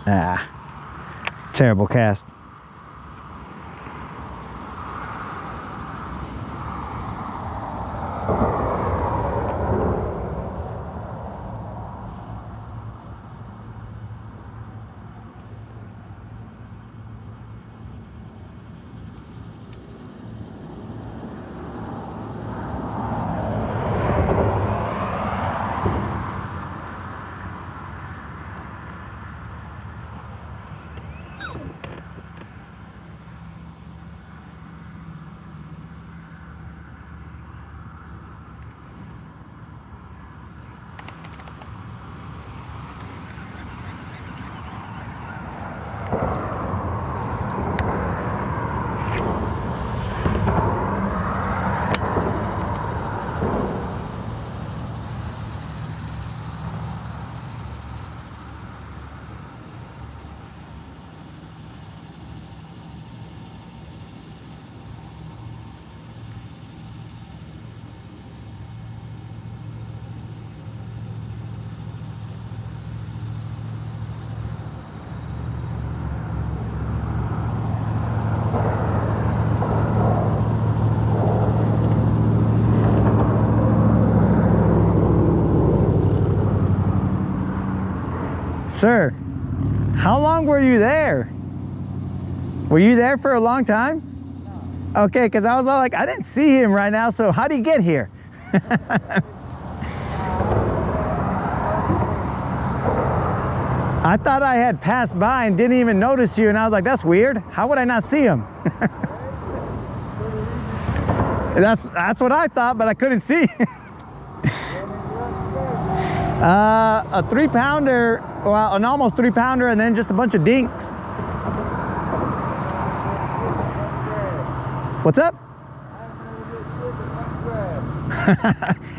Ah, terrible cast. Sir, how long were you there? Were you there for a long time? No. Okay, because I was all like, I didn't see him right now, so how did he get here? I thought I had passed by and didn't even notice you, and I was like, that's weird. How would I not see him? That's what I thought, but I couldn't see. A 3-pounder, well, an almost 3-pounder, and then just a bunch of dinks. What's up?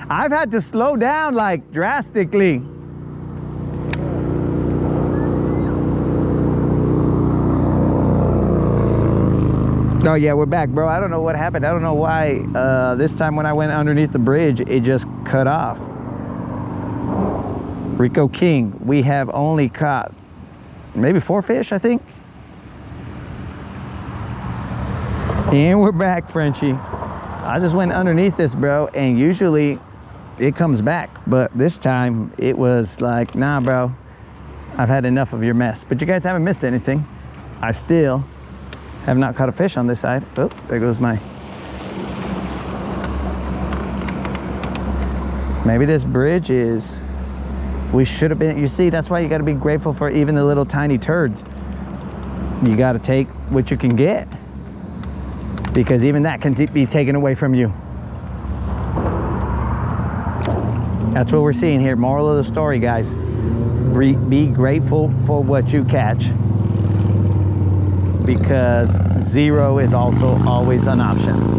I've had to slow down like drastically. Oh yeah, we're back, bro. I don't know what happened. I don't know why this time when I went underneath the bridge, it just cut off. Rico King, we have only caught maybe 4 fish, I think. And we're back, Frenchie. I just went underneath this, bro, and usually it comes back, but this time it was like, nah, bro, I've had enough of your mess. But you guys haven't missed anything. I still have not caught a fish on this side. Oh, there goes my... Maybe this bridge is... We should have been... You see, that's why you got to be grateful for even the little tiny turds. You got to take what you can get, because even that can be taken away from you. That's what we're seeing here. Moral of the story, guys. Be grateful for what you catch, because zero is also always an option.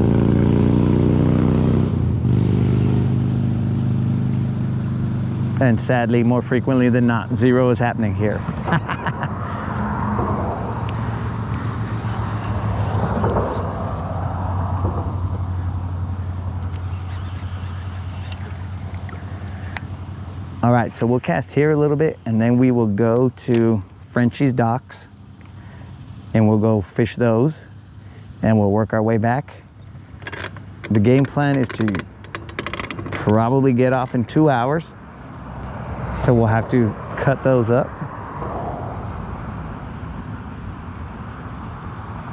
And sadly, more frequently than not, zero is happening here. All right, so we'll cast here a little bit, and then we will go to Frenchie's docks, and we'll go fish those, and we'll work our way back. The game plan is to probably get off in 2 hours, so we'll have to cut those up.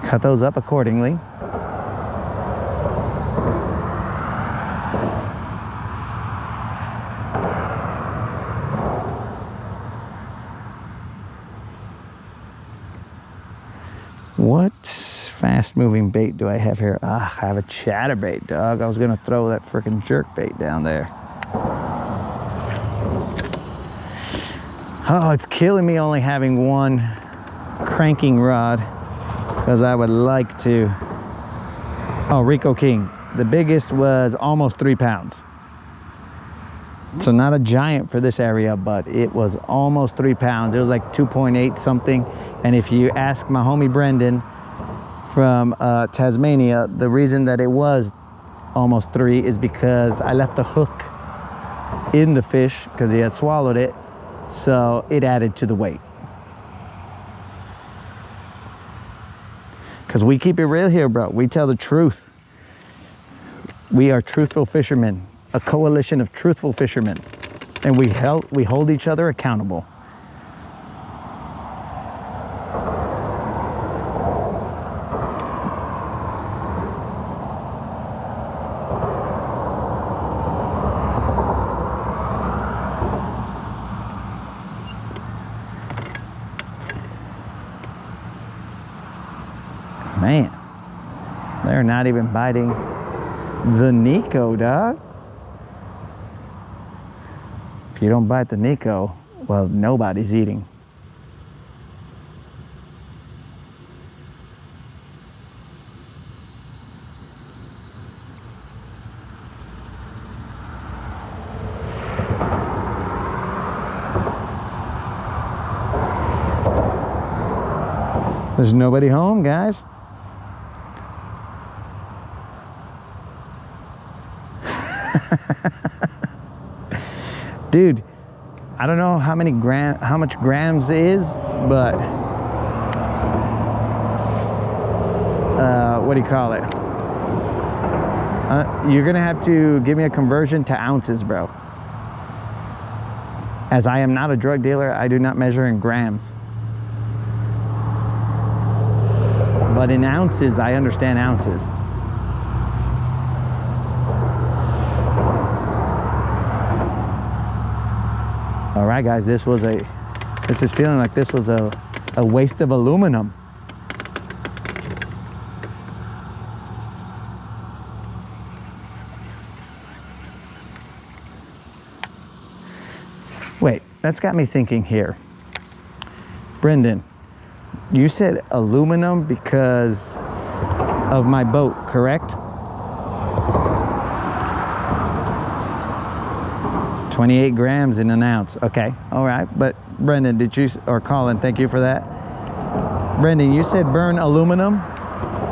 Cut those up accordingly. What fast moving bait do I have here? Ah, I have a chatterbait, dog. I was gonna throw that freaking jerk bait down there. Oh, it's killing me only having one cranking rod, because I would like to... Oh, Rico King. The biggest was almost 3 pounds. So not a giant for this area, but it was almost 3 pounds. It was like 2.8 something. And if you ask my homie Brendan from Tasmania, the reason that it was almost 3 is because I left the hook in the fish because he had swallowed it. So it added to the weight. Because we keep it real here, bro. We tell the truth. We are truthful fishermen, a coalition of truthful fishermen. And we hold each other accountable. Man, they're not even biting the Nico, dog. If you don't bite the Nico, well, nobody's eating. There's nobody home, guys. Dude, I don't know how much grams is, but what do you call it? You're gonna have to give me a conversion to ounces, bro. As I am not a drug dealer, I do not measure in grams. But in ounces, I understand ounces. All right, guys, this is feeling like this was a waste of aluminum. Wait, that's got me thinking here. Brendan, you said aluminum because of my boat, correct? 28 grams in an ounce. Okay, all right. But Brendan, or Colin, thank you for that. Brendan, you said burn aluminum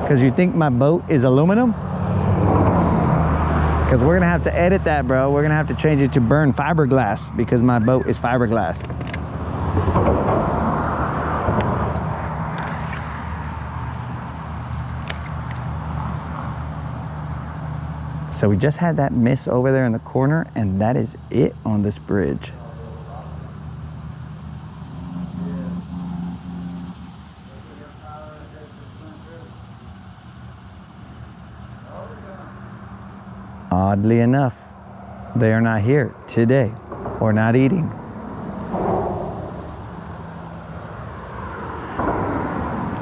because you think my boat is aluminum? Because we're gonna have to edit that, bro. We're gonna have to change it to burn fiberglass because my boat is fiberglass. So we just had that miss over there in the corner, and that is it on this bridge. Oddly enough, they are not here today or not eating.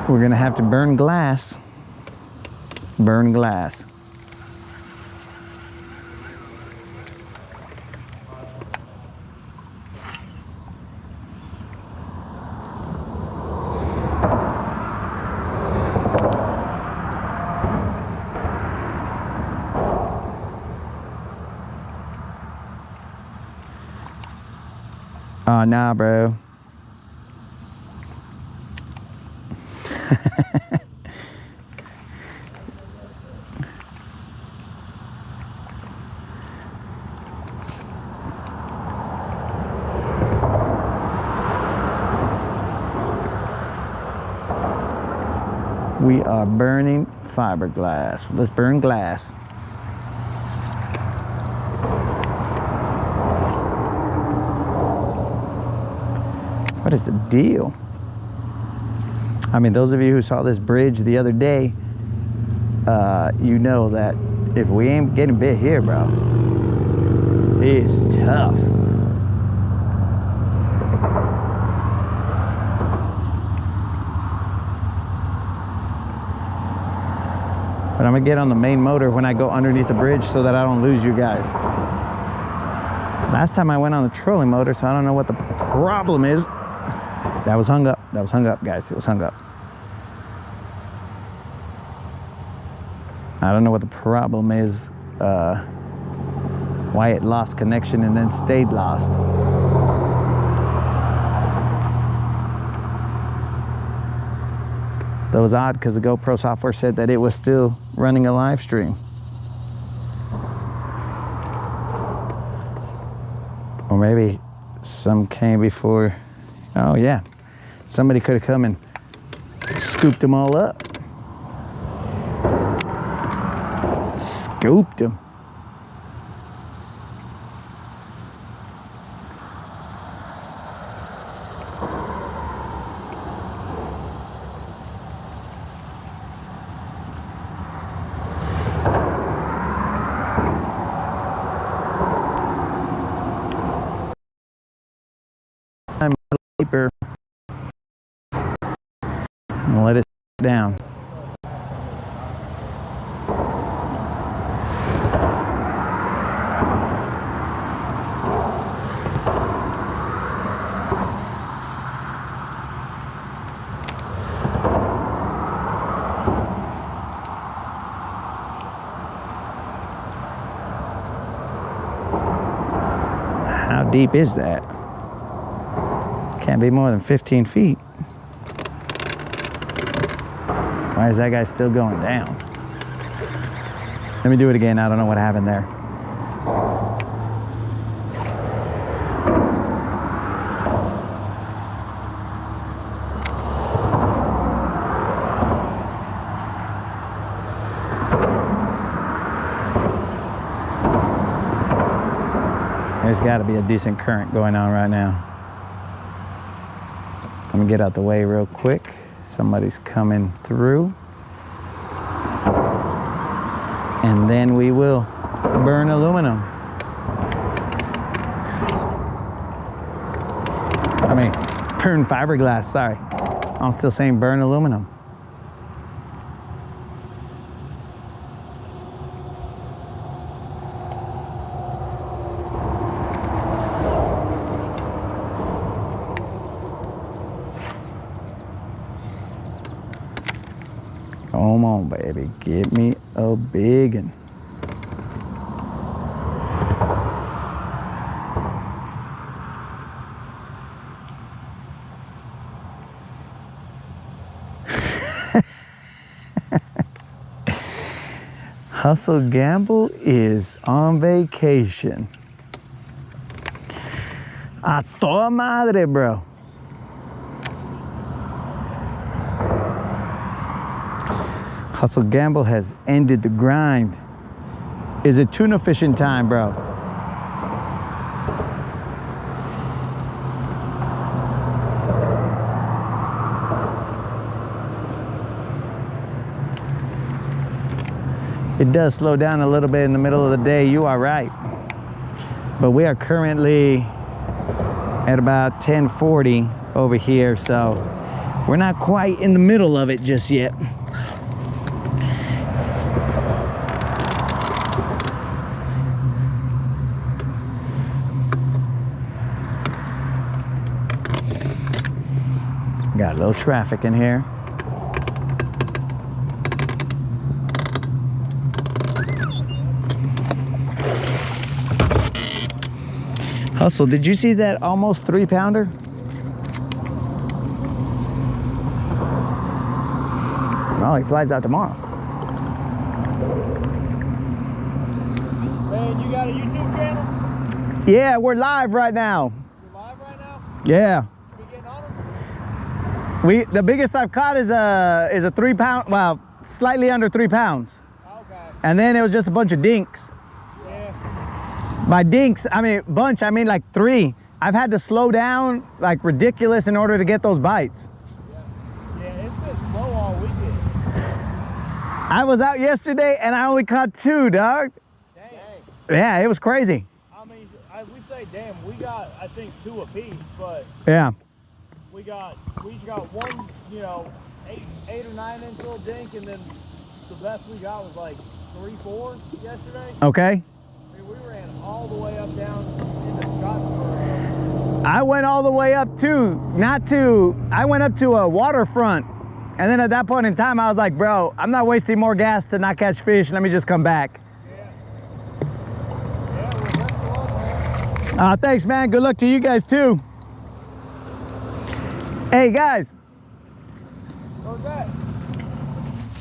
We're gonna have to burn glass. Burn glass. Oh, nah, bro. We are burning fiberglass. Let's burn glass. What is the deal? I mean, those of you who saw this bridge the other day, you know that if we ain't getting bit here, bro, it's tough. But I'm gonna get on the main motor when I go underneath the bridge so that I don't lose you guys. Last time I went on the trolling motor, so I don't know what the problem is. That was hung up. That was hung up, guys. It was hung up. I don't know what the problem is, why it lost connection and then stayed lost. That was odd because the GoPro software said that it was still running a live stream. Or maybe some came before. Oh yeah, somebody could have come and scooped them all up. Scooped him. I'm deeper. And let it down. How deep is that? Can't be more than 15 feet. Why is that guy still going down? Let me do it again. I don't know what happened there. There's got to be a decent current going on right now. Let me get out the way real quick. Somebody's coming through. And then we will burn aluminum. I mean, burn fiberglass, sorry. I'm still saying burn aluminum. Come on, baby, get me a big one. Hustle Gamble is on vacation. A toda madre, bro. Hustle Gamble has ended the grind. Is it tuna fishing time, bro? It does slow down a little bit in the middle of the day, you are right. But we are currently at about 10:40 over here, so we're not quite in the middle of it just yet. Got a little traffic in here. Hustle, did you see that almost 3-pounder? Well, he flies out tomorrow. Man, you got a YouTube channel? Yeah, we're live right now. You're live right now? Yeah. We getting on them? The biggest I've caught is a 3-pound, well, slightly under 3 pounds. Okay. And then it was just a bunch of dinks. Yeah. By dinks, I mean bunch, I mean like 3. I've had to slow down like ridiculous in order to get those bites. Yeah, it's been slow all weekend. I was out yesterday and I only caught 2, dog. Dang. Yeah, it was crazy. I mean, we say damn, we got, I think, 2 apiece, but Yeah. we each got one, you know, 8 or 9 inch little dink, and then the best we got was like 3, 4 yesterday. Okay. I mean, we ran all the way up down into Scottsboro. I went all the way up to, I went up to a waterfront. And then at that point in time, I was like, bro, I'm not wasting more gas to not catch fish. Let me just come back. Yeah. Yeah, well, best of luck, man. Thanks, man. Good luck to you guys, too. Hey, guys. What was that?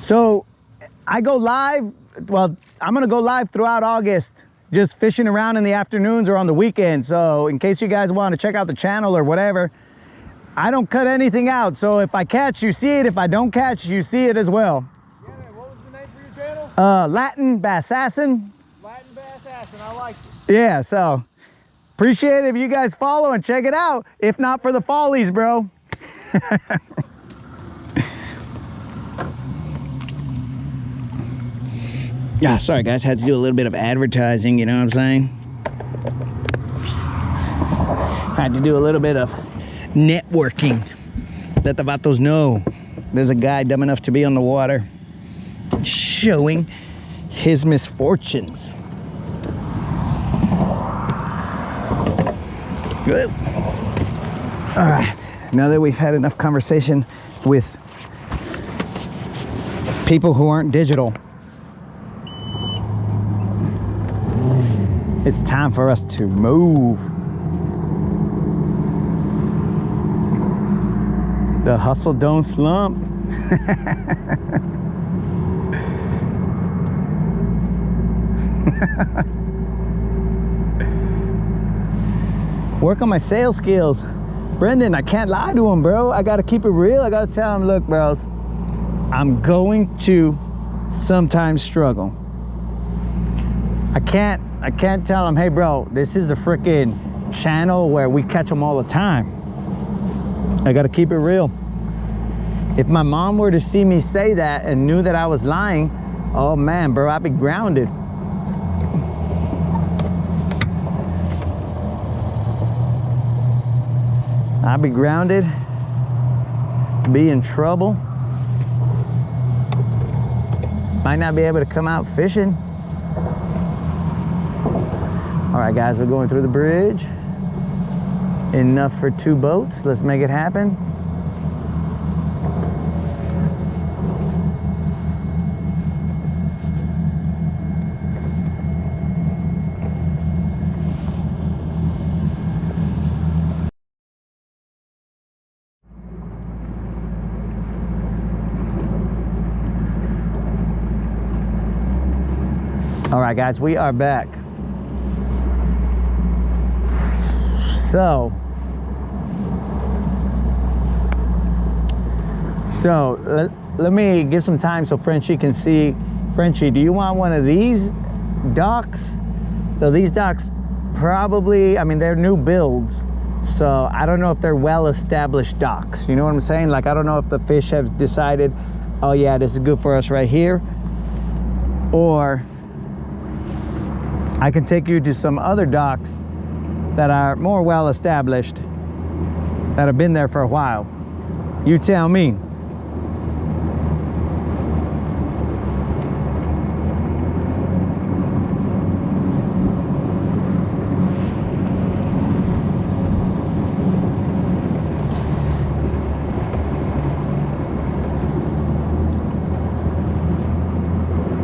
So I go live. Well, I'm going to go live throughout August, just fishing around in the afternoons or on the weekend. So in case you guys want to check out the channel or whatever, I don't cut anything out. So if I catch, you see it. If I don't catch, you see it as well. Yeah, man, what was the name for your channel? Latin Bassassin. Latin bass assassin, I like it. Yeah, so appreciate it if you guys follow and check it out. If not for the follies, bro. Yeah, sorry guys, had to do a little bit of advertising, you know what I'm saying? Had to do a little bit of networking. Let the vatos know there's a guy dumb enough to be on the water showing his misfortunes. Good. All right, now that we've had enough conversation with people who aren't digital, it's time for us to move. The hustle don't slump. Work on my sales skills. Brendan, I can't lie to him, bro. I gotta keep it real. I gotta tell him, look, bros, I'm going to sometimes struggle. I can't tell him, hey bro, this is the freaking channel where we catch them all the time. I gotta keep it real. If my mom were to see me say that and knew that I was lying, oh man, bro, I'd be grounded. I'd be grounded, be in trouble. Might not be able to come out fishing. All right, guys, we're going through the bridge. Enough for 2 boats. Let's make it happen. All right, guys, we are back. So let me give some time so Frenchie can see. Frenchie, do you want one of these docks? So these docks probably, I mean, they're new builds, so I don't know if they're well-established docks. You know what I'm saying? Like, I don't know if the fish have decided, oh yeah, this is good for us right here, or I can take you to some other docks that are more well established, that have been there for a while. You tell me.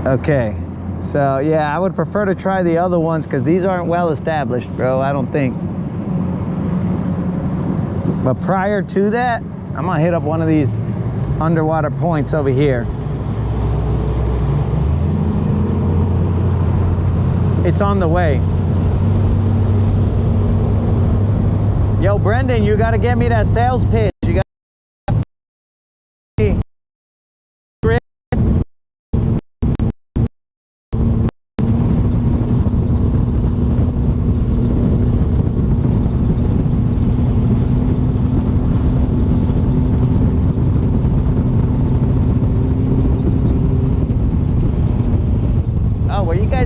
Okay. So yeah, I would prefer to try the other ones because these aren't well established, bro, I don't think. But prior to that, I'm gonna hit up one of these underwater points over here. It's on the way. Yo, Brendan, you gotta get me that sales pitch. You got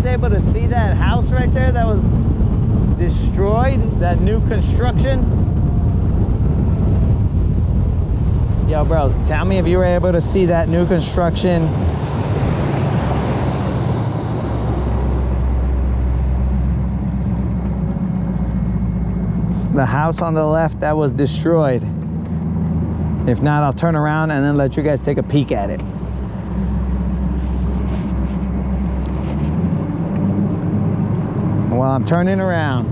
able to see that house right there that was destroyed, that new construction? Yo, bros, tell me if you were able to see that new construction. The house on the left that was destroyed. If not, I'll turn around and then let you guys take a peek at it. While I'm turning around.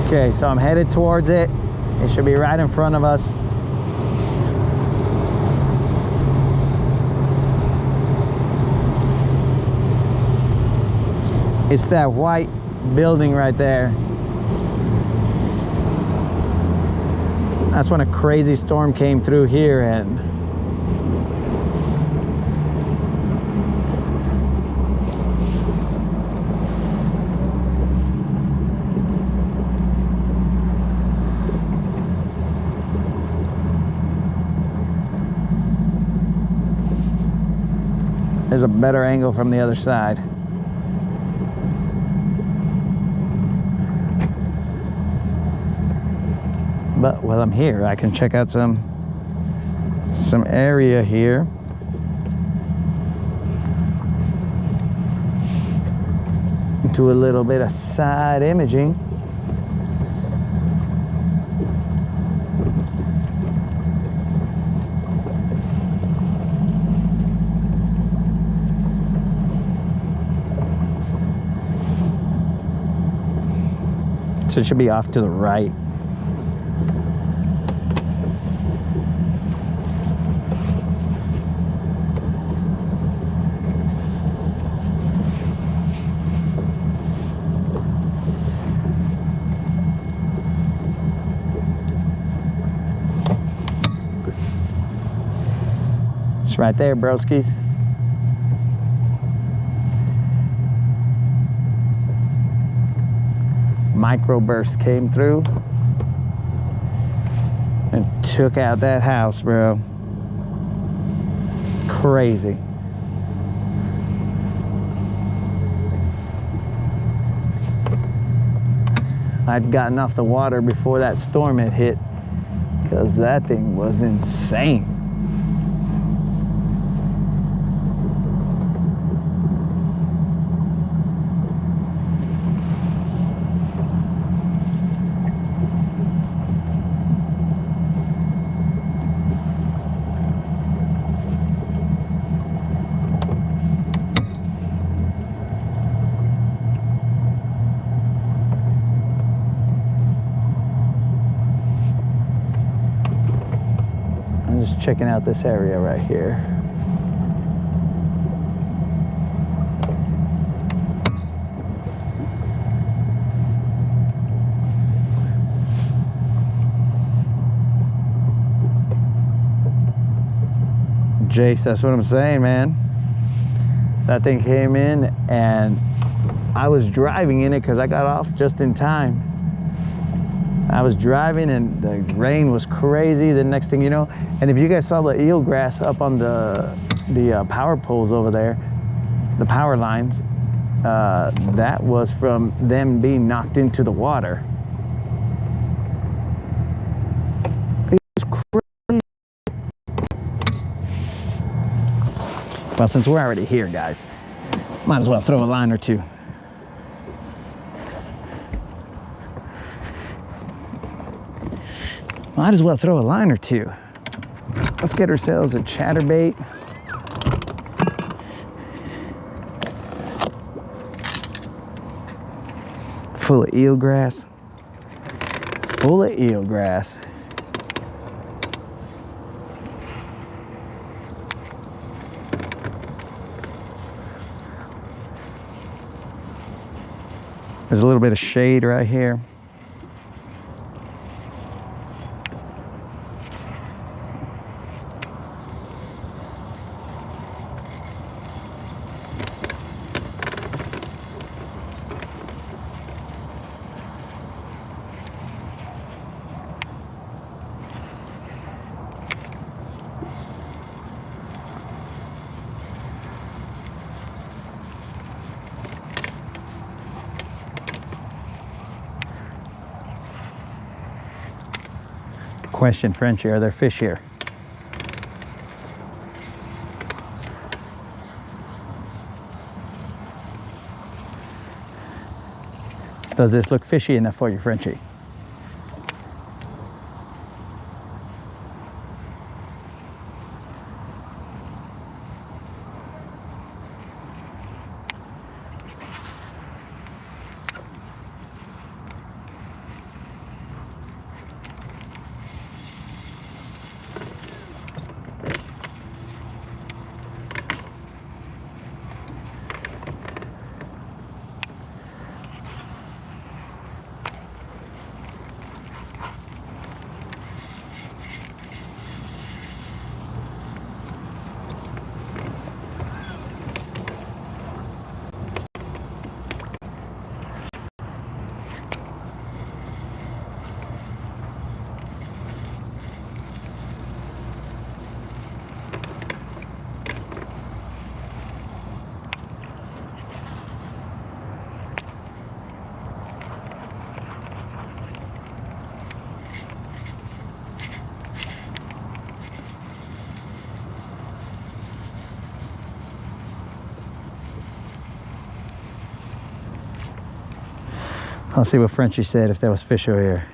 Okay, so I'm headed towards it. It should be right in front of us. It's that white building right there. That's when a crazy storm came through here, and there's a better angle from the other side. But while I'm here, I can check out some area here. Do a little bit of side imaging. So it should be off to the right. It's right there, broskies. Microburst came through and took out that house, bro. Crazy. I'd gotten off the water before that storm had hit, because that thing was insane. Just checking out this area right here. Jace, that's what I'm saying, man. That thing came in and I was driving in it because I got off just in time. I was driving and the rain was crazy. The next thing you know, and if you guys saw the eelgrass up on the power poles over there, the power lines, that was from them being knocked into the water. It was crazy. Well, since we're already here, guys, might as well throw a line or two. Might as well throw a line or two. Let's get ourselves a chatterbait. Full of eelgrass. Full of eelgrass. There's a little bit of shade right here. Question, Frenchie, are there fish here? Does this look fishy enough for you, Frenchie? I'll see what Frenchie said if there was fish over here.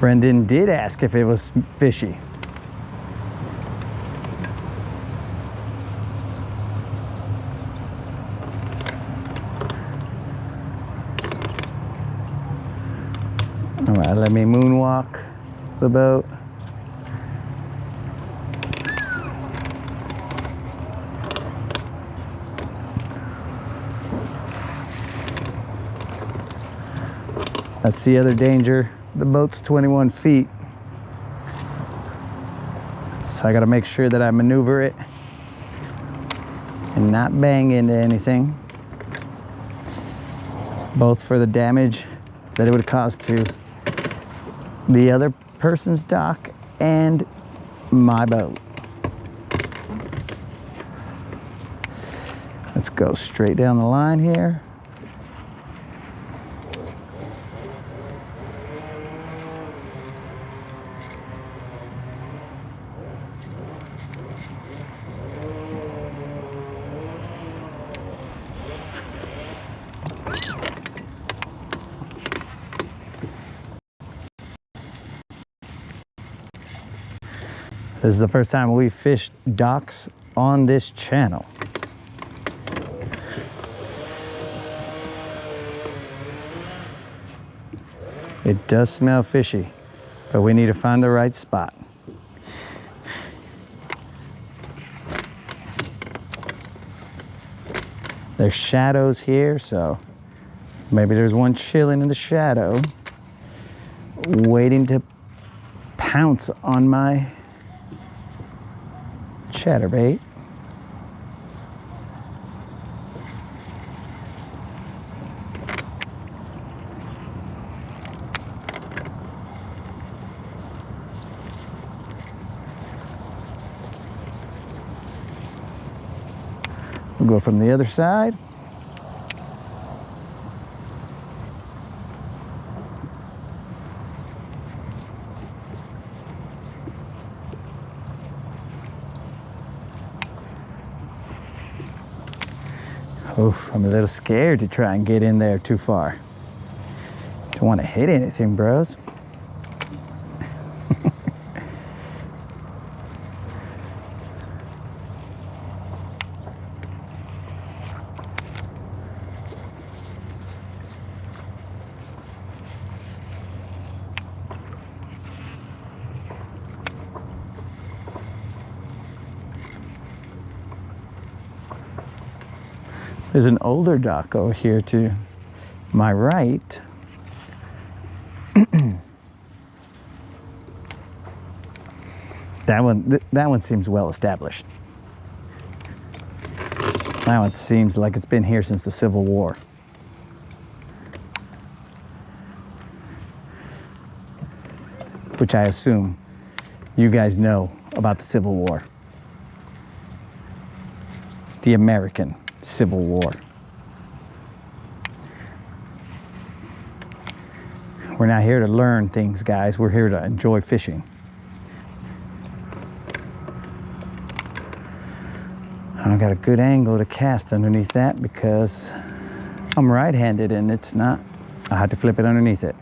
Brendan did ask if it was fishy. All right, let me moonwalk the boat. That's the other danger. The boat's 21 feet. So I gotta make sure that I maneuver it and not bang into anything. Both for the damage that it would cause to the other person's dock and my boat. Let's go straight down the line here. This is the first time we fished docks on this channel. It does smell fishy, but we need to find the right spot. There's shadows here, so maybe there's one chilling in the shadow, waiting to pounce on my chatterbait. We'll go from the other side. Oof, I'm a little scared to try and get in there too far. Don't want to hit anything, bros. There's an older dock over here to my right. That one seems well established. That one seems like it's been here since the Civil War. Which I assume you guys know about the Civil War. The American Civil War. We're not here to learn things, guys. We're here to enjoy fishing. I don't got a good angle to cast underneath that because I'm right-handed and it's not. I had to flip it underneath it.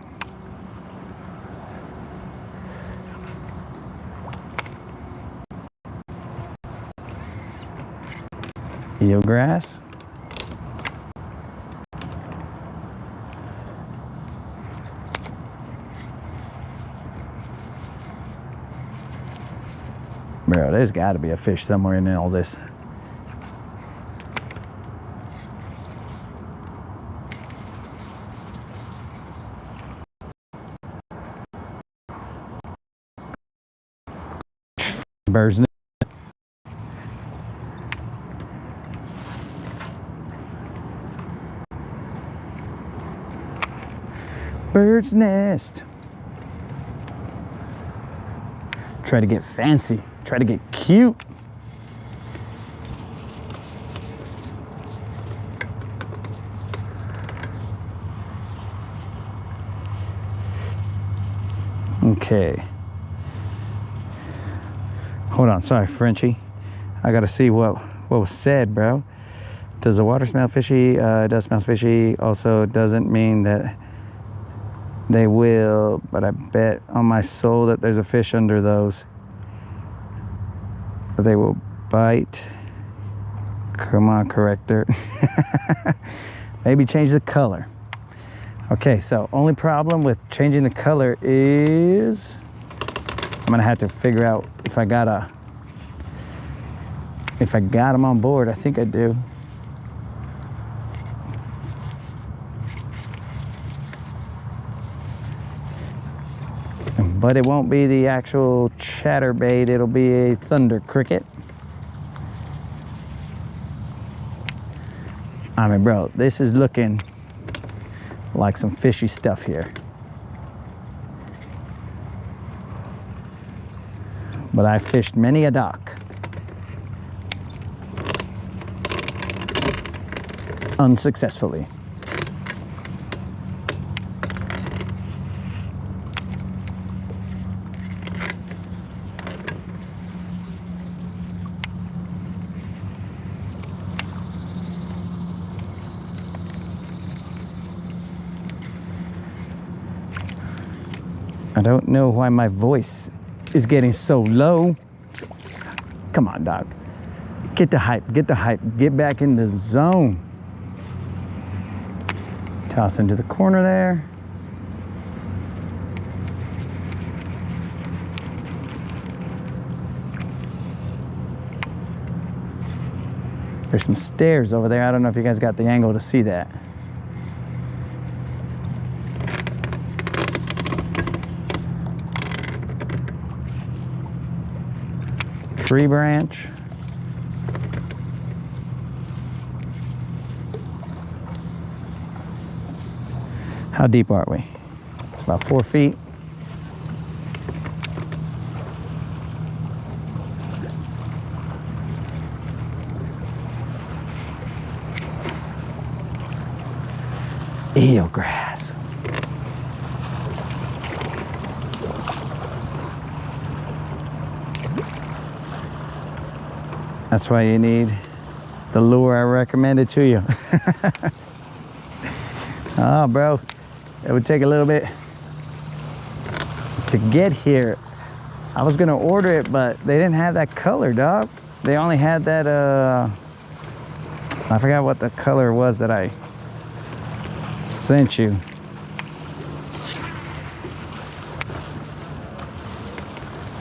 Eelgrass. Bro, there's got to be a fish somewhere in all this. Bird's nest. Bird's nest. Try to get fancy. Try to get cute. Okay. Hold on, sorry, Frenchie. I gotta see what was said, bro. Does the water smell fishy? It does smell fishy. Also, it doesn't mean that they will, but I bet on my soul that there's a fish under those. They will bite. Come on, corrector. Maybe change the color. Okay, so only problem with changing the color is I'm gonna have to figure out if I got them on board. I think I do. But it won't be the actual chatterbait, it'll be a thunder cricket. I mean, bro, this is looking like some fishy stuff here. But I fished many a dock unsuccessfully. I don't know why my voice is getting so low. Come on, dog. Get the hype, get back in the zone. Toss into the corner there. There's some stairs over there. I don't know if you guys got the angle to see that. Tree branch. How deep are we? It's about 4 feet. Eelgrass. That's why you need the lure I recommended to you. Oh, bro, it would take a little bit to get here. I was gonna order it, but they didn't have that color, dog. They only had that, I forgot what the color was that I sent you.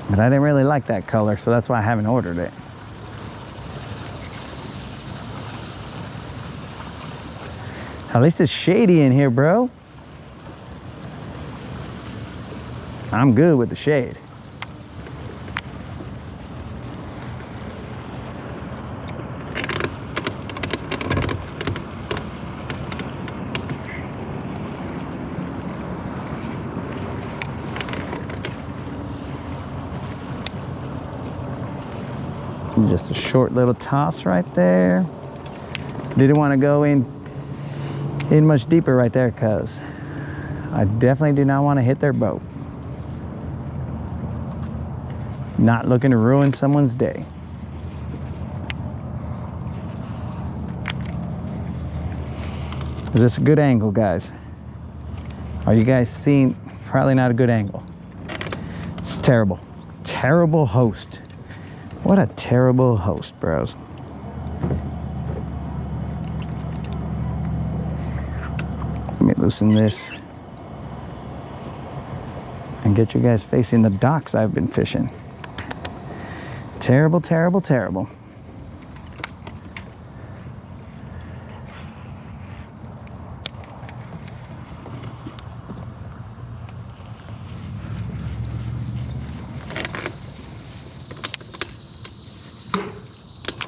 But I didn't really like that color, so that's why I haven't ordered it. At least it's shady in here, bro. I'm good with the shade. Just a short little toss right there. Didn't want to go in much deeper right there because I definitely do not want to hit their boat. Not looking to ruin someone's day. Is this a good angle, guys? Are you guys seeing? Probably not a good angle. It's terrible. Terrible host. What a terrible host, bros. Let me loosen this and get you guys facing the docks I've been fishing. Terrible, terrible, terrible.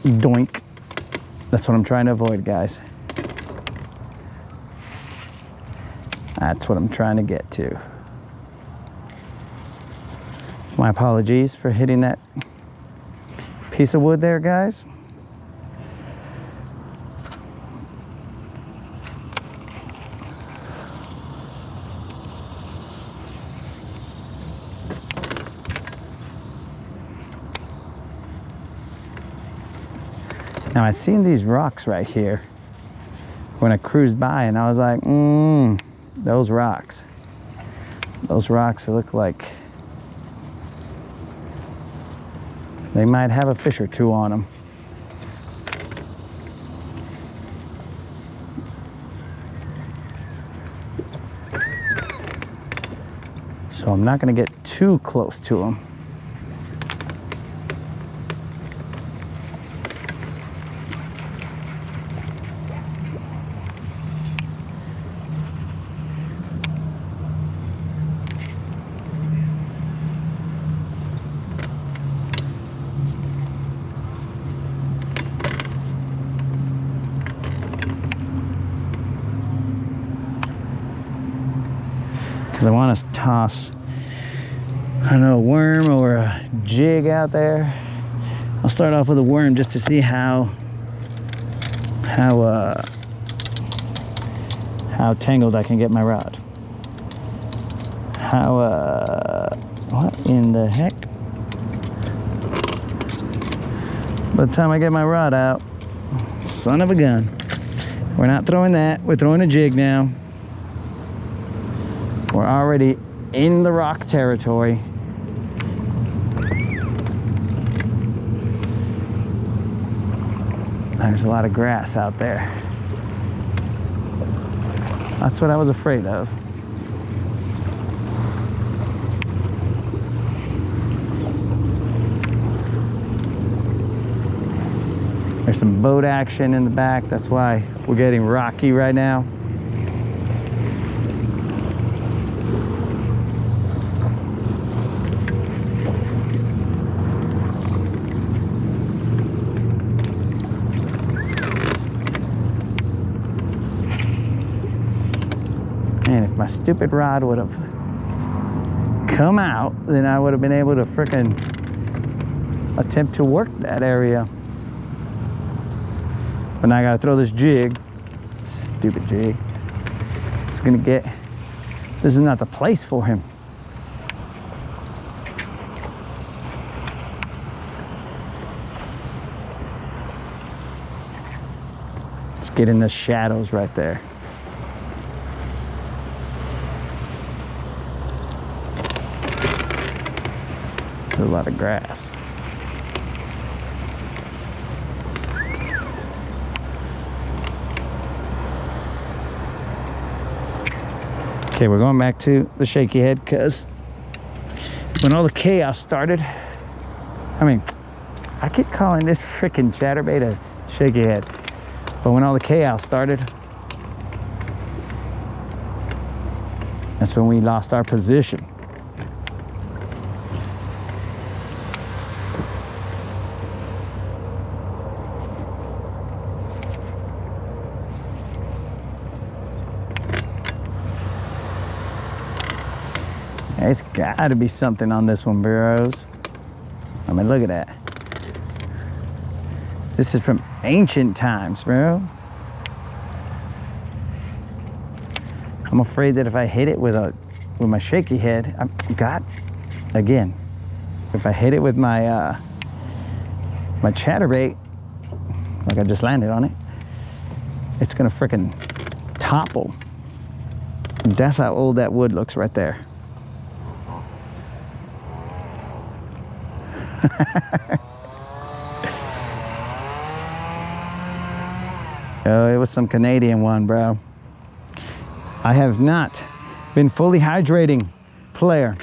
Doink. That's what I'm trying to avoid, guys. That's what I'm trying to get to. My apologies for hitting that piece of wood there, guys. Now I seen these rocks right here when I cruised by, and I was like, those rocks look like they might have a fish or two on them. So I'm not going to get too close to them. Because I want to toss, I don't know, a worm or a jig out there. I'll start off with a worm just to see how tangled I can get my rod. What in the heck? By the time I get my rod out, son of a gun. We're not throwing that, we're throwing a jig now. We're already in the rock territory. There's a lot of grass out there. That's what I was afraid of. There's some boat action in the back. That's why we're getting rocky right now. And if my stupid rod would have come out, then I would have been able to frickin' attempt to work that area. But now I gotta throw this jig. Stupid jig. This is not the place for him. Let's get in the shadows right there. There's a lot of grass. Okay, we're going back to the shaky head because when all the chaos started, I mean, I keep calling this freaking chatterbait a shaky head, but when all the chaos started, that's when we lost our position. There's got to be something on this one, bros. I mean, look at that. This is from ancient times, bro. I'm afraid that if I hit it with my shaky head, if I hit it with my my chatterbait, like I just landed on it, it's gonna frickin' topple. That's how old that wood looks right there. Oh, it was some Canadian one, bro. I have not been fully hydrating, player.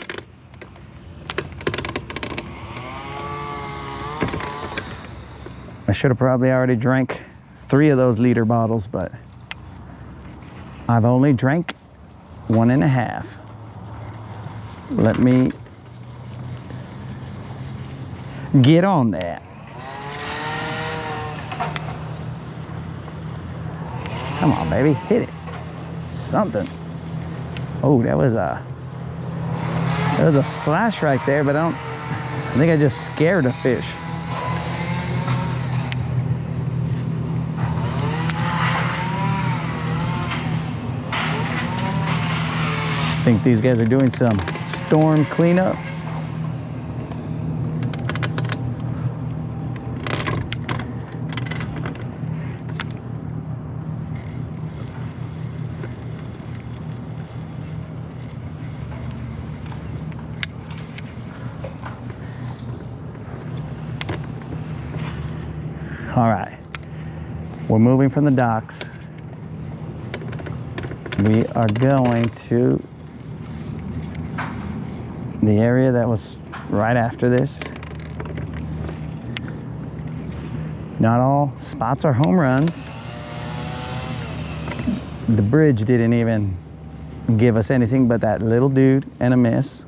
I should have probably already drank 3 of those liter bottles, but I've only drank 1.5. Let me get on that. Come on, baby, hit it. Something. Oh, that was a splash right there, but I think I just scared a fish. I think these guys are doing some storm cleanup. We're moving from the docks. We are going to the area that was right after this. Not all spots are home runs. The bridge didn't even give us anything but that little dude and a miss.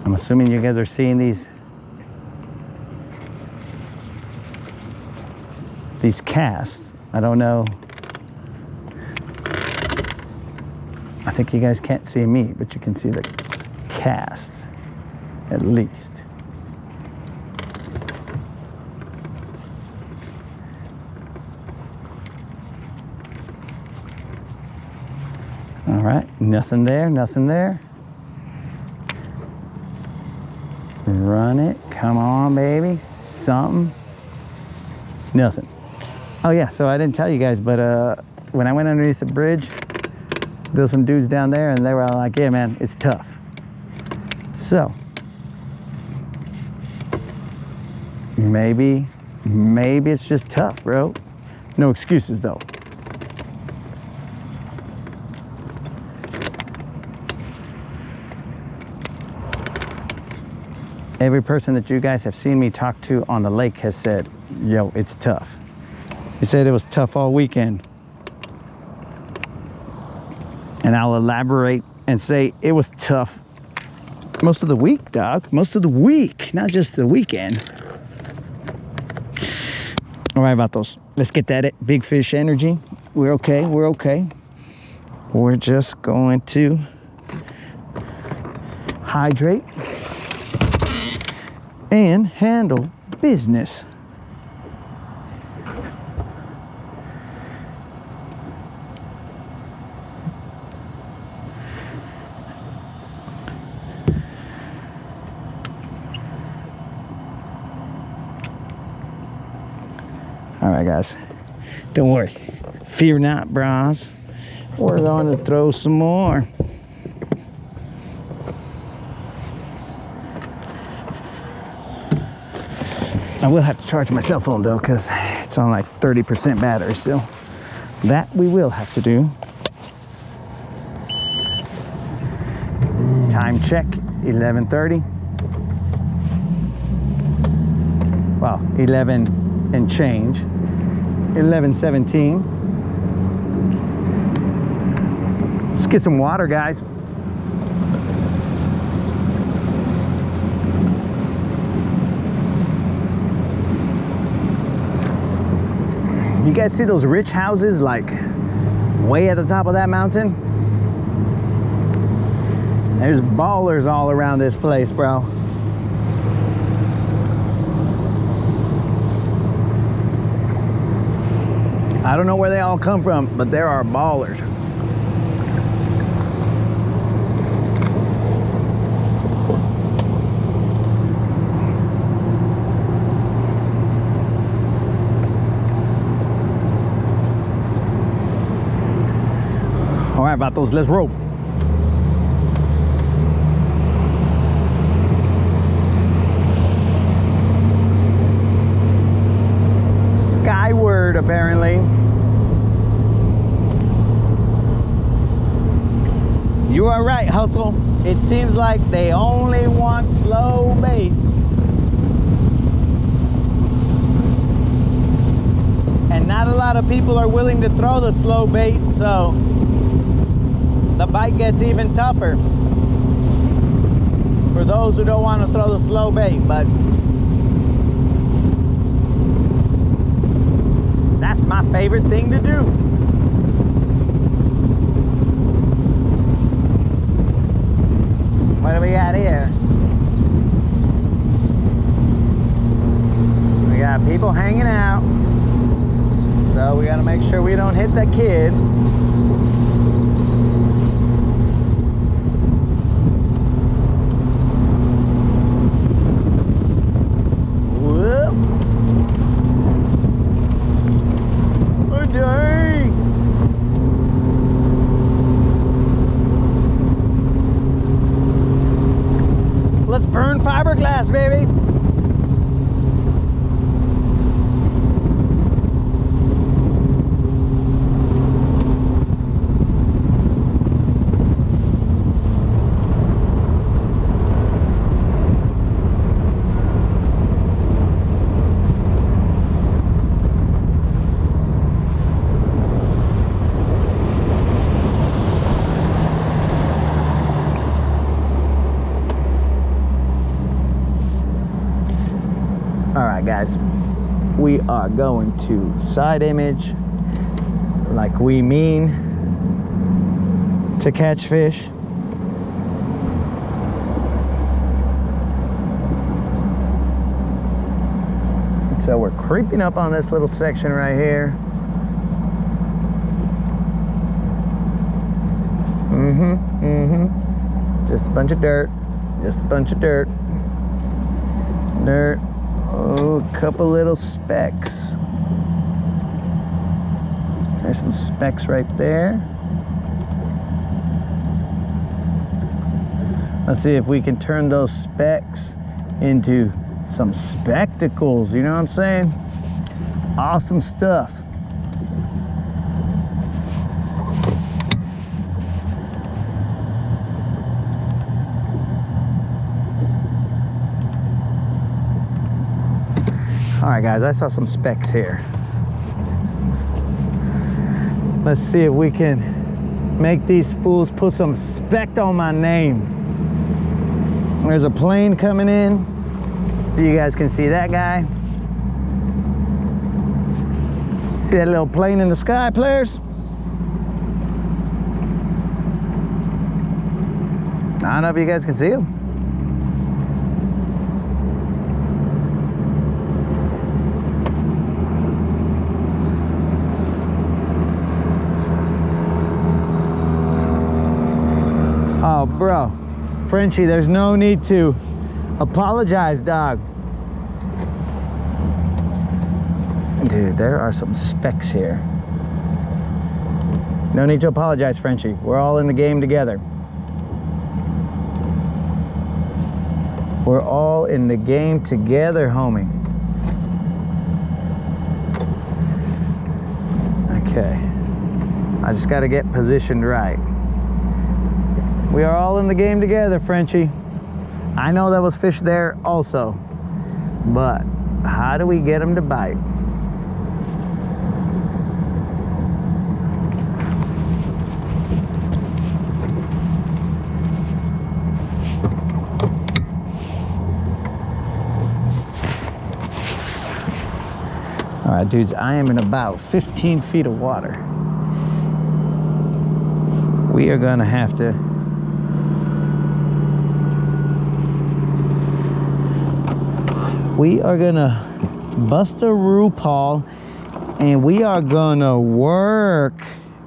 I'm assuming you guys are seeing these casts. I don't know. I think you guys can't see me, but you can see the casts at least. All right, nothing there, nothing there. Run it, come on baby, something. Nothing. Oh yeah, so I didn't tell you guys, but when I went underneath the bridge, there were some dudes down there and they were all like, yeah man, it's tough. So maybe it's just tough, bro. No excuses though. Every person that you guys have seen me talk to on the lake has said, yo, it's tough. He said it was tough all weekend. And I'll elaborate and say it was tough most of the week, dog. Most of the week, not just the weekend. All right, vatos, let's get that big fish energy. We're okay, we're okay. We're just going to hydrate and handle business. All right, guys, don't worry. Fear not, bras. We're going to throw some more. I will have to charge my cell phone though, because it's on like 30% battery still. That we will have to do. Time check, 11:30. Well, 11 and change. 11:17. Let's get some water, guys. You guys see those rich houses like way at the top of that mountain? There's ballers all around this place, bro. I don't know where they all come from, but there are ballers. All right, vatos, let's roll. Skyward, apparently. You are right, Hustle. It seems like they only want slow baits. And not a lot of people are willing to throw the slow bait, so the bite gets even tougher for those who don't want to throw the slow bait. But that's my favorite thing to do. What do we got here? We got people hanging out, so we got to make sure we don't hit the kid. dang. Let's burn fiberglass, baby. All right, guys, we are going to side image like we mean to catch fish. So we're creeping up on this little section right here. Just a bunch of dirt, just a bunch of dirt. Oh, a couple little specks. There's some specks right there. Let's see if we can turn those specks into some spectacles, you know what I'm saying? Awesome stuff. All right, guys, I saw some specks here. Let's see if we can make these fools put some speck on my name. There's a plane coming in. You guys can see that guy. See that little plane in the sky, players? I don't know if you guys can see him. Oh, bro, Frenchie, there's no need to apologize, dog. Dude, there are some specks here. No need to apologize, Frenchie. We're all in the game together. We're all in the game together, homie. Okay. I just got to get positioned right. We are all in the game together, Frenchie. I know that was fish there also, but how do we get them to bite? All right, dudes, I am in about 15 feet of water. We are gonna have to bust a RuPaul and we are gonna work.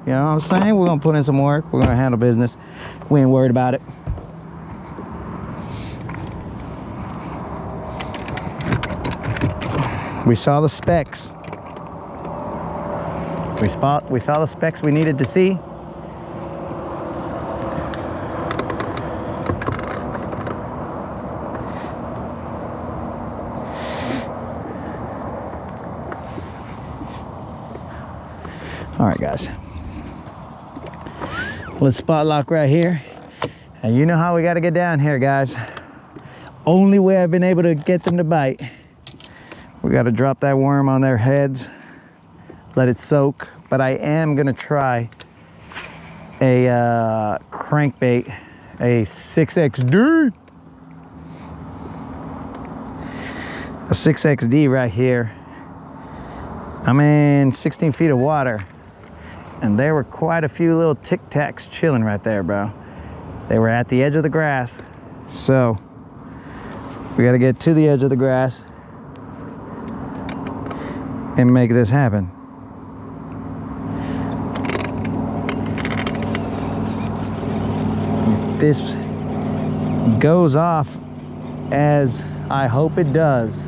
You know what I'm saying? We're gonna put in some work. We're gonna handle business. We ain't worried about it. We saw the specks. We saw the specks we needed to see. All right, guys. Let's spot lock right here. And you know how we got to get down here, guys. Only way I've been able to get them to bite. We got to drop that worm on their heads, let it soak. But I am going to try a crankbait, a 6XD. A 6XD right here. I'm in 16 feet of water. And there were quite a few little Tic Tacs chilling right there, bro. They were at the edge of the grass. So we got to get to the edge of the grass and make this happen. If this goes off as I hope it does,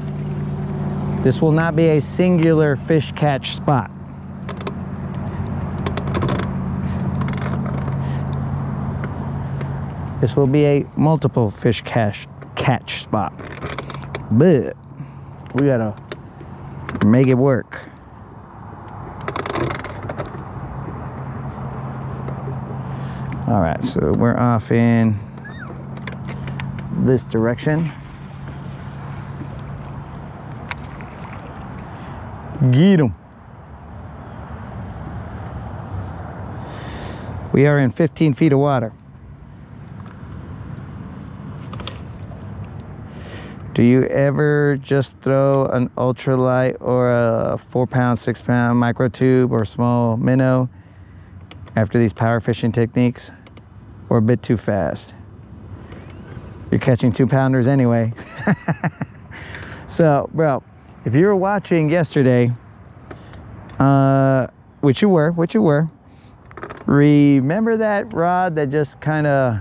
this will not be a singular fish catch spot. This will be a multiple fish catch spot, but we gotta make it work. All right, so we're off in this direction. Get 'em. We are in 15 feet of water. Do you ever just throw an ultralight or a 4-pound, 6-pound micro tube or small minnow after these power fishing techniques, or a bit too fast? You're catching 2-pounders anyway. So, bro, if you were watching yesterday, which you were, remember that rod that just kind of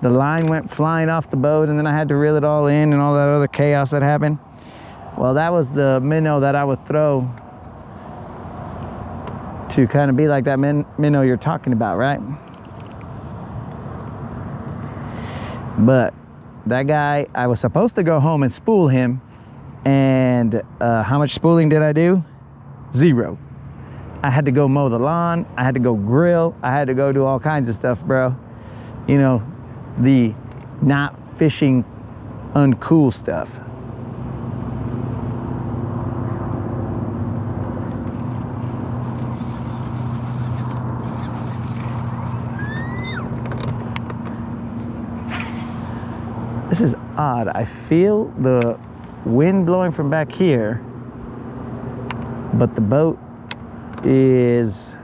the line went flying off the boat, and then I had to reel it all in and all that other chaos that happened? Well, that was the minnow that I would throw to kind of be like that minnow you're talking about, right? But that guy, I was supposed to go home and spool him, and how much spooling did I do? 0. I had to go mow the lawn, I had to go grill, I had to go do all kinds of stuff, bro. You know, the not fishing uncool stuff. This is odd. I feel the wind blowing from back here, but the boat is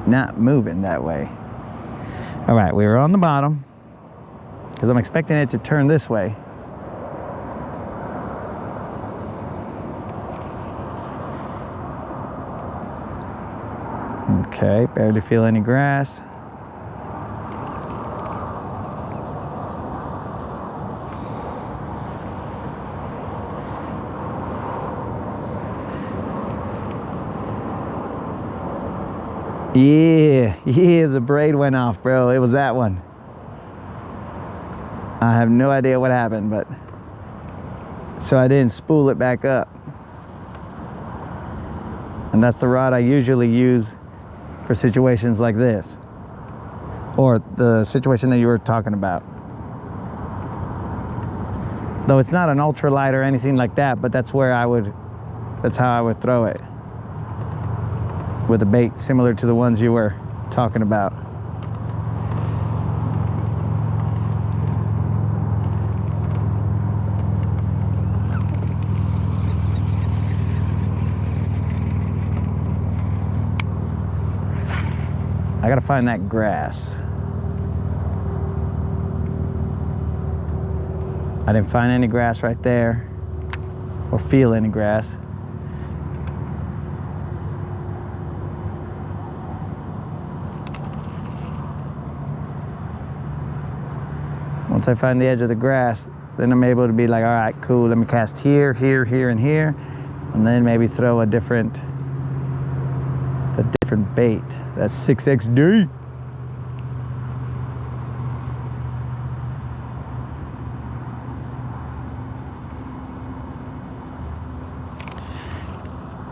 not moving that way. All right, we were on the bottom because I'm expecting it to turn this way. Okay, barely feel any grass. Yeah, the braid went off, bro. It was that one. I have no idea what happened, but so I didn't spool it back up. And that's the rod I usually use for situations like this, or the situation that you were talking about. Though it's not an ultralight or anything like that, but that's how I would throw it, with a bait similar to the ones you were talking about. I gotta find that grass. I didn't find any grass right there, or feel any grass. Once I find the edge of the grass, then I'm able to be like, all right, cool, let me cast here, here, here, and here, and then maybe throw a different bait. That's 6XD.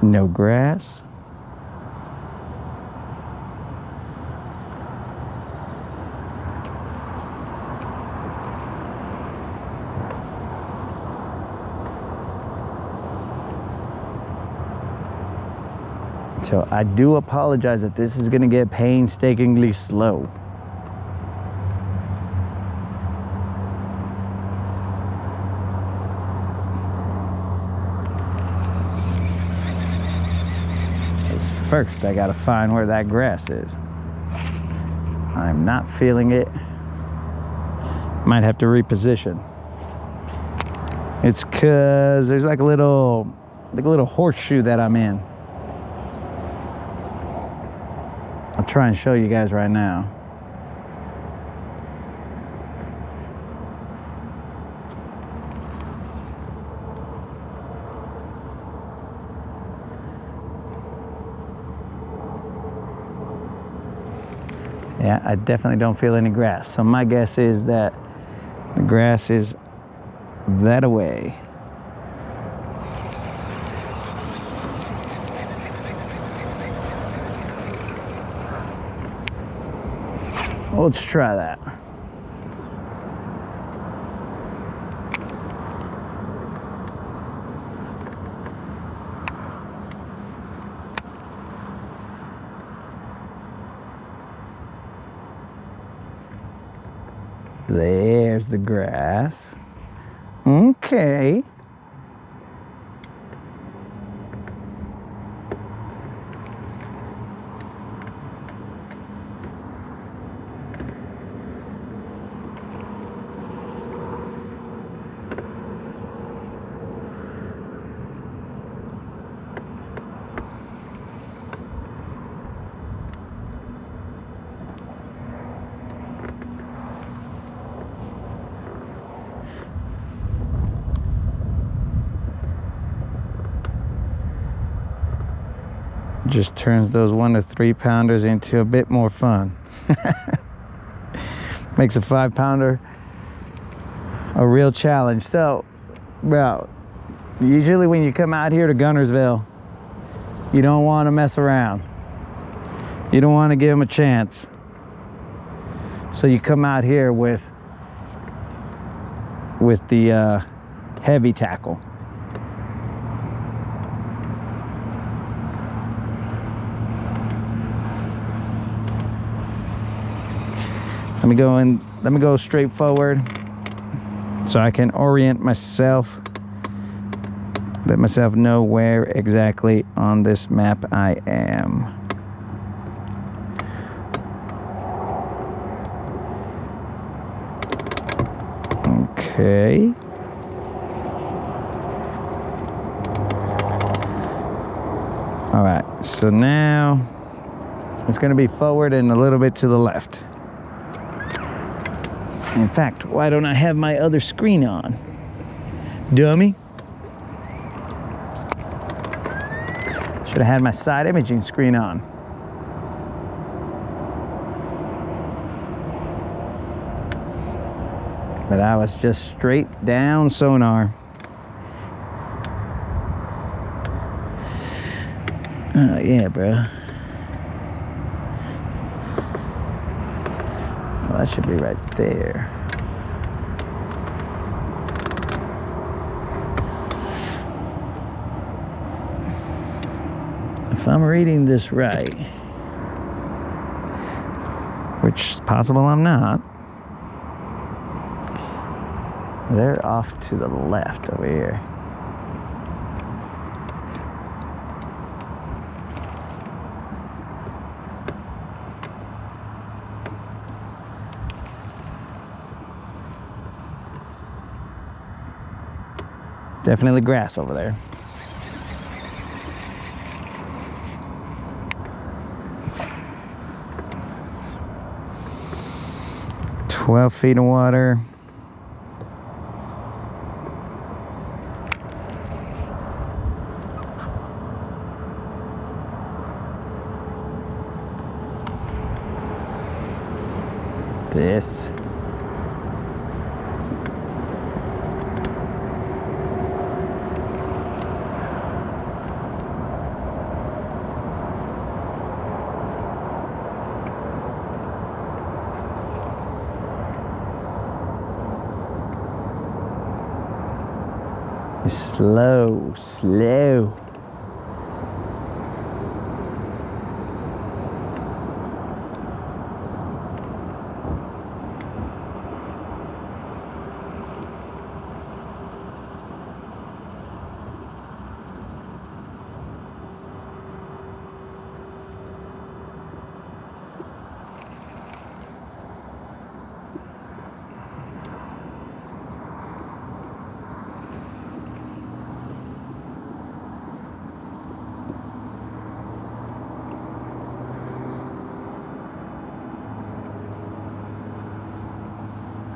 No grass. So I do apologize that this is going to get painstakingly slow. First, I gotta find where that grass is. I'm not feeling it. Might have to reposition. It's cause there's like a little horseshoe that I'm in. I'll try and show you guys right now. Yeah, I definitely don't feel any grass. So my guess is that the grass is that away. Let's try that. There's the grass. Okay. Just turns those 1 to 3 pounders into a bit more fun. Makes a 5 pounder a real challenge. So, bro, usually when you come out here to Guntersville, you don't want to mess around. You don't want to give them a chance. So you come out here with the heavy tackle. Let me go straight forward so I can orient myself, let myself know where exactly on this map I am. Okay. All right, so now it's going to be forward and a little bit to the left. In fact, why don't I have my other screen on? Dummy. Should have had my side imaging screen on. But I was just straight down sonar. Oh yeah, bro. Well, that should be right there. If I'm reading this right, which is possible I'm not, they're off to the left over here. Definitely grass over there. "12 feet of water." This. Slow, slow.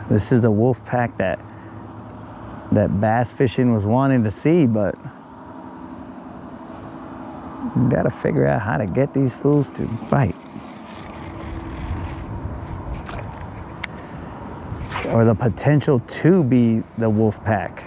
This is the wolf pack that bass fishing was wanting to see, but you gotta figure out how to get these fools to bite. or the potential to be the wolf pack.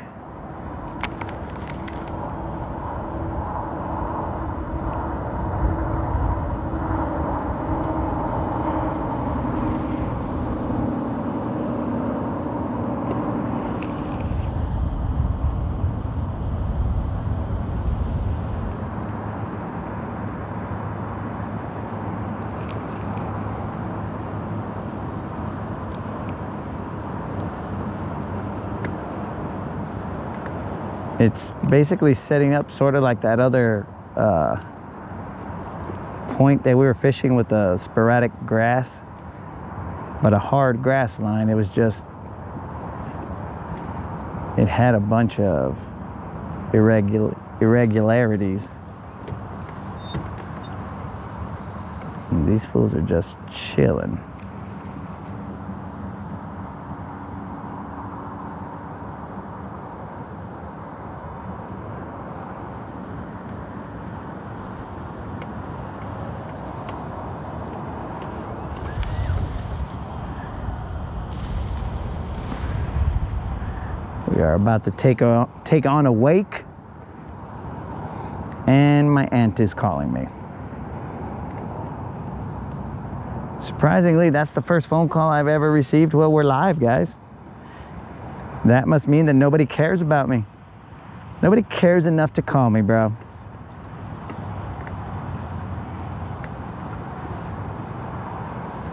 It's basically setting up sort of like that other point that we were fishing with the sporadic grass, but a hard grass line. It was just, it had a bunch of irregularities. And these fools are just chilling. We are about to take on a wake, and my aunt is calling me. Surprisingly, that's the first phone call I've ever received while we're live, guys. That must mean that nobody cares about me. Nobody cares enough to call me, bro.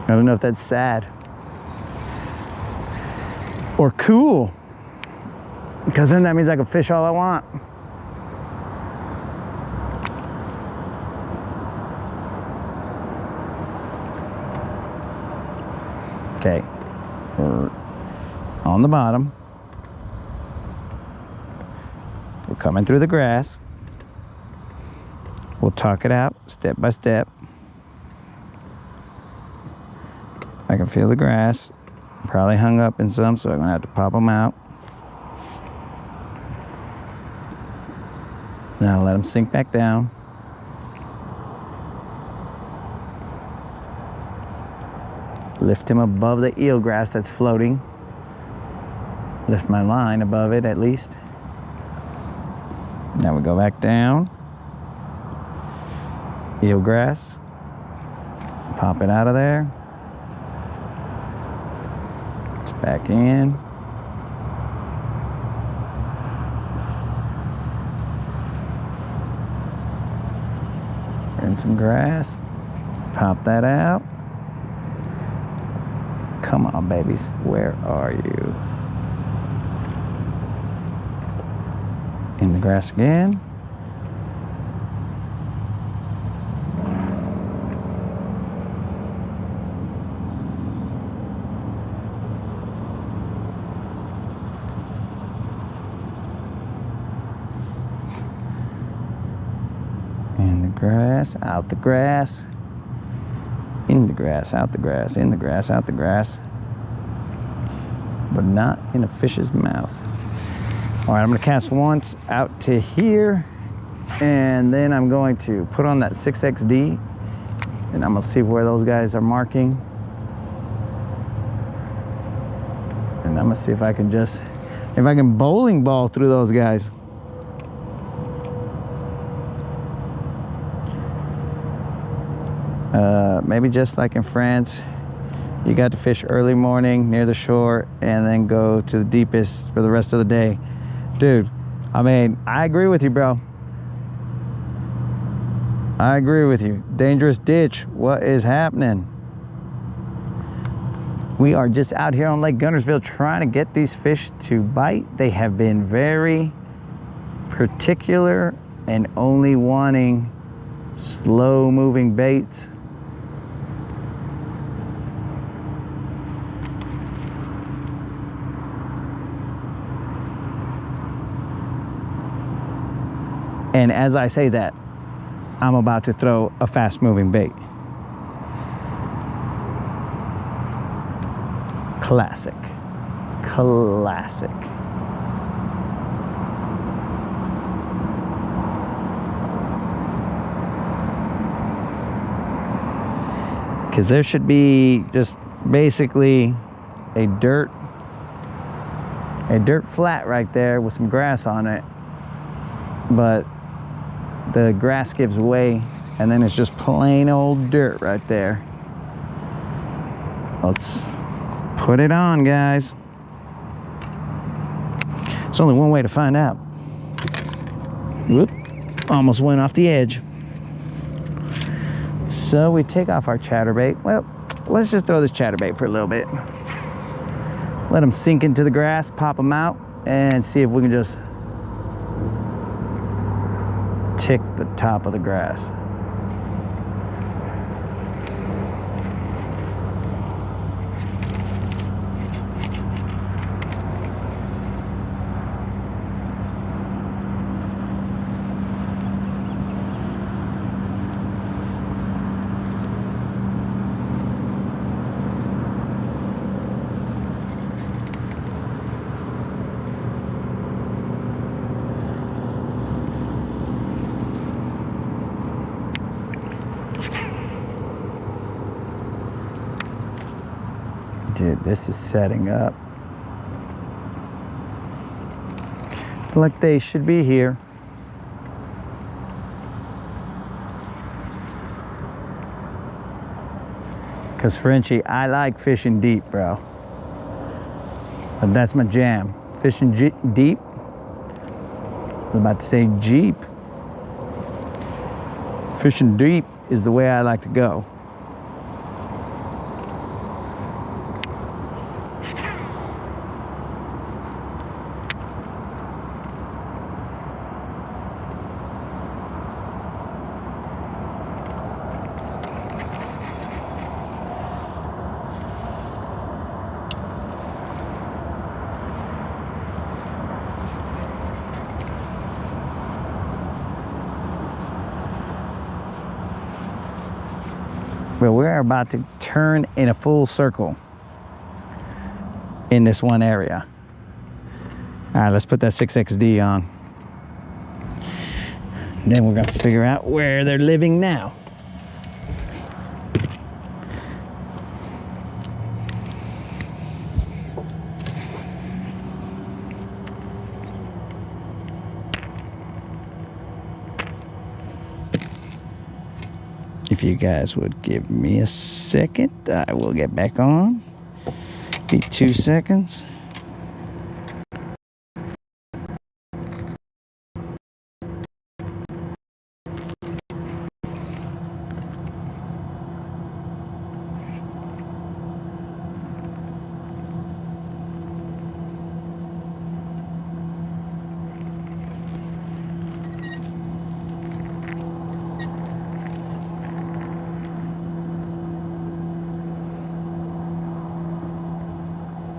I don't know if that's sad or cool, because then that means I can fish all I want. Okay, we're on the bottom. We're coming through the grass. We'll talk it out step by step. I can feel the grass. Probably hung up in some, so I'm gonna have to pop them out. Then I'll let them sink back down. Lift him above the eelgrass that's floating. Lift my line above it at least. Now we go back down. Eelgrass. Pop it out of there. It's back in. And some grass. Pop that out. Come on, babies. Where are you? In the grass again. In the grass, out the grass. In the grass, out the grass, in the grass, out the grass. But not in a fish's mouth. All right, I'm gonna cast once out to here, and then I'm going to put on that 6XD, and I'm gonna see where those guys are marking. And I'm gonna see if I can bowling ball through those guys. Maybe just like in France, you got to fish early morning near the shore and then go to the deepest for the rest of the day. Dude, I mean, I agree with you, bro. I agree with you. Dangerous ditch, what is happening? We are just out here on Lake Guntersville trying to get these fish to bite. They have been very particular and only wanting slow moving baits. And as I say that, I'm about to throw a fast moving bait. Classic. Classic. Because there should be just basically a dirt a dirt flat right there with some grass on it, but the grass gives way and then it's just plain old dirt right there. Let's put it on, guys. It's only one way to find out. Whoop, almost went off the edge. So we take off our chatterbait. Well, let's just throw this chatterbait for a little bit. Let them sink into the grass, pop them out, and see if we can just tick the top of the grass. Dude, this is setting up like they should be here. Because Frenchie, I like fishing deep, bro. But that's my jam. Fishing deep. I was about to say Jeep. Fishing deep is the way I like to go. But we're about to turn in a full circle in this one area. All right, let's put that 6XD on. Then we're gonna figure out where they're living now. If you guys would give me a second, I will get back on. Be 2 seconds.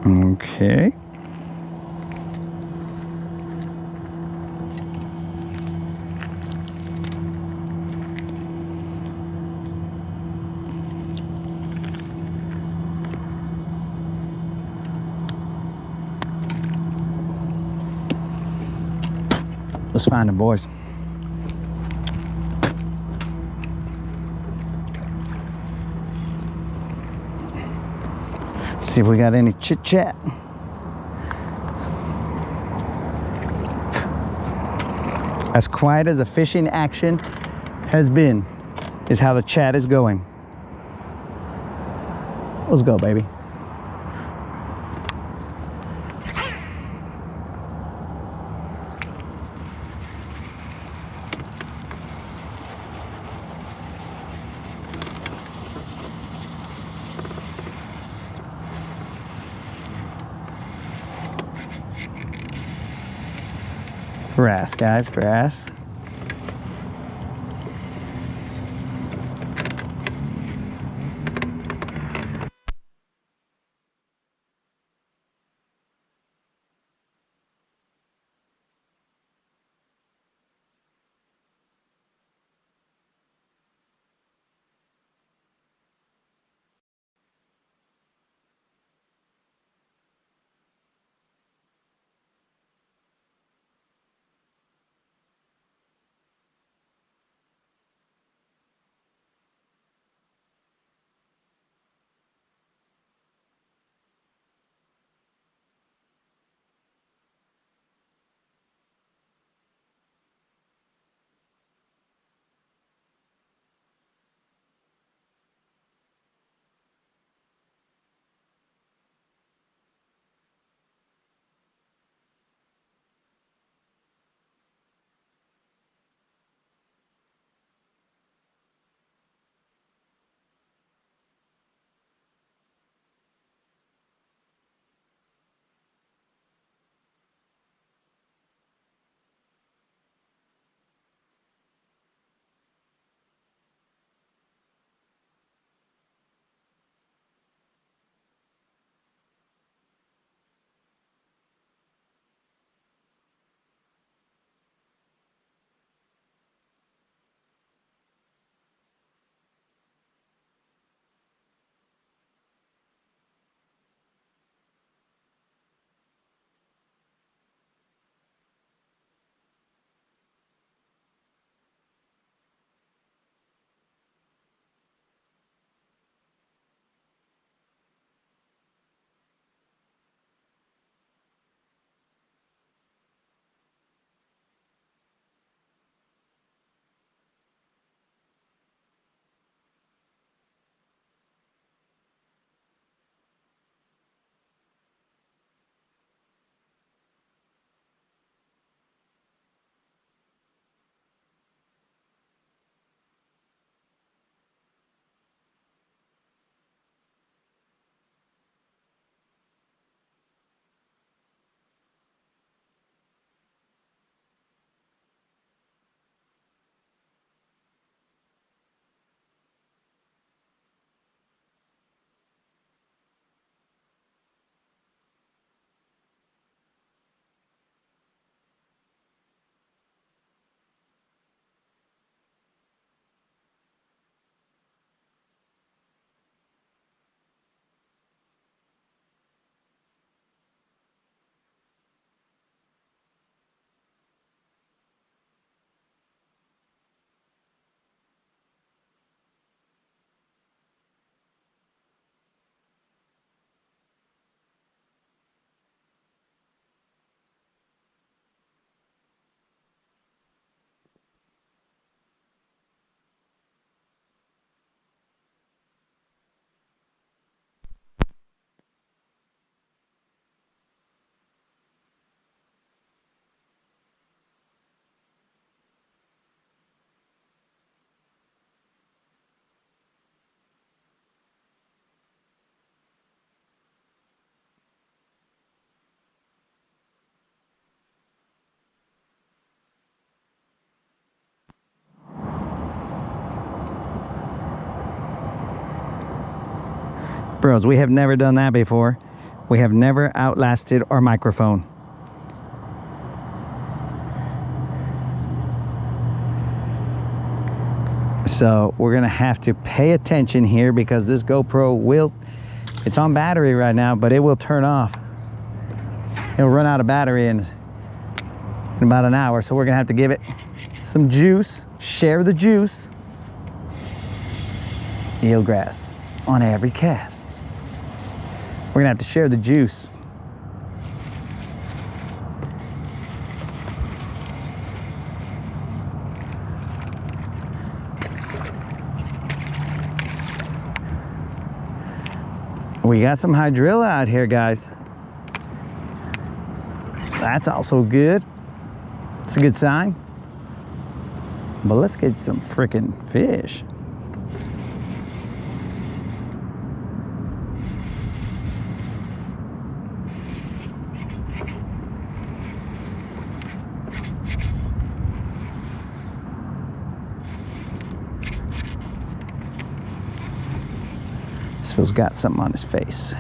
Okay. Let's find them, boys. See if we got any chit chat. As quiet as the fishing action has been, is how the chat is going. Let's go, baby. Grass, guys, grass. Bros, we have never done that before. We have never outlasted our microphone. So we're gonna have to pay attention here because this GoPro will, it's on battery right now, but it will turn off. It'll run out of battery in about an hour. So we're gonna have to give it some juice, share the juice. Eelgrass on every cast. We're gonna have to share the juice. We got some hydrilla out here, guys. That's also good. It's a good sign. But let's get some freaking fish. This fool's got something on his face.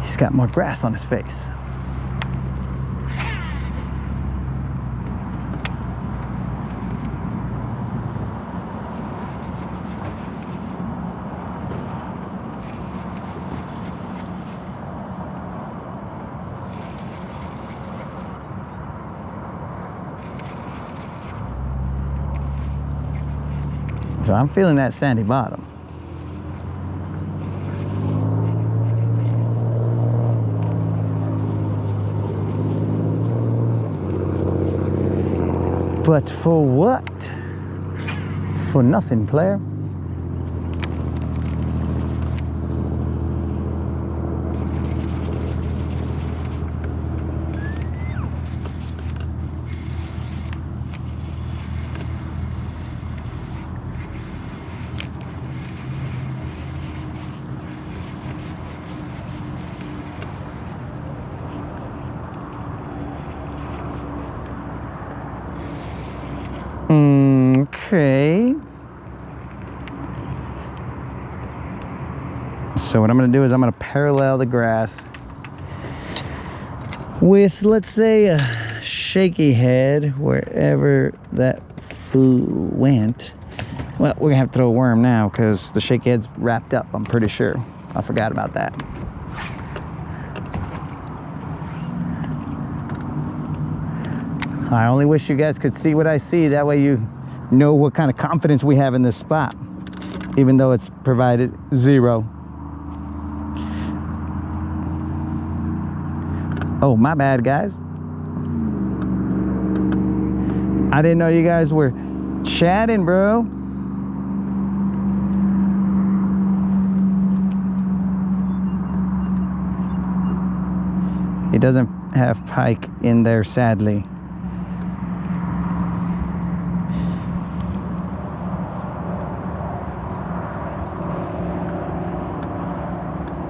He's got more grass on his face. So I'm feeling that sandy bottom. But for what? For nothing, player. Okay. So what I'm going to do is I'm going to parallel the grass with, let's say, a shaky head wherever that fool went. Well, we're going to have to throw a worm now because the shaky head's wrapped up, I'm pretty sure. I forgot about that. I only wish you guys could see what I see. That way you know what kind of confidence we have in this spot, even though it's provided 0. Oh, my bad, guys. I didn't know you guys were chatting, bro. He doesn't have pike in there, sadly.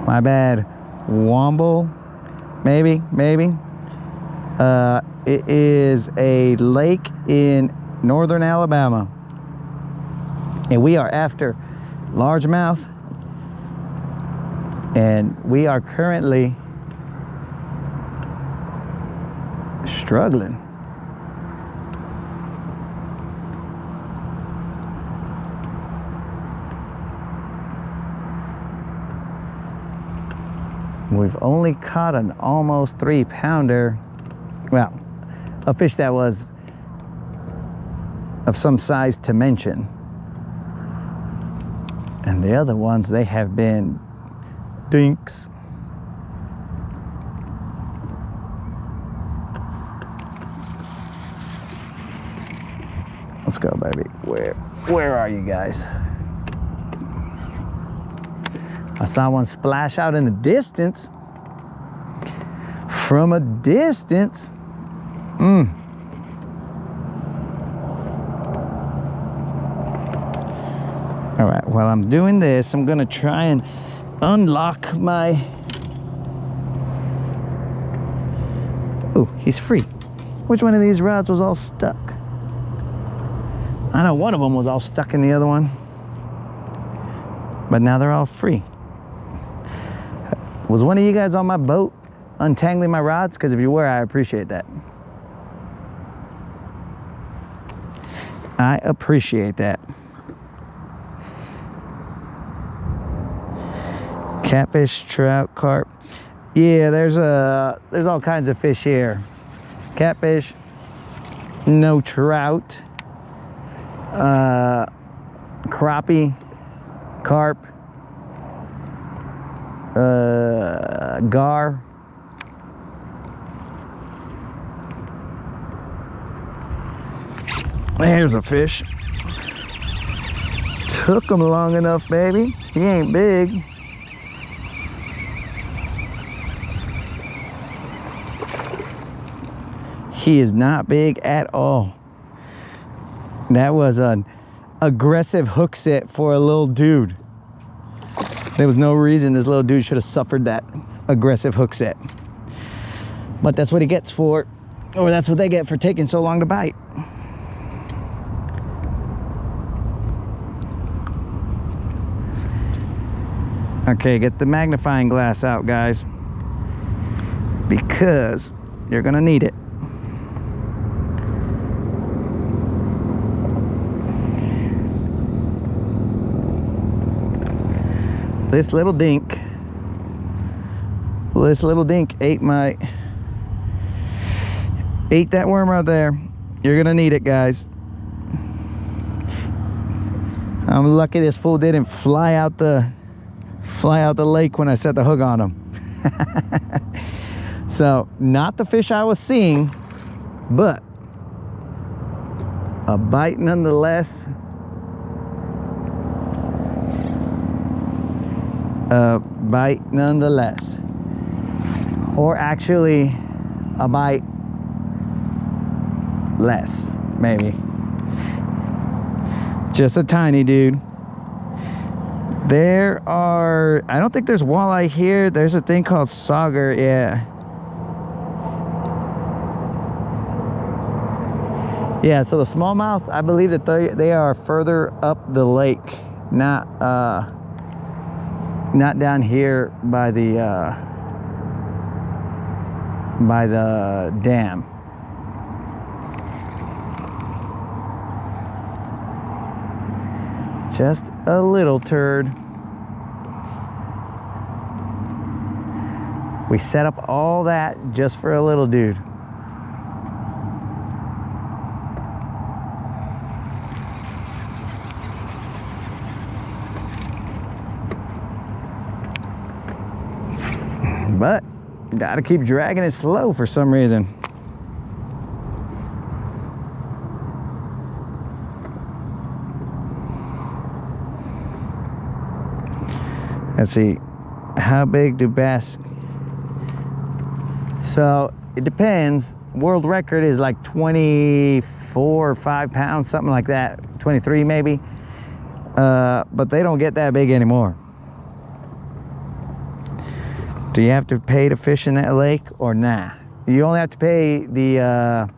My bad. Womble, maybe. It is a lake in northern Alabama, and we are after largemouth, and we are currently struggling. We've only caught an almost 3-pounder. Well, a fish that was of some size to mention. And the other ones, they have been dinks. Let's go, baby. Where are you guys? I saw one splash out in the distance. From a distance. All right, while I'm doing this, I'm gonna try and unlock my... Oh, he's free. Which one of these rods was all stuck? I know one of them was all stuck in the other one. But now they're all free. Was one of you guys on my boat untangling my rods? Because if you were, I appreciate that. I appreciate that. Catfish, trout, carp. Yeah, there's all kinds of fish here. Catfish, no trout. Crappie, carp, gar. There's a fish. Took him long enough, baby. He ain't big. He is not big at all. That was an aggressive hook set for a little dude. There was no reason this little dude should have suffered that aggressive hook set. But that's what he gets for, or that's what they get for taking so long to bite. Okay, get the magnifying glass out, guys, because you're gonna need it. This little dink ate that worm right there. You're gonna need it, guys. I'm lucky this fool didn't fly out the lake when I set the hook on him. So not the fish I was seeing, but a bite nonetheless. Or actually a bite less, maybe. Just a tiny dude. There are, I don't think there's walleye here. There's a thing called sauger, yeah. Yeah, so the smallmouth, I believe that they are further up the lake, not down here by the dam. Just a little turd. We set up all that just for a little dude. But gotta keep dragging it slow for some reason. Let's see, how big do bass? So it depends. World record is like 24 or 5 pounds, something like that. 23 maybe. But they don't get that big anymore. Do you have to pay to fish in that lake or nah? You only have to pay the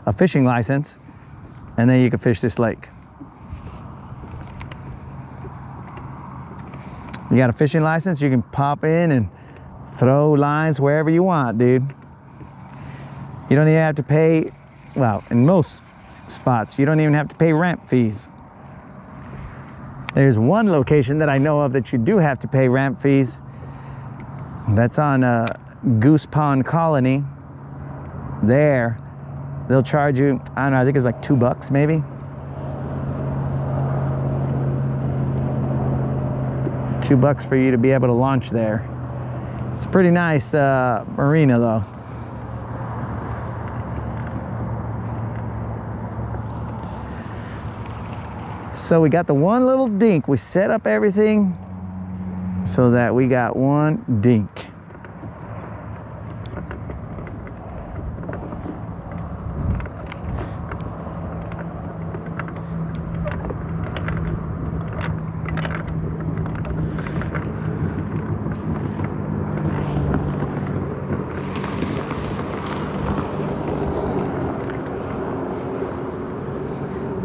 a fishing license, and then you can fish this lake. You got a fishing license, you can pop in and throw lines wherever you want, dude. You don't even have to pay, well, in most spots, you don't even have to pay ramp fees. There's one location that I know of that you do have to pay ramp fees. That's on Goose Pond Colony. There, they'll charge you, I don't know, I think it's like $2 maybe. $2 for you to be able to launch there. It's a pretty nice marina though. So we got the one little dink. We set up everything so that we got one dink.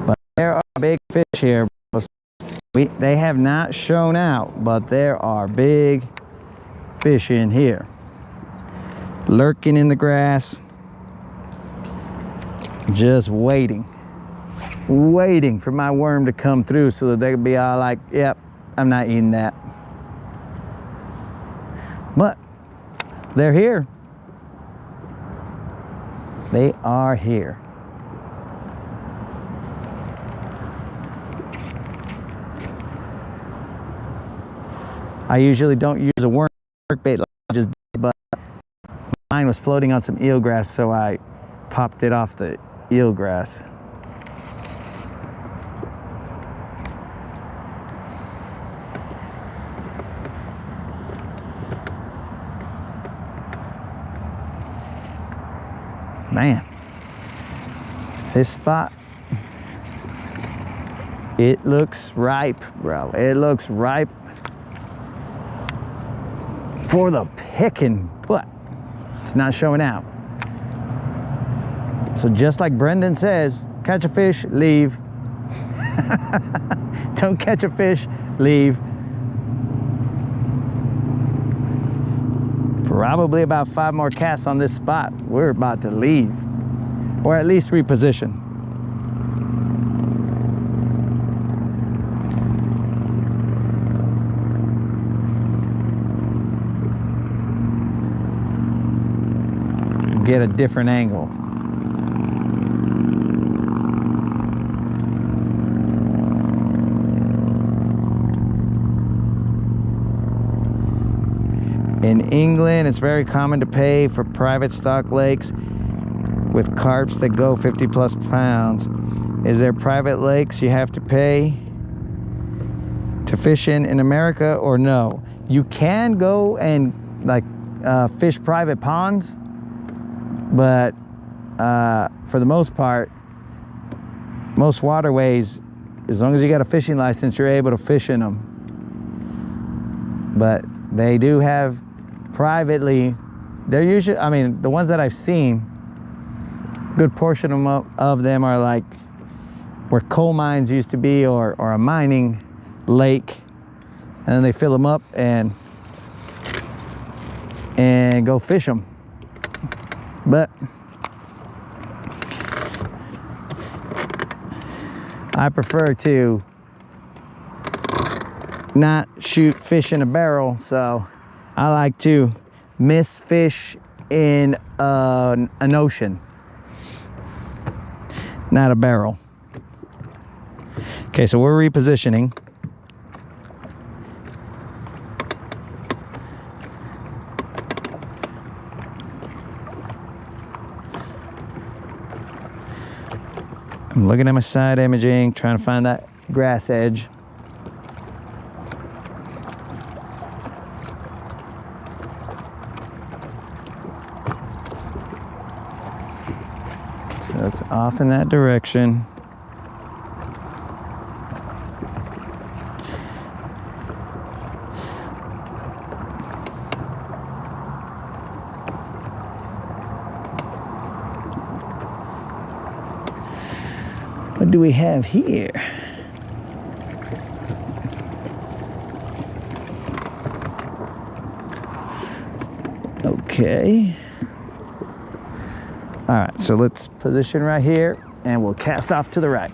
But there are big fish here. They have not shown out, but there are big fish in here, lurking in the grass, just waiting for my worm to come through so that they could be all like, yep, I'm not eating that. But they're here. They are here. I usually don't use a worm bait, just, but mine was floating on some eelgrass, so I popped it off the eelgrass. Man, this spot, it looks ripe, bro. It looks ripe for the picking, but it's not showing out. So just like Brendan says, catch a fish, leave. Don't catch a fish, leave. Probably about 5 more casts on this spot. We're about to leave, or at least reposition. Get a different angle. In England, it's very common to pay for private stock lakes with carps that go 50+ pounds. Is there private lakes you have to pay to fish in America, or no? You can go and like fish private ponds, but for the most part, most waterways, as long as you got a fishing license, you're able to fish in them. But they do have privately, they're usually, I mean, the ones that I've seen, good portion of them are like where coal mines used to be, or a mining lake, and then they fill them up and go fish them. But I prefer to not shoot fish in a barrel, so I like to miss fish in an ocean, not a barrel. Okay, so we're repositioning. I'm looking at my side imaging, trying to find that grass edge. So it's off in that direction. What do we have here? Okay. All right, so let's position right here and we'll cast off to the right.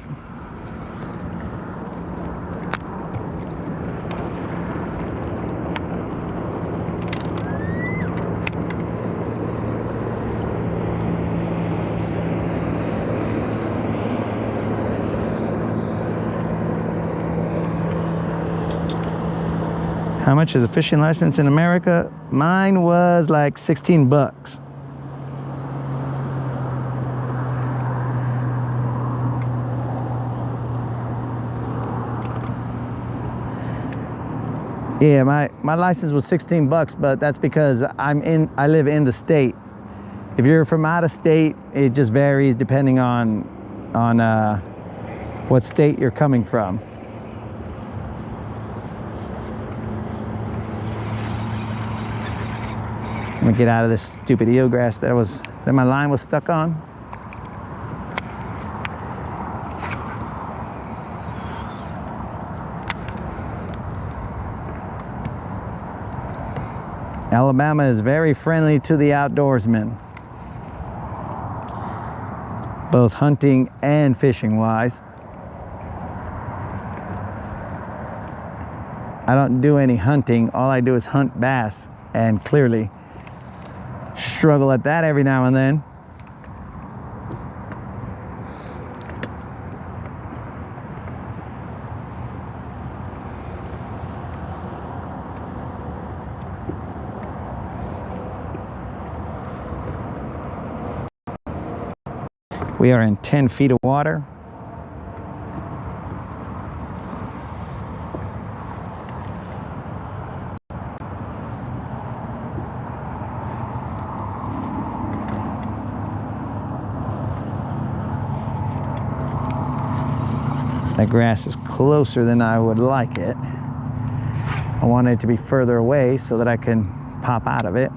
How much is a fishing license in America? Mine was like 16 bucks. Yeah, my license was 16 bucks, but that's because I live in the state. If you're from out of state, it just varies depending on what state you're coming from. I'm gonna get out of this stupid eelgrass that my line was stuck on. Alabama is very friendly to the outdoorsmen, both hunting and fishing wise. I don't do any hunting. All I do is hunt bass, and clearly struggle at that every now and then. We are in 10 feet of water. That grass is closer than I would like it. I want it to be further away so that I can pop out of it.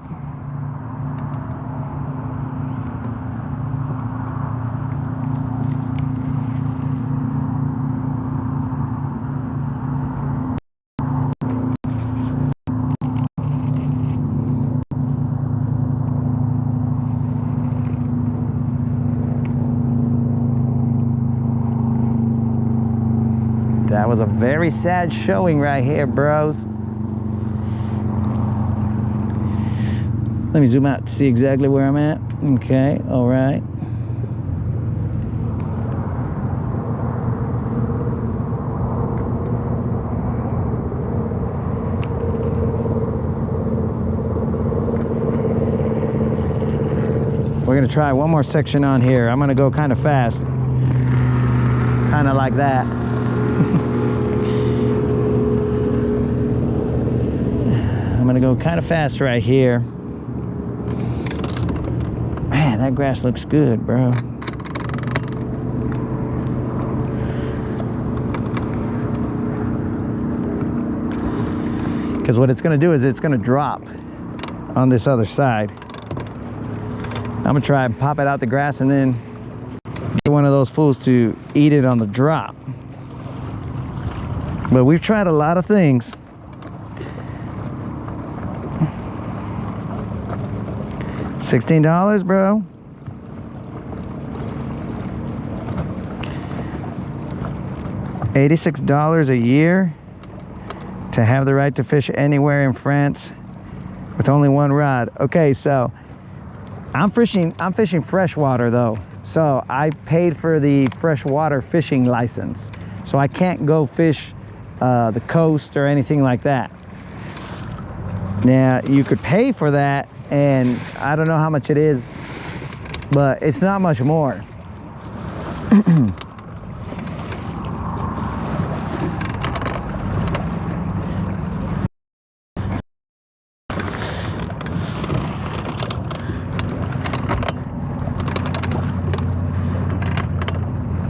That was a very sad showing right here, bros. Let me zoom out to see exactly where I'm at. Okay, all right. We're gonna try one more section on here. I'm gonna go kind of fast. Kind of like that. I'm gonna go kind of fast right here. Man, that grass looks good, bro. Because what it's gonna do is it's gonna drop on this other side. I'm gonna try and pop it out the grass and then get one of those fools to eat it on the drop. But we've tried a lot of things. $16, bro. $86 a year to have the right to fish anywhere in France with only one rod. Okay, so I'm fishing freshwater though. So I paid for the freshwater fishing license. So I can't go fish the coast or anything like that. Now you could pay for that, and I don't know how much it is, but it's not much more.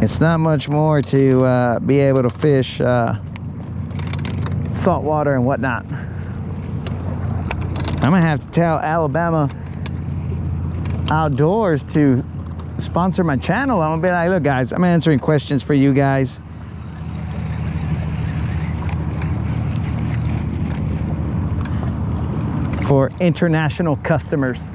It's not much more to be able to fish saltwater and whatnot. I'm gonna have to tell Alabama Outdoors to sponsor my channel. I'm gonna be like, look guys, I'm answering questions for you guys. For international customers.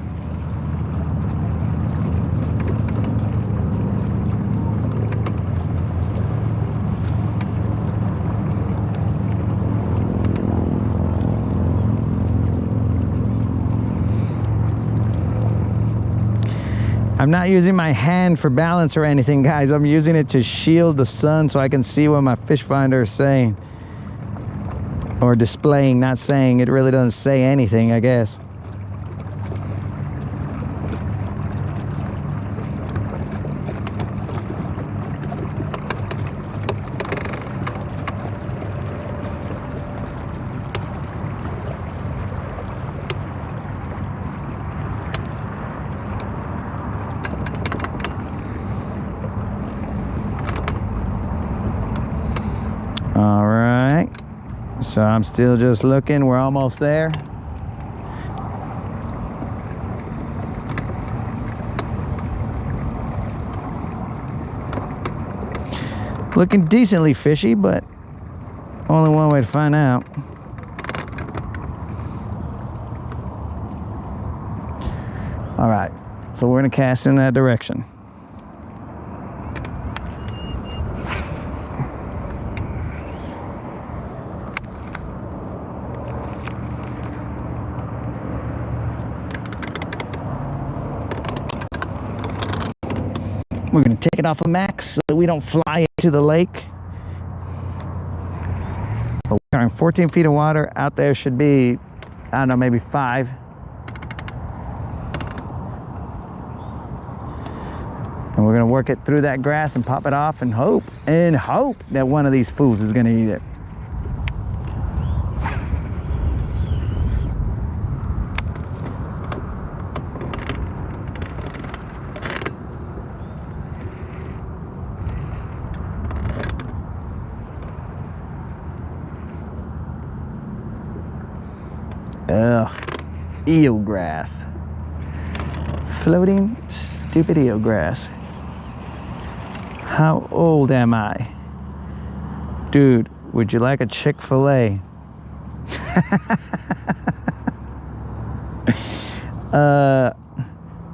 I'm not using my hand for balance or anything, guys. I'm using it to shield the sun so I can see what my fish finder is saying. Or displaying, not saying. It really doesn't say anything, I guess. All right, so I'm still just looking. We're almost there. Looking decently fishy, but only one way to find out. So we're gonna cast in that direction. We're gonna take it off of max so that we don't fly into the lake. But we're in 14 feet of water. Out there should be, I don't know, maybe 5. And we're gonna work it through that grass and pop it off and hope that one of these fools is gonna eat it. Ugh, eelgrass. Floating, stupid eelgrass. How old am I? Dude, would you like a Chick-fil-A?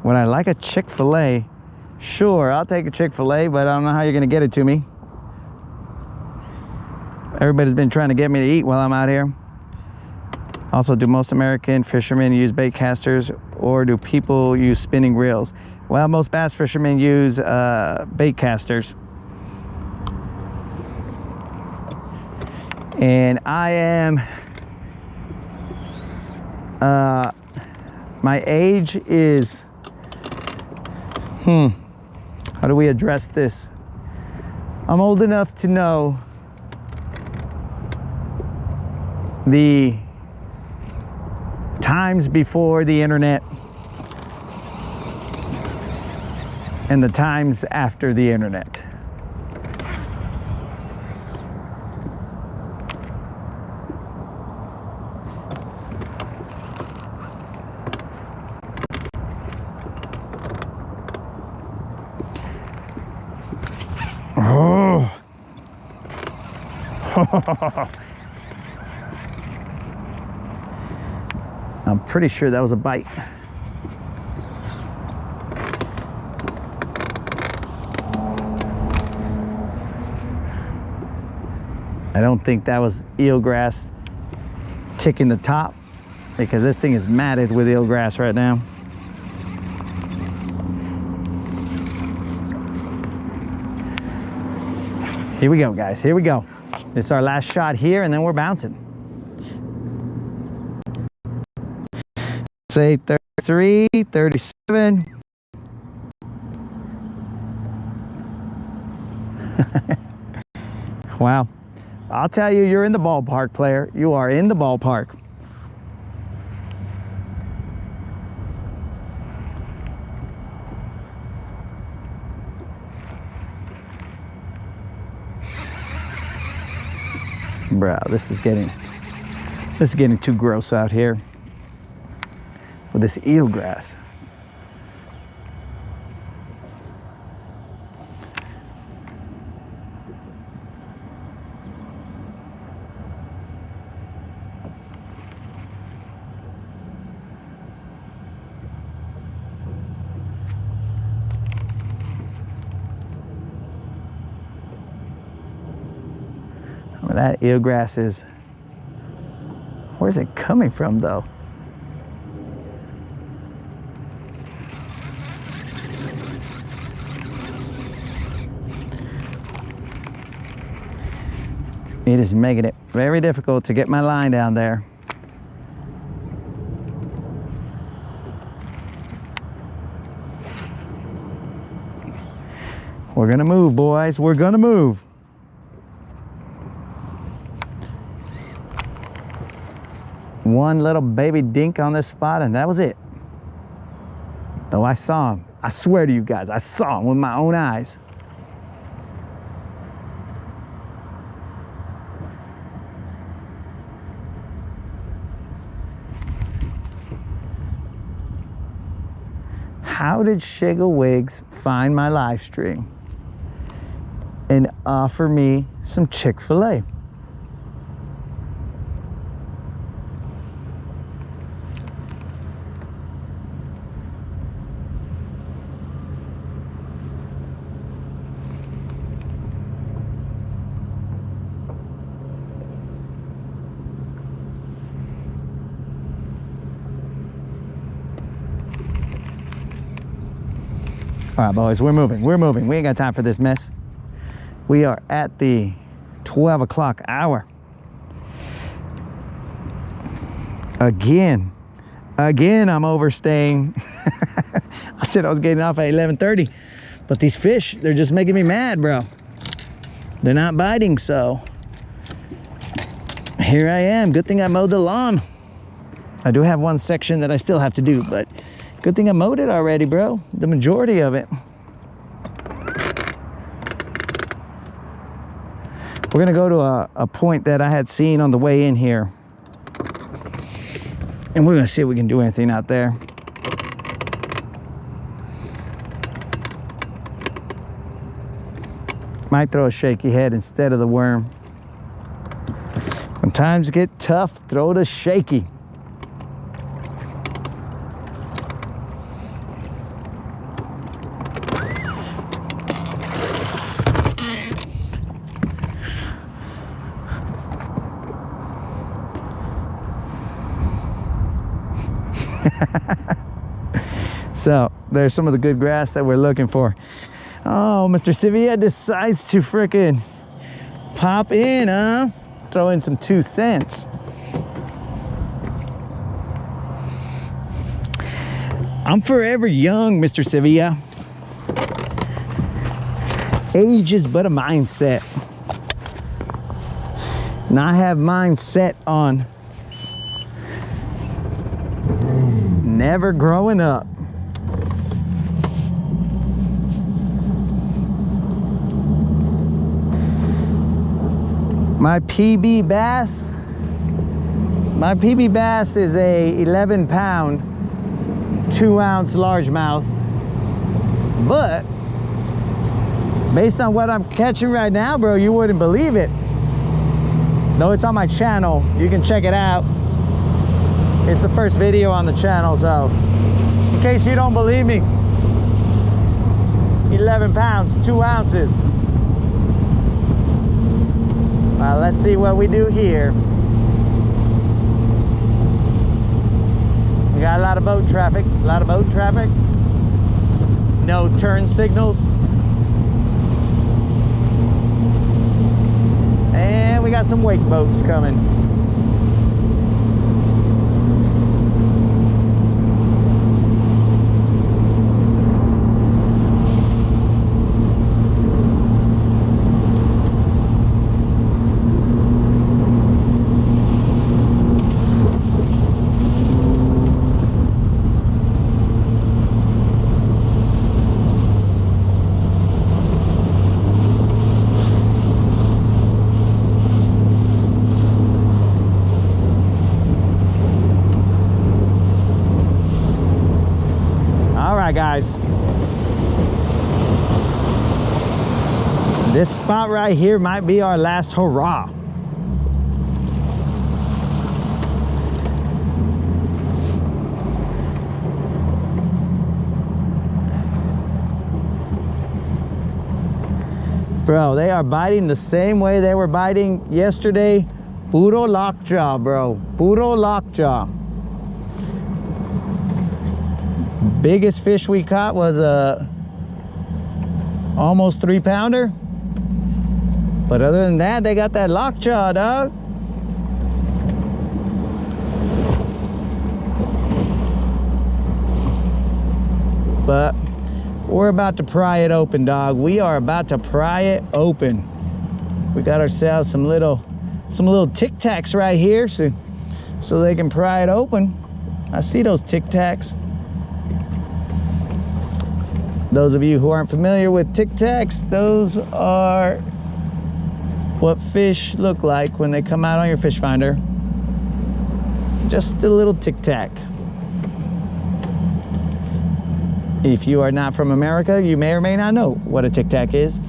Would I like a Chick-fil-A? Sure, I'll take a Chick-fil-A, but I don't know how you're gonna get it to me. Everybody's been trying to get me to eat while I'm out here. Also, do most American fishermen use bait casters, or do people use spinning reels? Well, most bass fishermen use bait casters. And I am, my age is, how do we address this? I'm old enough to know the times before the internet and the times after the internet. Oh. I'm pretty sure that was a bite. I don't think that was eelgrass ticking the top, because this thing is matted with eelgrass right now. Here we go, guys. Here we go. This is our last shot here, and then we're bouncing. Say 33, 37. Wow. I'll tell you, you're in the ballpark, player. You are in the ballpark. Bro, this is getting too gross out here with this eelgrass. That eelgrass is, where's it coming from though? It is making it very difficult to get my line down there. We're gonna move, boys. We're gonna move. One little baby dink on this spot, and that was it. Though I saw him. I swear to you guys, I saw him with my own eyes. How did Shiggle-Wiggs find my live stream and offer me some Chick-fil-A? All right, boys, we're moving. We're moving. We ain't got time for this mess. We are at the 12 o'clock hour. Again, I'm overstaying. I said I was getting off at 11:30, but these fish, they're just making me mad, bro. They're not biting, so here I am. Good thing I mowed the lawn. I do have one section that I still have to do, but good thing I mowed it already, bro. The majority of it. We're gonna go to a point that I had seen on the way in here, and we're gonna see if we can do anything out there. Might throw a shaky head instead of the worm. When times get tough, throw the shaky. So there's some of the good grass that we're looking for. Oh, Mr. Sevilla decides to frickin' pop in, huh? Throw in some 2 cents. I'm forever young, Mr. Sevilla. Age is but a mindset. And I have mine set on never growing up. My PB bass is a 11-pound, 2-ounce largemouth. But based on what I'm catching right now, bro, you wouldn't believe it. Though it's on my channel, you can check it out. It's the first video on the channel, so in case you don't believe me, 11 pounds, 2 ounces. Well, let's see what we do here. We got a lot of boat traffic, No turn signals. And we got some wake boats coming. Guys, this spot right here might be our last hurrah. Bro, they are biting the same way they were biting yesterday. Puro lockjaw, bro. Puro lockjaw. Biggest fish we caught was a almost 3-pounder, but other than that, they got that lockjaw, dog. But we're about to pry it open, dog. We are about to pry it open. We got ourselves some little Tic Tacs right here, so they can pry it open. I see those Tic Tacs. Those of you who aren't familiar with Tic Tacs, those are what fish look like when they come out on your fish finder. Just a little Tic Tac. If you are not from America, you may or may not know what a Tic Tac is.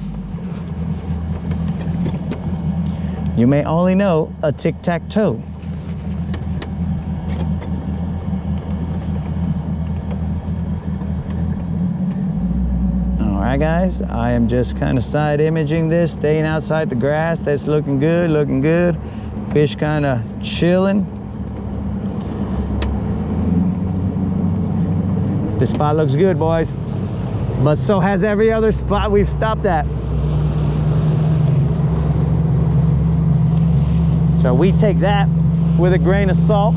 You may only know a tic-tac-toe. Alright guys, I am just kind of side imaging this, staying outside the grass. That's looking good, looking good. Fish kind of chilling. This spot looks good, boys. but so has every other spot we've stopped at. So we take that with a grain of salt.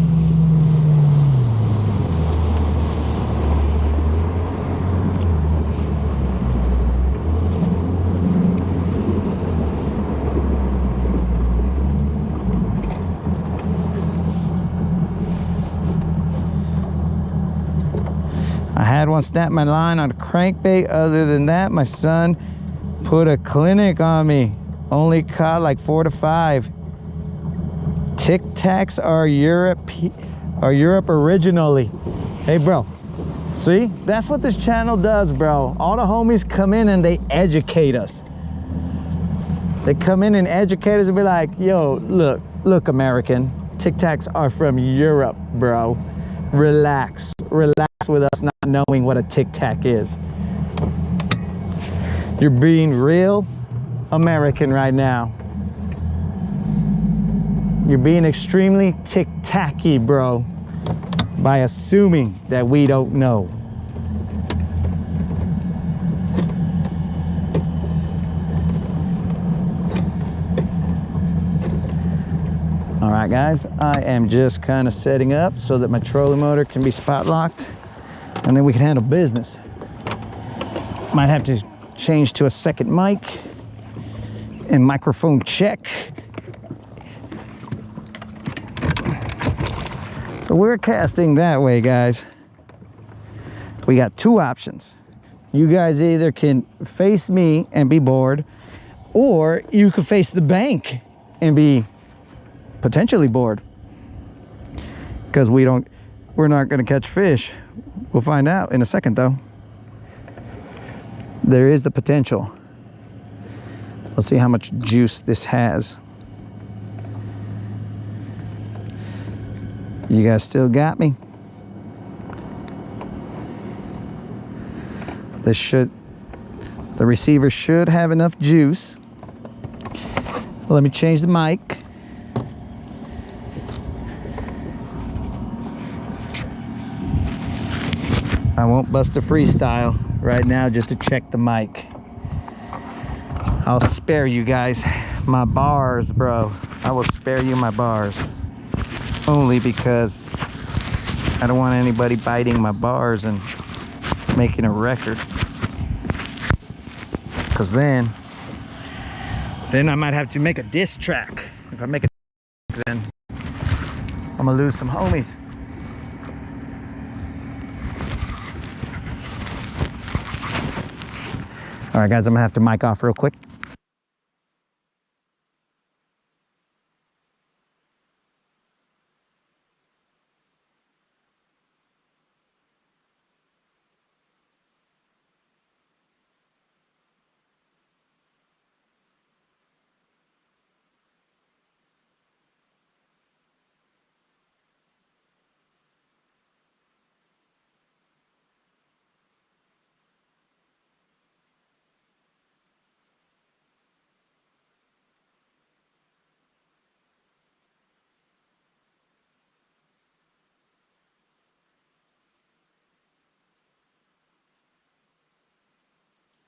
I had one snap my line on a crankbait. Other than that, my son put a clinic on me. Only caught like 4 to 5. Tic Tacs are Europe originally. Hey bro, see, that's what this channel does, bro. All the homies come in and they educate us. They come in and educate us and be like, yo, look American, Tic Tacs are from Europe, bro. Relax with us not knowing what a Tic Tac is. You're being real American right now. You're being extremely tic-tacky, bro, by assuming that we don't know. All right, guys, I am just kind of setting up so that my trolling motor can be spot locked, and then we can handle business. Might have to change to a second mic and microphone check. So we're casting that way, guys. We got 2 options. You guys either can face me and be bored, or you can face the bank and be potentially bored. Because we're not gonna catch fish. We'll find out in a second though. There is the potential. Let's see how much juice this has. You guys still got me? The receiver should have enough juice. Let me change the mic. I won't bust a freestyle right now just to check the mic. I'll spare you guys my bars, bro. I will spare you my bars. Only because I don't want anybody biting my bars and making a record. Because then I might have to make a diss track. If I make a then I'm gonna lose some homies. All right, guys, I'm gonna have to mic off real quick.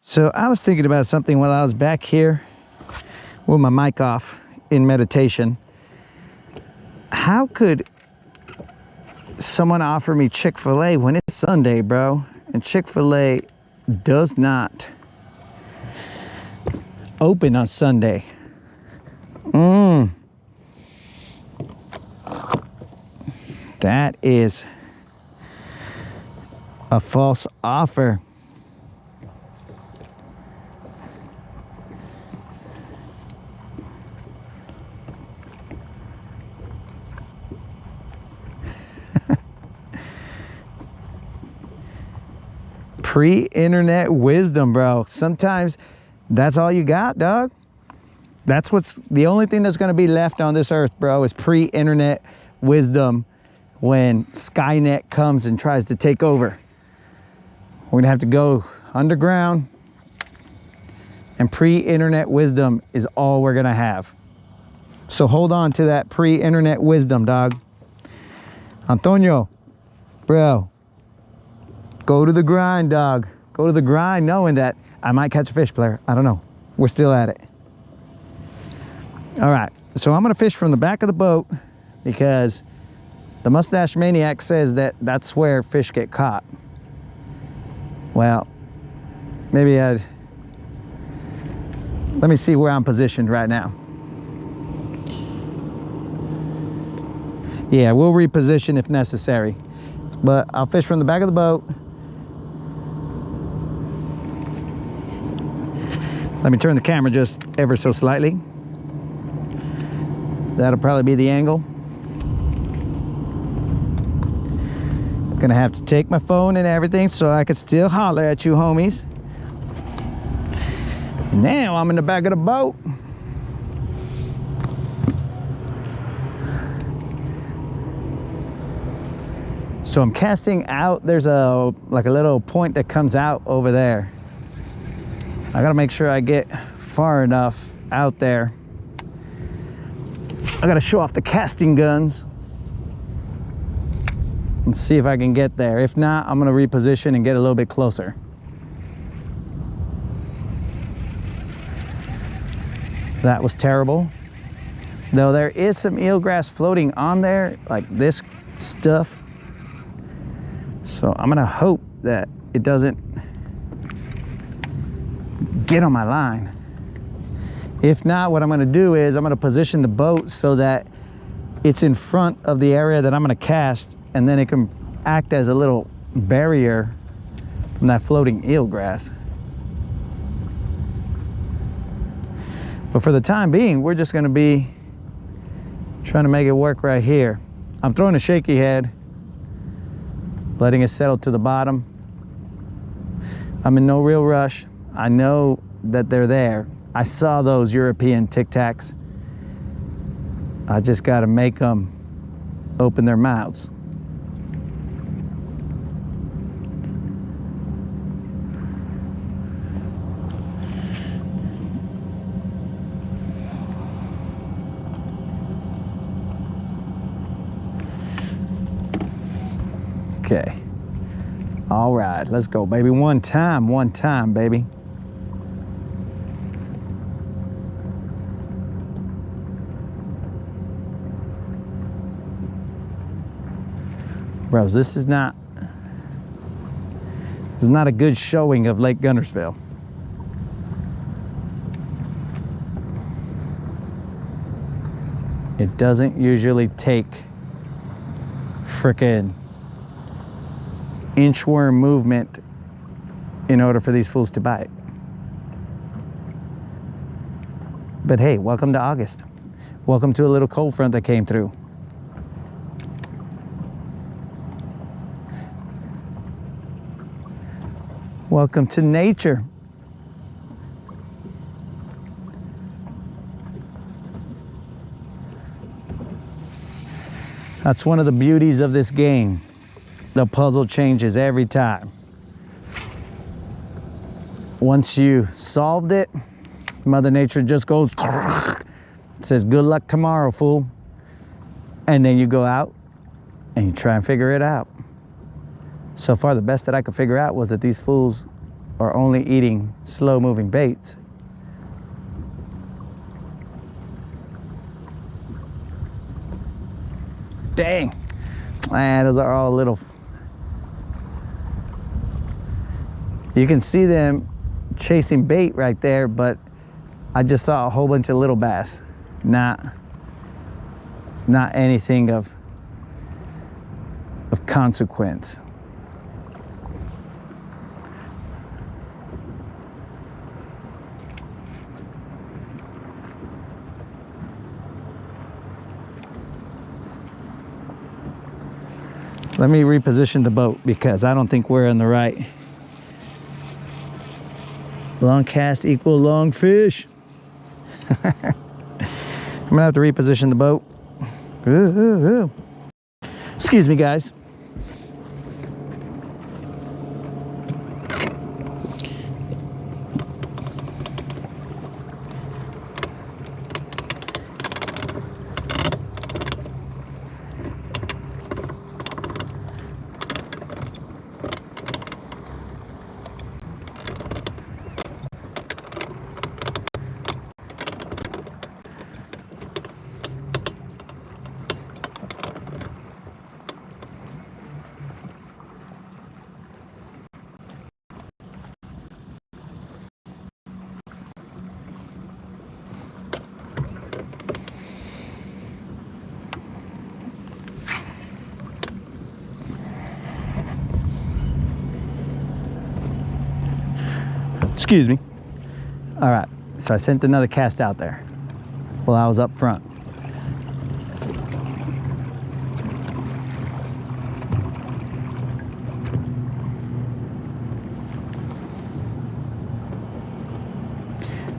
So I was thinking about something while I was back here with my mic off in meditation. How could someone offer me Chick-fil-A when it's Sunday, bro? And Chick-fil-A does not open on Sunday. That is a false offer. Pre-internet wisdom, bro. Sometimes that's all you got, dog. That's what's the only thing that's going to be left on this earth, bro, is pre-internet wisdom when Skynet comes and tries to take over. We're gonna have to go underground, and pre-internet wisdom is all we're gonna have. So hold on to that pre-internet wisdom, dog. Antonio, bro, go to the grind, dog. go to the grind knowing that I might catch a fish, Blair. I don't know. We're still at it. All right, so I'm gonna fish from the back of the boat because the Mustache Maniac says that that's where fish get caught. Well, maybe let me see where I'm positioned right now. Yeah, we'll reposition if necessary, but I'll fish from the back of the boat. Let me turn the camera just ever so slightly. That'll probably be the angle. Gonna have to take my phone and everything so I can still holler at you homies. And now I'm in the back of the boat. So I'm casting out. There's like a little point that comes out over there. I gotta make sure I get far enough out there. I gotta show off the casting guns and see if I can get there. If not, I'm gonna reposition and get a little bit closer. That was terrible. Though there is some eelgrass floating on there, like this stuff. So I'm gonna hope that it doesn't get on my line. If not, what I'm gonna do is I'm gonna position the boat so that it's in front of the area that I'm gonna cast, and then it can act as a little barrier from that floating eelgrass. But for the time being, we're just gonna be trying to make it work right here. I'm throwing a shaky head, letting it settle to the bottom. I'm in no real rush. I know that they're there. I saw those European Tic Tacs. I just gotta make them open their mouths. Okay. All right, let's go, baby. One time, baby. Bros, this is not a good showing of Lake Guntersville. It doesn't usually take frickin' inchworm movement in order for these fools to bite. But hey, welcome to August. Welcome to a little cold front that came through. Welcome to nature. That's one of the beauties of this game. The puzzle changes every time. Once you solved it, Mother Nature just goes, says, good luck tomorrow, fool. And then you go out and you try and figure it out. So far, the best that I could figure out was that these fools are only eating slow-moving baits. Dang. Man, those are all little. You can see them chasing bait right there, but I just saw a whole bunch of little bass. Not anything of consequence. Let me reposition the boat because I don't think we're in the right. Long cast equal long fish. I'm gonna have to reposition the boat. Ooh. Excuse me, guys. Excuse me. All right, so I sent another cast out there while I was up front.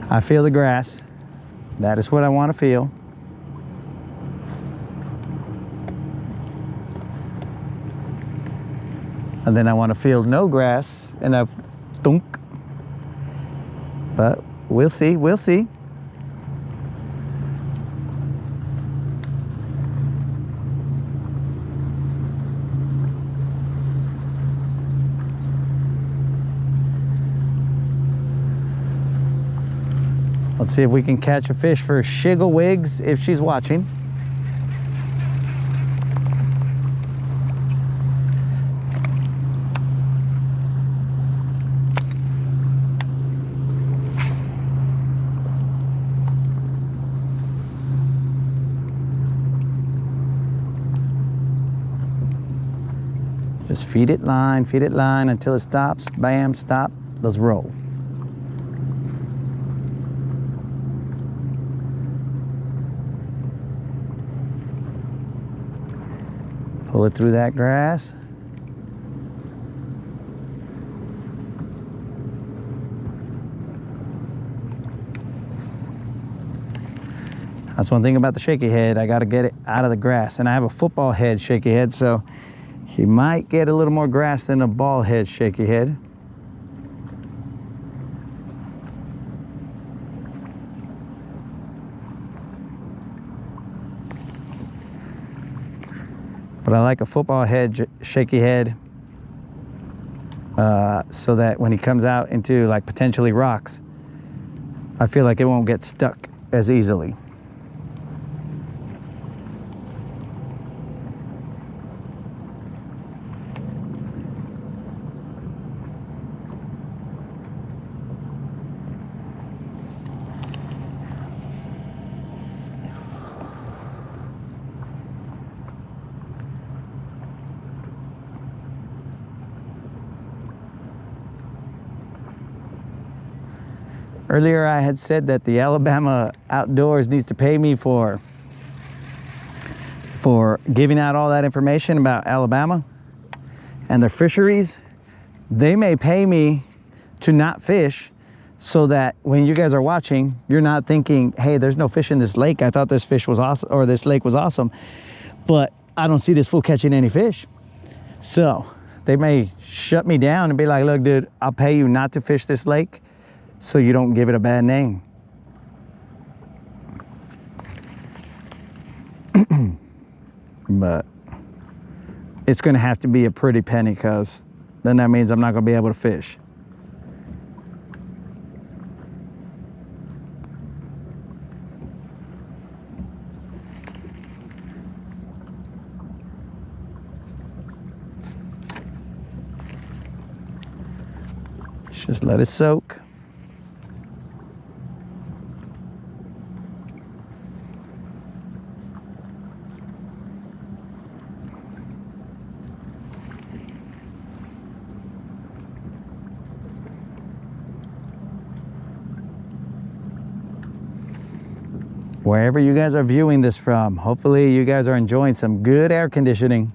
I feel the grass. That is what I want to feel. And then I want to feel no grass and a thunk. But we'll see, we'll see. Let's see if we can catch a fish for Shigglewigs if she's watching. Just feed it line until it stops. Bam, stop, let's roll. Pull it through that grass. That's one thing about the shaky head. I got to get it out of the grass. And I have a football head shaky head, so you might get a little more grass than a ball head shaky head. But I like a football head, shaky head, so that when he comes out into like potentially rocks, I feel like it won't get stuck as easily. Earlier I had said that the Alabama Outdoors needs to pay me for giving out all that information about Alabama and their fisheries. They may pay me to not fish so that when you guys are watching, you're not thinking, hey, there's no fish in this lake. I thought this fish was awesome, or this lake was awesome, but I don't see this fool catching any fish. So they may shut me down and be like, look, dude, I'll pay you not to fish this lake so you don't give it a bad name. But it's gonna have to be a pretty penny, because then that means I'm not gonna be able to fish. Just let it soak. Wherever you guys are viewing this from, hopefully you guys are enjoying some good air conditioning.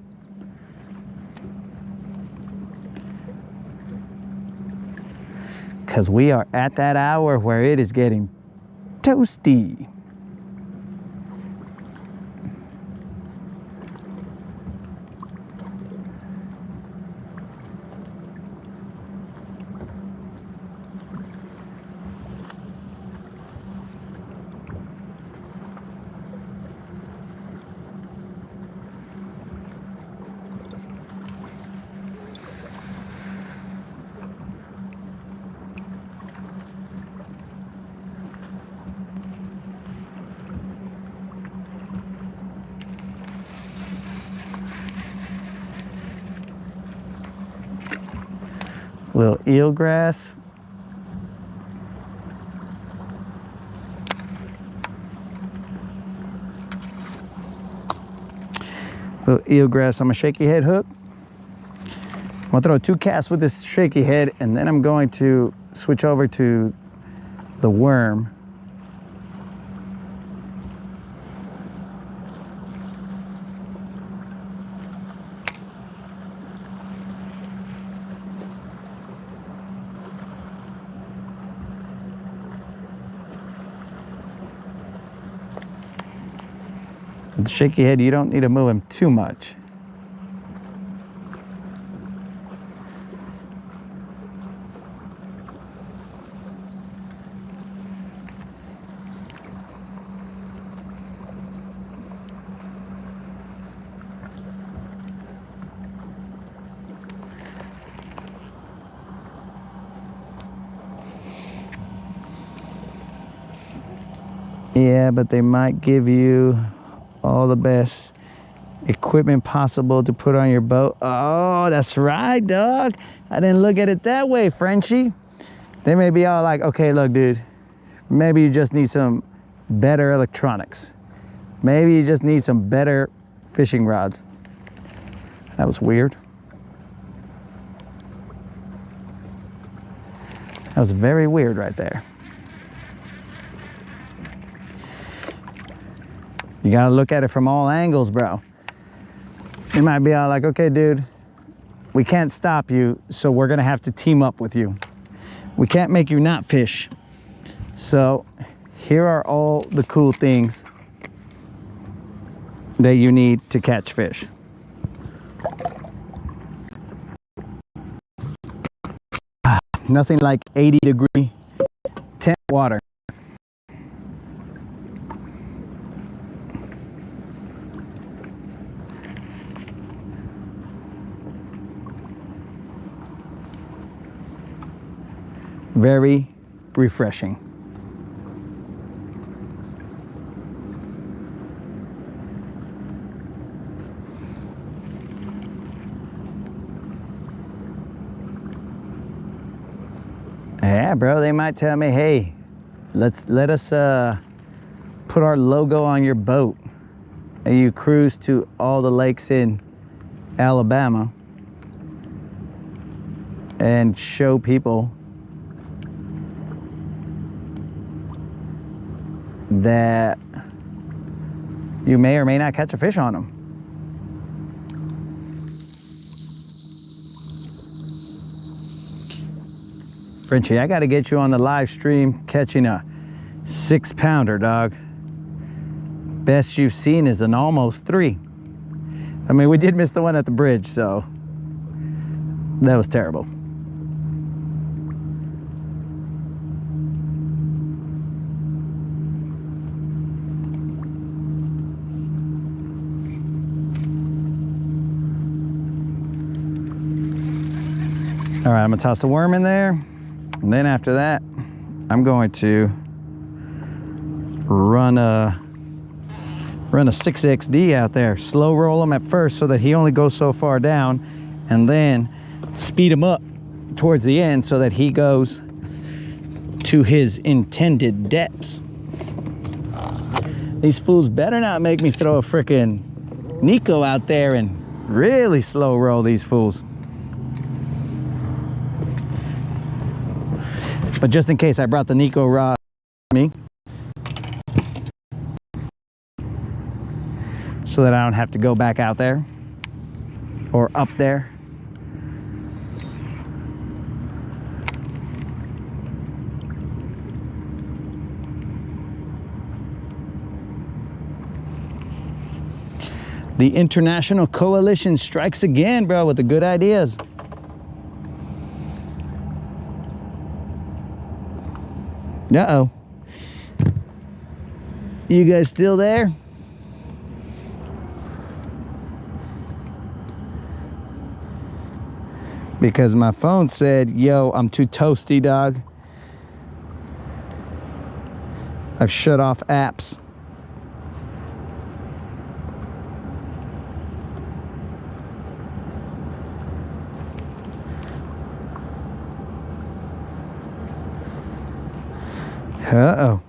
Because we are at that hour where it is getting toasty. Little eelgrass. Little eelgrass on my shaky head hook. I'm gonna throw 2 casts with this shaky head, and then I'm going to switch over to the worm. With the shaky head, you don't need to move him too much. Yeah, but they might give you all the best equipment possible to put on your boat. Oh, that's right, dog. I didn't look at it that way, Frenchie. They may be all like, okay, look, dude, maybe you just need some better electronics. Maybe you just need some better fishing rods. That was weird. That was very weird right there. You gotta look at it from all angles, bro. You might be all like, okay, dude, we can't stop you, so we're gonna have to team up with you. We can't make you not fish. So here are all the cool things that you need to catch fish. Nothing like 80-degree temp water. Very refreshing. Yeah, bro, they might tell me, hey, let us put our logo on your boat and you cruise to all the lakes in Alabama and show people that you may or may not catch a fish on them. Frenchie, I gotta get you on the live stream catching a 6-pounder, dog. Best you've seen is an almost 3. I mean, we did miss the one at the bridge, so that was terrible. All right, I'm gonna toss the worm in there, and then after that, I'm going to run a 6XD out there. Slow roll him at first so that he only goes so far down, and then speed him up towards the end so that he goes to his intended depths. These fools better not make me throw a frickin' Nico out there and really slow roll these fools. But just in case, I brought the Nico rod with me so that I don't have to go back out there or up there. The international coalition strikes again, bro, with the good ideas. Uh-oh. You guys still there? Because my phone said, yo, I'm too toasty, dog. I've shut off apps. Uh-oh.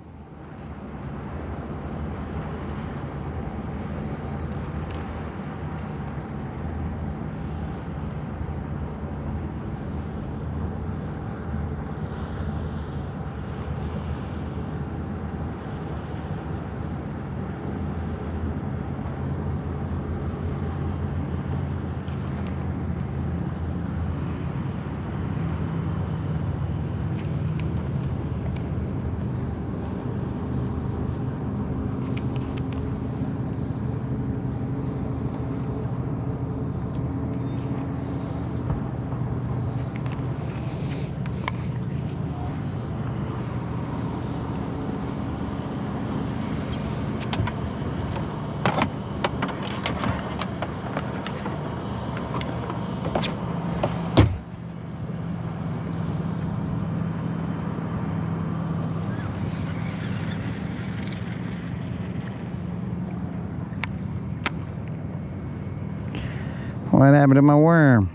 What happened to my worm?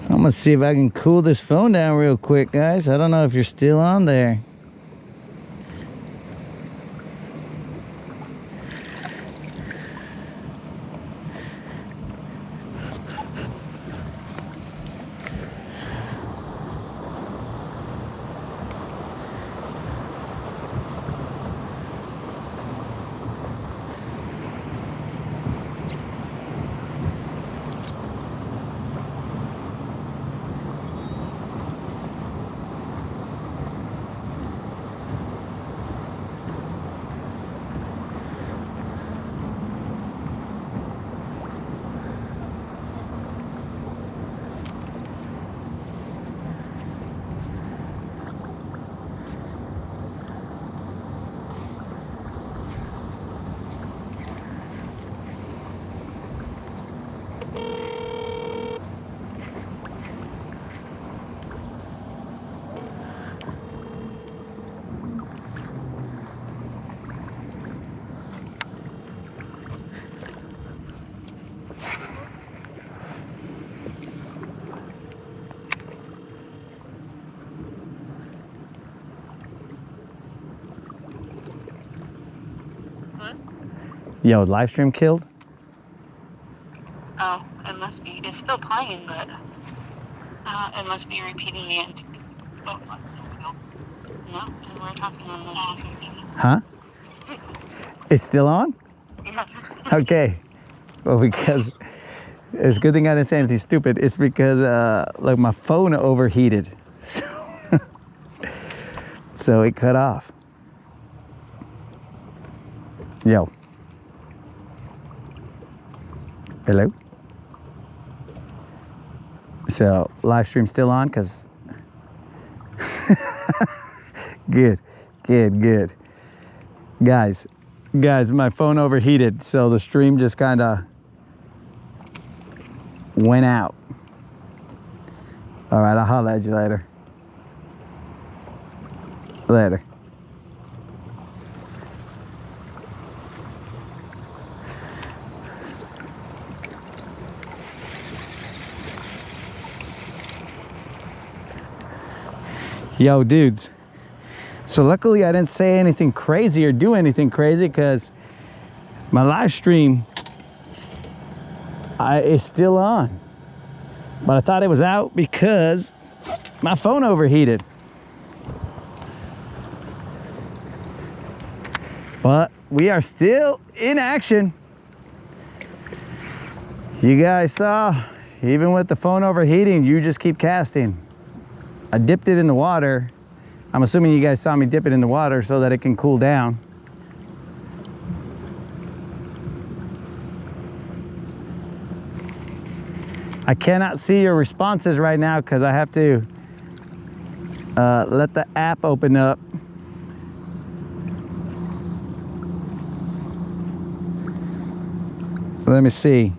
I'm gonna see if I can cool this phone down real quick, guys. I don't know if you're still on there. Yo, live stream killed? Oh, it must be. It's still playing, but it must be repeating the end. Oh, no, we're talking on the... Huh? It's still on? Yeah. Okay. Well, because it's a good thing I didn't say anything stupid. It's because like my phone overheated. So it cut off. Yo. Hello? So, live stream still on? Because... Good. Guys, my phone overheated, so the stream just kind of went out. All right, I'll holler at you later. Later. Yo, dudes. So luckily I didn't say anything crazy or do anything crazy because my live stream is still on. But I thought it was out because my phone overheated. But we are still in action. You guys saw, even with the phone overheating, you just keep casting. I dipped it in the water. I'm assuming you guys saw me dip it in the water so that it can cool down. I cannot see your responses right now because I have to let the app open up. Let me see.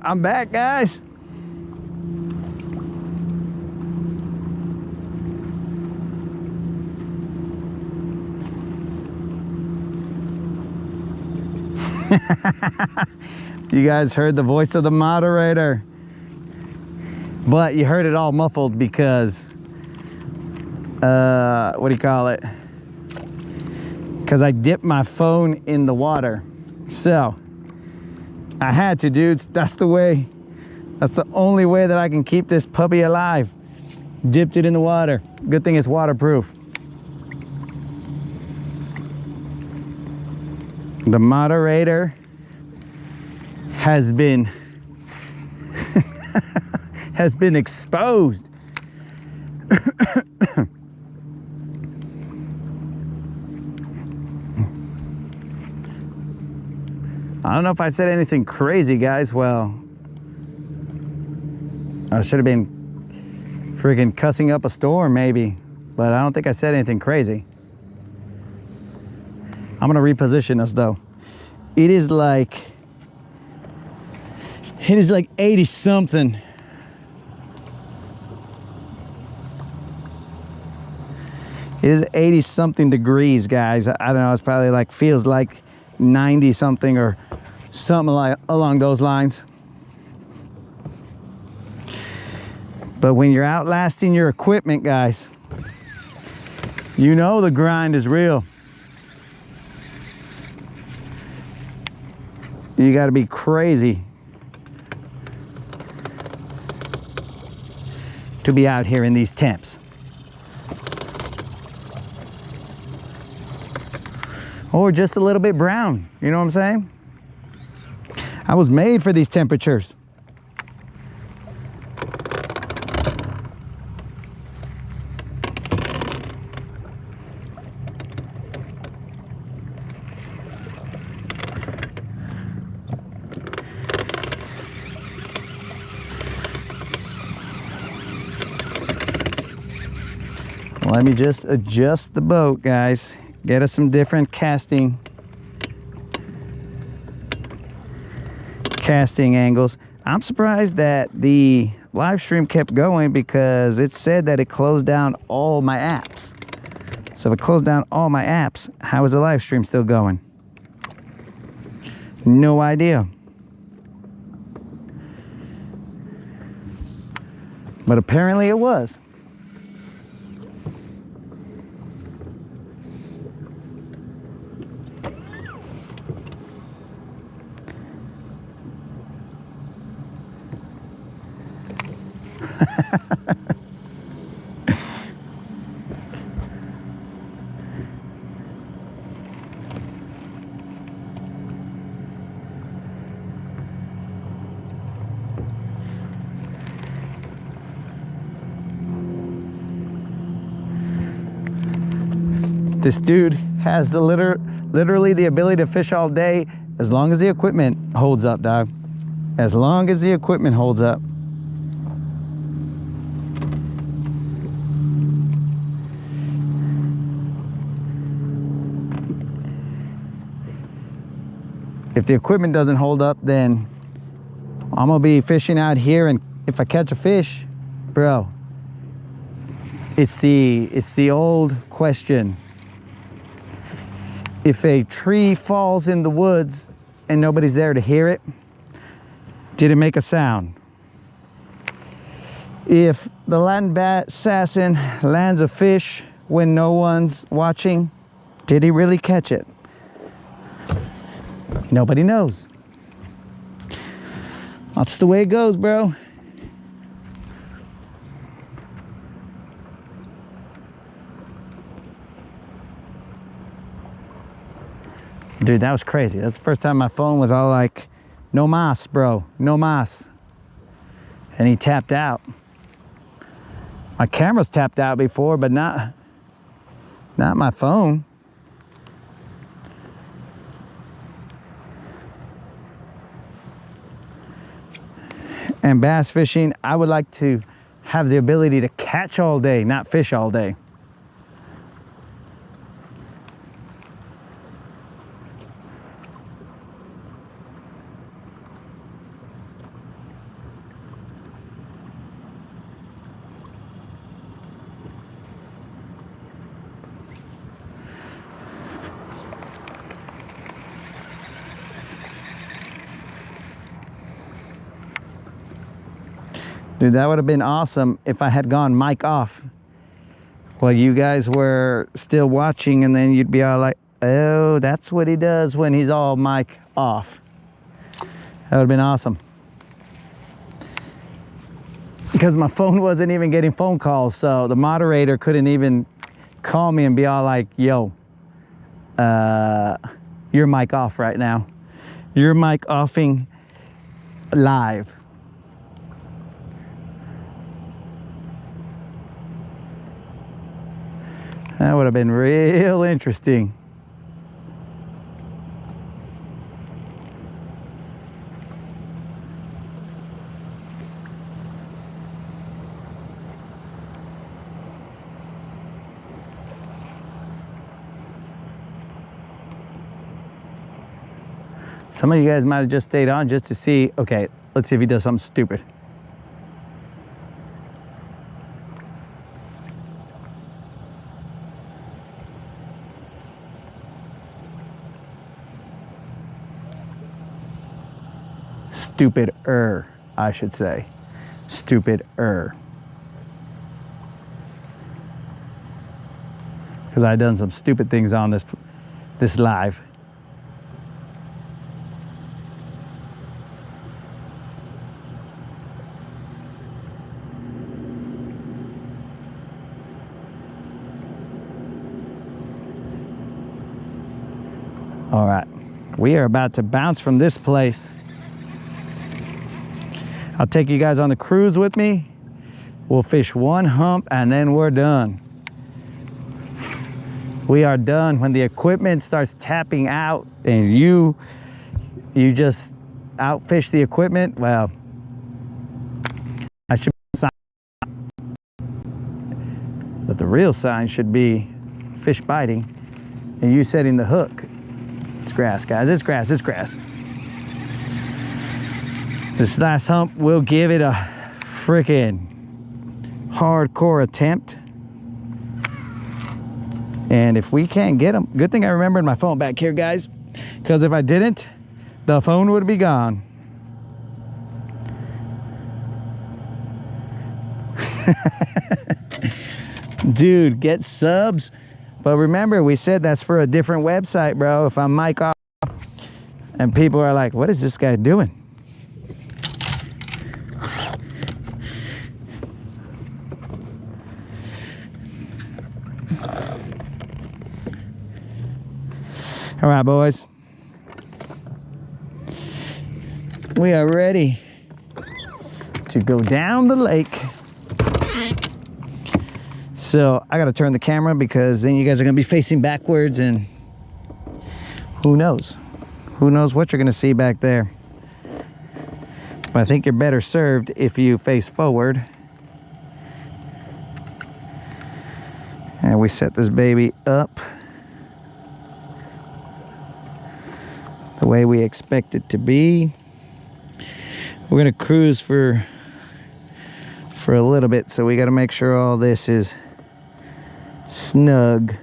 I'm back, guys. You guys heard the voice of the moderator, but you heard it all muffled because what do you call it? Because I dipped my phone in the water. So I had to, dudes. That's the way. That's the only way that I can keep this puppy alive. Dipped it in the water. Good thing it's waterproof. The moderator has been has been exposed. I don't know if I said anything crazy, guys. Well, I should have been freaking cussing up a storm maybe, but I don't think I said anything crazy. I'm gonna reposition us though. It is like 80 something. It is 80 something degrees, guys. I don't know, it's probably like, feels like 90 something or something like along those lines. But when you're outlasting your equipment, guys, you know the grind is real. You got to be crazy to be out here in these temps. Or just a little bit brown, you know what I'm saying? I was made for these temperatures. Let me just adjust the boat, guys. Get us some different casting angles. I'm surprised that the live stream kept going because it said that it closed down all my apps. So if it closed down all my apps, how is the live stream still going? No idea. But apparently it was. This dude has the literally the ability to fish all day as long as the equipment holds up, dog. As long as the equipment holds up. If the equipment doesn't hold up, then I'm gonna be fishing out here, and if I catch a fish, bro, it's the old question. If a tree falls in the woods and nobody's there to hear it, did it make a sound? If the land assassin lands a fish when no one's watching, did he really catch it? Nobody knows. That's the way it goes, bro. Dude, that was crazy. That's the first time my phone was all like, no mas, bro, no mas. And he tapped out. My camera's tapped out before, but not my phone. And bass fishing, I would like to have the ability to catch all day, not fish all day. Dude, that would have been awesome if I had gone mic off while you guys were still watching, and then you'd be all like, oh, that's what he does when he's all mic off. That would have been awesome. Because my phone wasn't even getting phone calls, so the moderator couldn't even call me and be all like, yo, you're mic off right now. You're mic offing live. That would have been real interesting. Some of you guys might have just stayed on just to see, okay, let's see if he does something stupid. Stupider, I should say. Stupider. Because I've done some stupid things on this live. All right, we are about to bounce from this place. I'll take you guys on the cruise with me. We'll fish one hump and then we're done. We are done. When the equipment starts tapping out and you just outfish the equipment, well, I should be a sign. But the real sign should be fish biting and you setting the hook. It's grass, guys. It's grass. It's grass. This last hump, we'll give it a freaking hardcore attempt. And if we can't get them, good thing I remembered my phone back here, guys, because if I didn't, the phone would be gone. Dude, get subs. But remember, we said that's for a different website, bro. If I'm mic off and people are like, what is this guy doing? All right, boys. We are ready to go down the lake. So I got to turn the camera because then you guys are going to be facing backwards and who knows? Who knows what you're going to see back there. But I think you're better served if you face forward. And we set this baby up the way we expect it to be. We're going to cruise for a little bit, so we got to make sure all this is snug.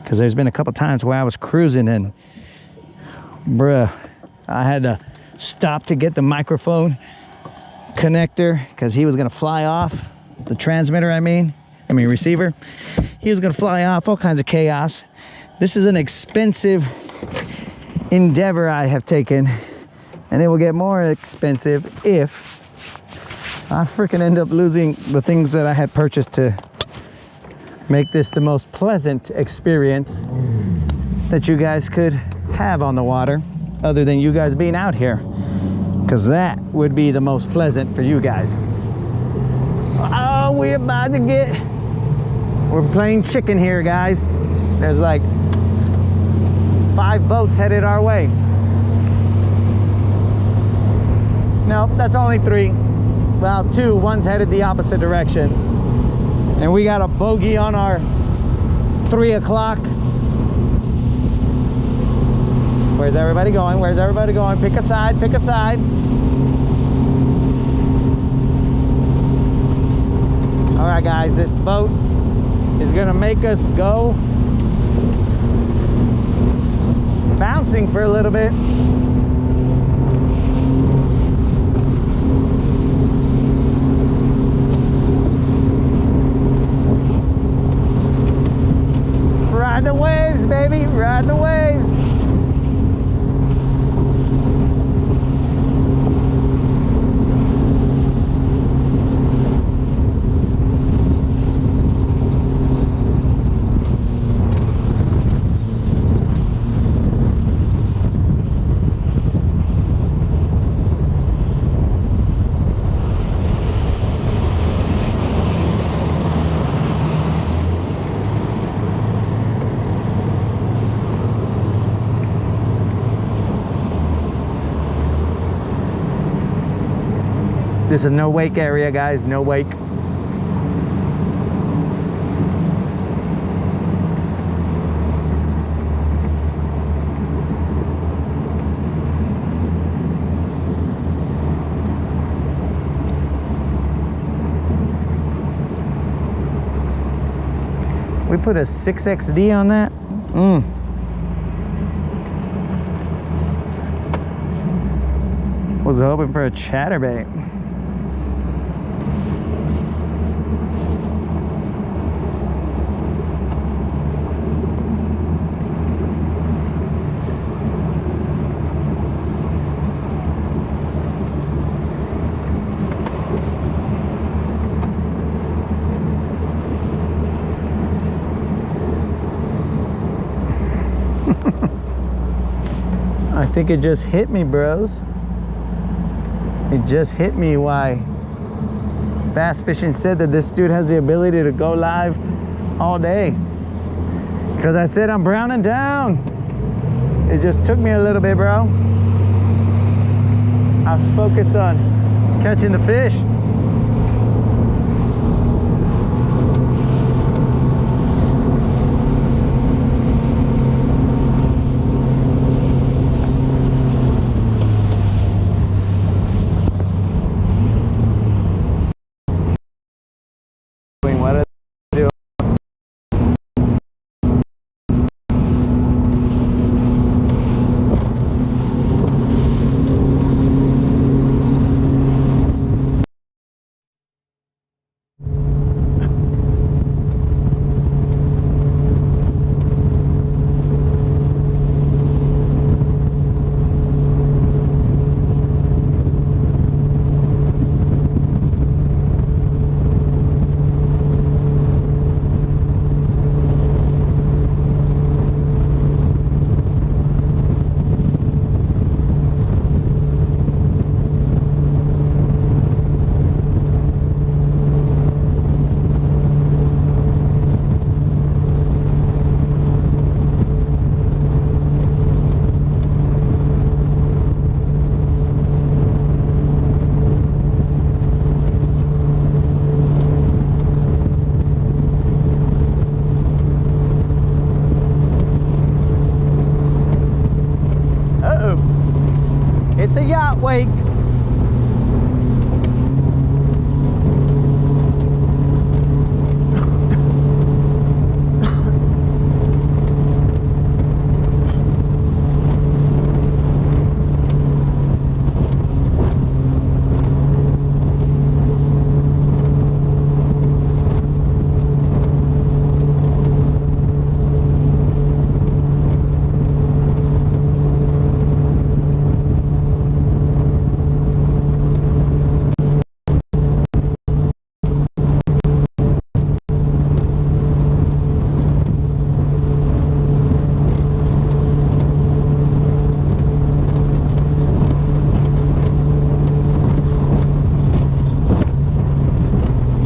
Because there's been a couple times where I was cruising and bruh, I had to stop to get the microphone connector because he was gonna fly off. The transmitter, I mean receiver. He was gonna fly off, all kinds of chaos. This is an expensive endeavor I have taken, and it will get more expensive if I freaking end up losing the things that I had purchased to make this the most pleasant experience that you guys could have on the water, other than you guys being out here, because that would be the most pleasant for you guys. Oh, we're about to we're playing chicken here, guys. There's like 5 boats headed our way. No, that's only 3. Well, 2. One's headed the opposite direction. And we got a bogey on our 3 o'clock. Where's everybody going? Where's everybody going? Pick a side, pick a side. All right, guys, this boat is gonna make us go bouncing for a little bit. Ride the waves, baby, ride the waves. This is no wake area, guys, no wake. We put a 6XD on that? Was hoping for a chatterbait. I think it just hit me, bros. It just hit me why Bass Fishing said that this dude has the ability to go live all day. Because I said I'm browning down. It just took me a little bit, bro. I was focused on catching the fish. It's a yacht wake.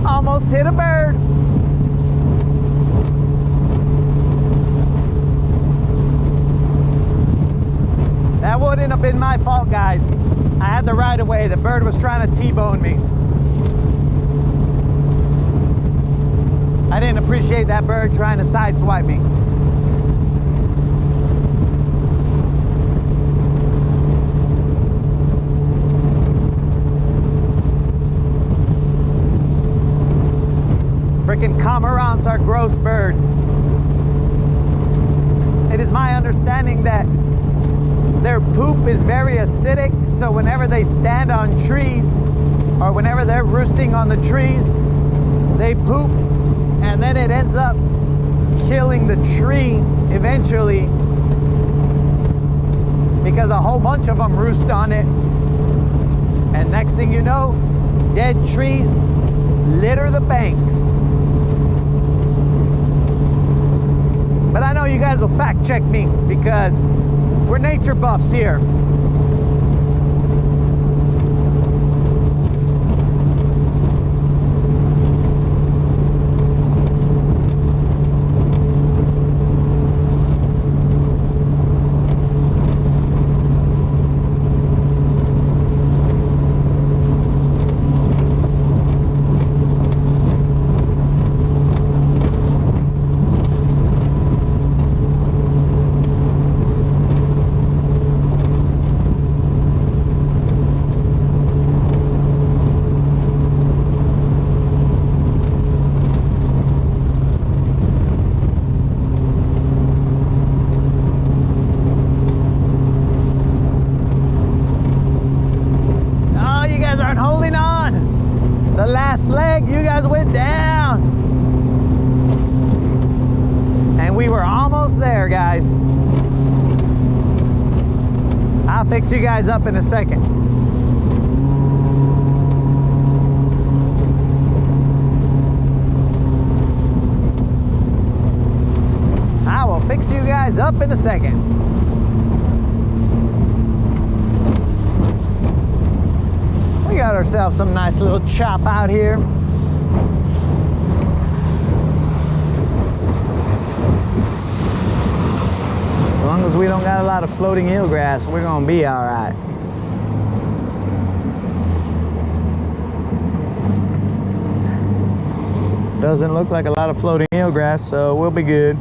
Almost hit a bird. have been my fault, guys. I had the right of way. The bird was trying to T-bone me. I didn't appreciate that bird trying to sideswipe me. Freaking cormorants are gross birds. It is my understanding that their poop is very acidic, so whenever they stand on trees or whenever they're roosting on the trees, they poop, and then it ends up killing the tree eventually because a whole bunch of them roost on it, and next thing you know, dead trees litter the banks. But I know you guys will fact check me because we're nature buffs here. Leg, you guys went down, and we were almost there, guys. I'll fix you guys up in a second. I will fix you guys up in a second. We got ourselves some nice little chop out here. As long as we don't got a lot of floating eelgrass, we're gonna be all right. Doesn't look like a lot of floating eelgrass, so we'll be good.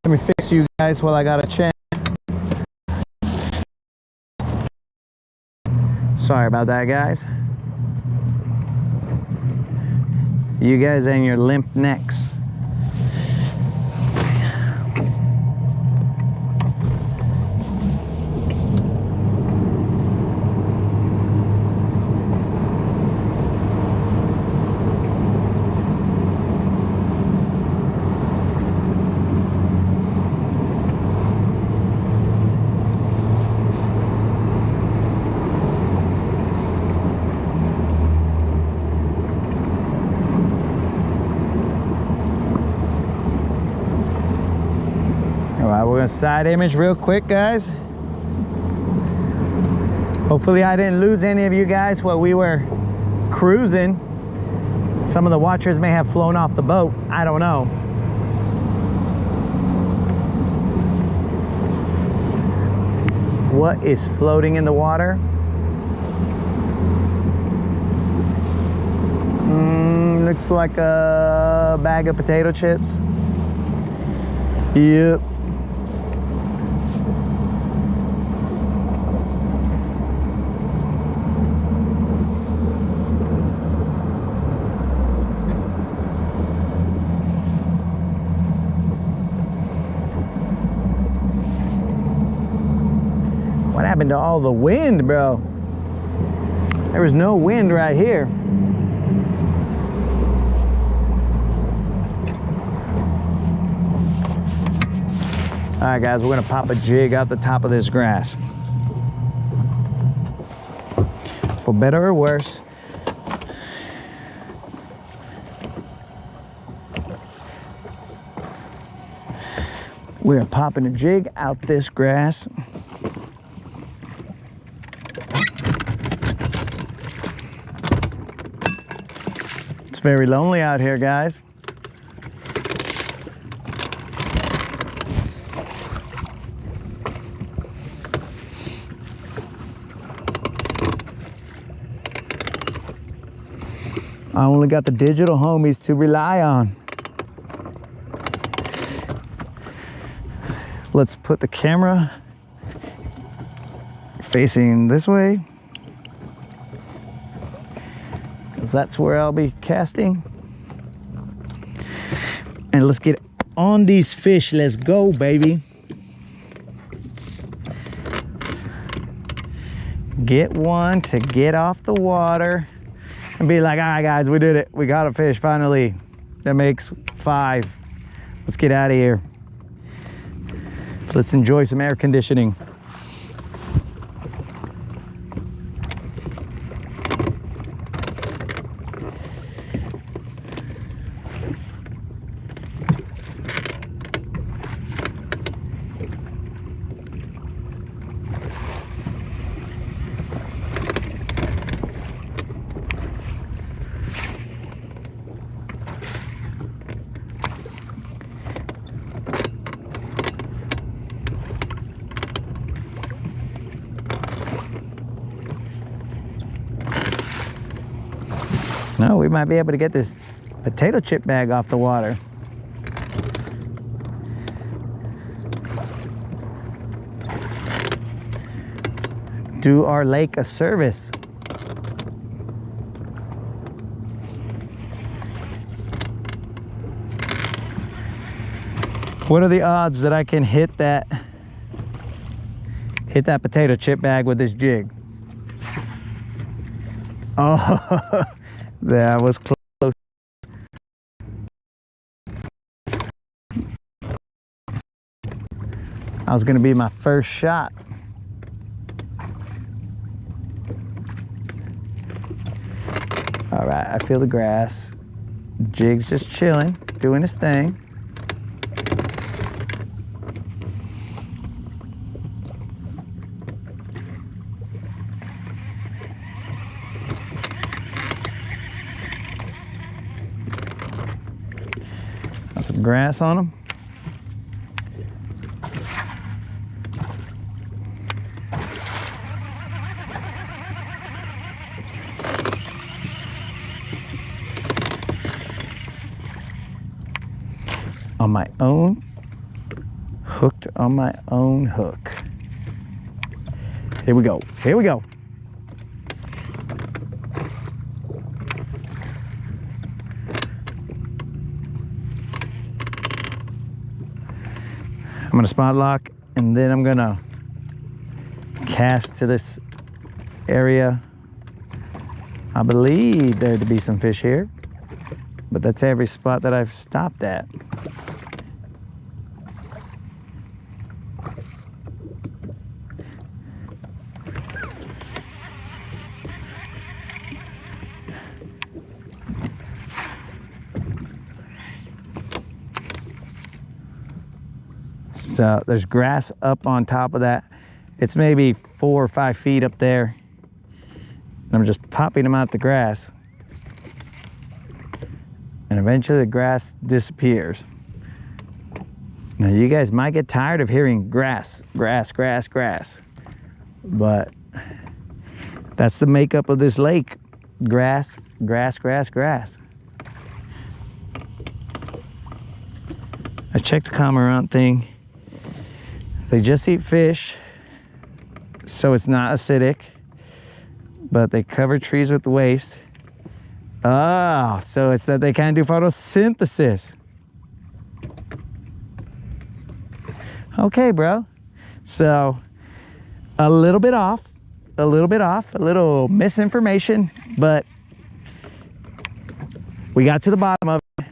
Let me fix you guys while I got a chance. Sorry about that, guys. You guys and your limp necks. We're gonna side image real quick, guys. Hopefully I didn't lose any of you guys while we were cruising. Some of the watchers may have flown off the boat, I don't know. What is floating in the water? Looks like a bag of potato chips. Yep. What happened to all the wind, bro? There was no wind right here. All right, guys, we're gonna pop a jig out the top of this grass. For better or worse. We're popping a jig out this grass. It's very lonely out here, guys. I only got the digital homies to rely on. Let's put the camera facing this way, because that's where I'll be casting. And let's get on these fish. Let's go, baby. Get one to get off the water and be like, all right guys, we did it. We got a fish finally. That makes 5. Let's get out of here. Let's enjoy some air conditioning. No, we might be able to get this potato chip bag off the water. Do our lake a service. What are the odds that I can hit that potato chip bag with this jig? Oh, that was close. That was gonna be my first shot. All right, I feel the grass. Jig's just chilling, doing his thing. Got some grass on him. On my own, hooked on my own hook. Here we go, here we go. I'm gonna spot lock and then I'm gonna cast to this area. I believe there to be some fish here, but that's every spot that I've stopped at. So there's grass up on top of that. It's maybe 4 or 5 feet up there. And I'm just popping them out the grass. And eventually the grass disappears. Now you guys might get tired of hearing grass, grass, grass, grass. But that's the makeup of this lake. Grass, grass, grass, grass. I checked the cormorant thing. They just eat fish, so it's not acidic, but they cover trees with waste. Oh, so it's that they can't do photosynthesis. Okay, bro. So a little bit off, a little misinformation, but we got to the bottom of it.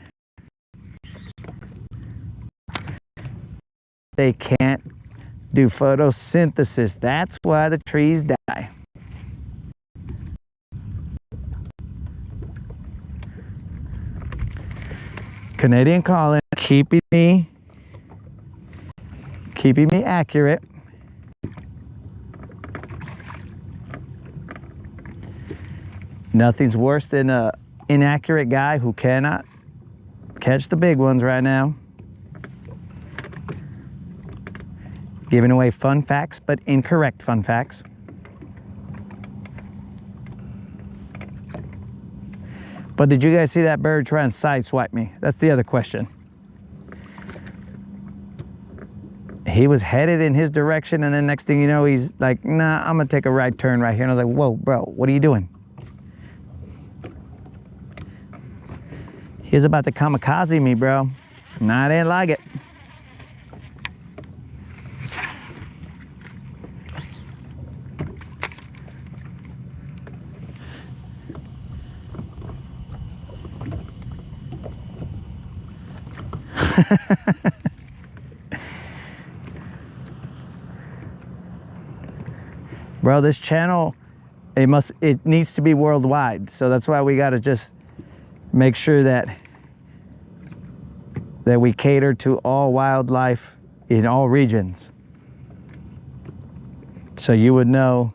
They can't do photosynthesis. That's why the trees die. Canadian calling, keeping me accurate. Nothing's worse than an inaccurate guy who cannot catch the big ones right now. Giving away fun facts, but incorrect fun facts. But did you guys see that bird try and sideswipe me? That's the other question. He was headed in his direction, and then next thing you know, he's like, nah, I'm gonna take a right turn right here. And I was like, whoa, bro, what are you doing? He was about to kamikaze me, bro. And I didn't like it. Bro, this channel, it needs to be worldwide. So that's why we got to just make sure that we cater to all wildlife in all regions. So you would know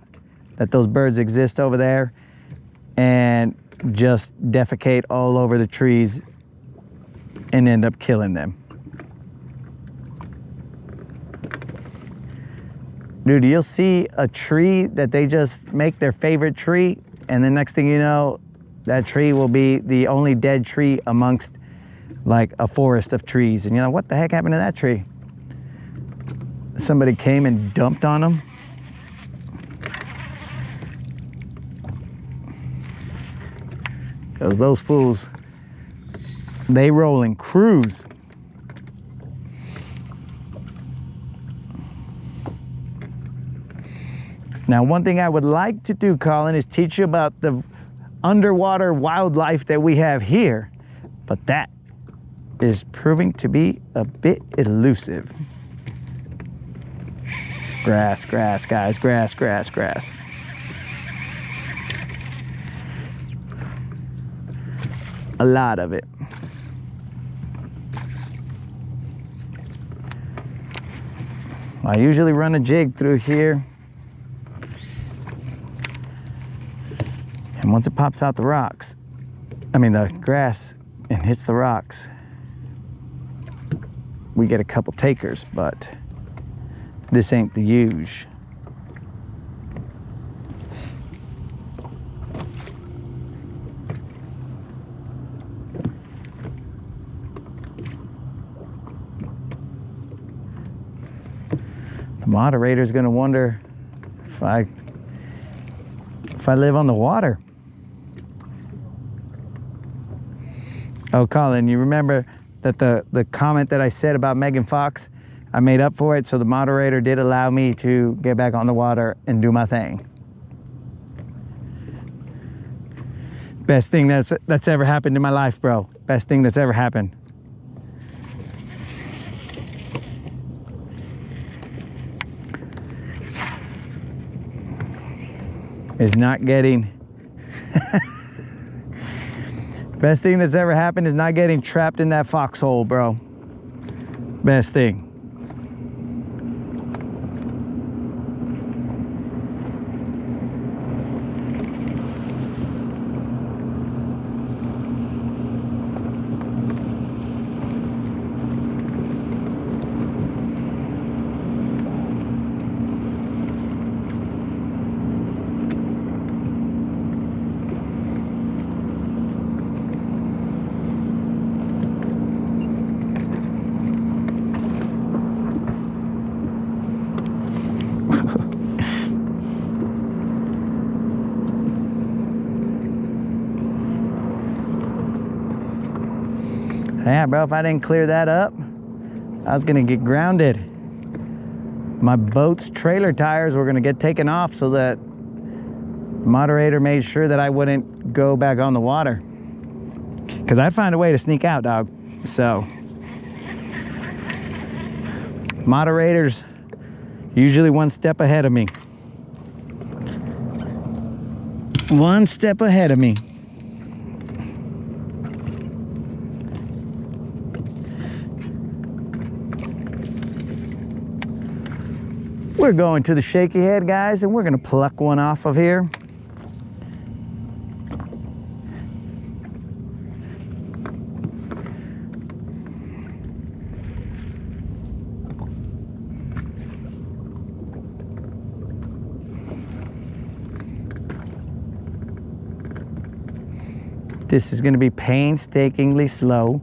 that those birds exist over there and just defecate all over the trees and end up killing them. Dude, you'll see a tree that they just make their favorite tree, and the next thing you know, that tree will be the only dead tree amongst like a forest of trees. And you're like, what the heck happened to that tree? Somebody came and dumped on them. Because those fools, they roll and cruise. Now, one thing I would like to do, Colin, is teach you about the underwater wildlife that we have here, but that is proving to be a bit elusive. Grass, grass, guys, grass, grass, grass. A lot of it. I usually run a jig through here. And once it pops out the rocks, I mean the grass, and hits the rocks, we get a couple takers, but this ain't the huge. The moderator's gonna wonder if I live on the water. Oh, Colin, you remember that the comment that I said about Megan Fox, I made up for it, so the moderator did allow me to get back on the water and do my thing. Best thing that's ever happened in my life, bro. Best thing that's ever happened. Is not getting best thing that's ever happened is not getting trapped in that foxhole, bro. Best thing. Yeah, bro, if I didn't clear that up, I was gonna get grounded. My boat's trailer tires were gonna get taken off, so that the moderator made sure that I wouldn't go back on the water. Because I'd find a way to sneak out, dog. So, moderators usually one step ahead of me. One step ahead of me. We're going to the shaky head, guys, and we're gonna pluck one off of here. This is going to be painstakingly slow.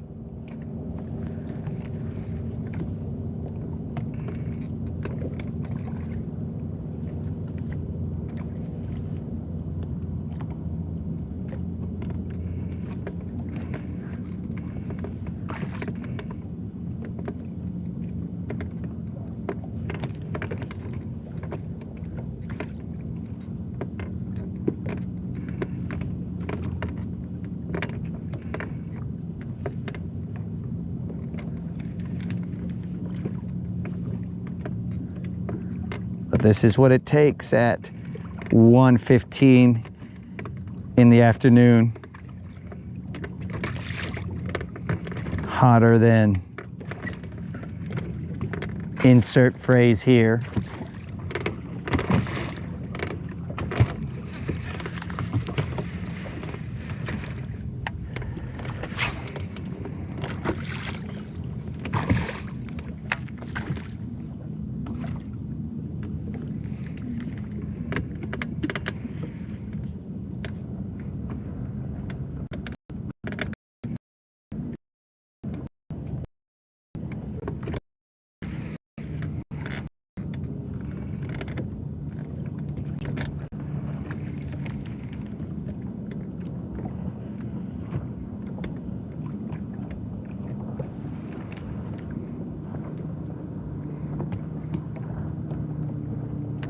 But this is what it takes at 1:15 in the afternoon. Hotter than insert phrase here.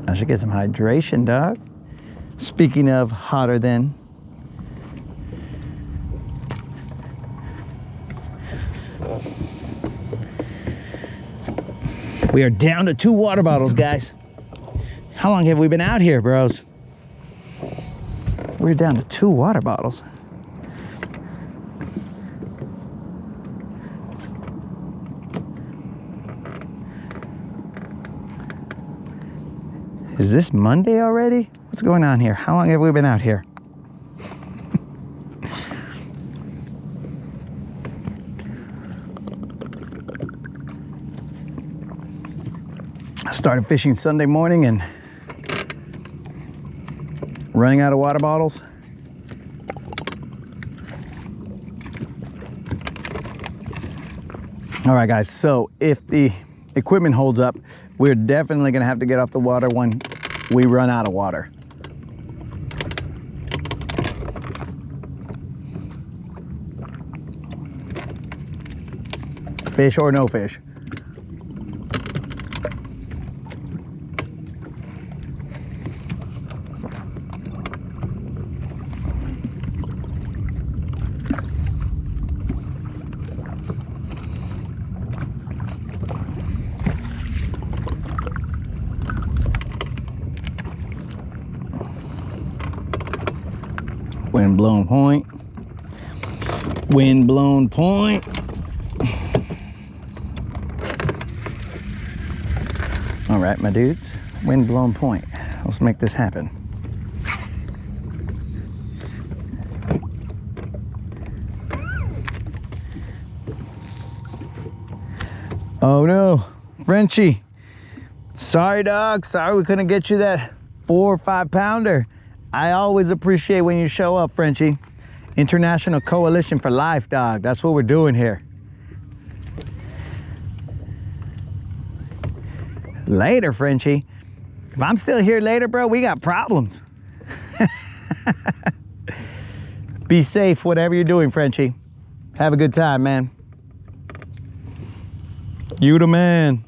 I should get some hydration, dog. Speaking of hotter than. We are down to 2 water bottles, guys. How long have we been out here, bros? We're down to 2 water bottles. Is this Monday already? What's going on here? How long have we been out here? I started fishing Sunday morning and running out of water bottles. All right, guys, so if the equipment holds up, we're definitely gonna have to get off the water when we run out of water. Fish or no fish. Wind blown point. Wind blown point. All right, my dudes. Wind blown point. Let's make this happen. Oh no, Frenchie. Sorry, dog. Sorry we couldn't get you that 4 or 5 pounder. I always appreciate when you show up, Frenchie. International Coalition for Life, dog. That's what we're doing here. Later, Frenchie. If I'm still here later, bro, we got problems. Be safe, whatever you're doing, Frenchie. Have a good time, man. You the man.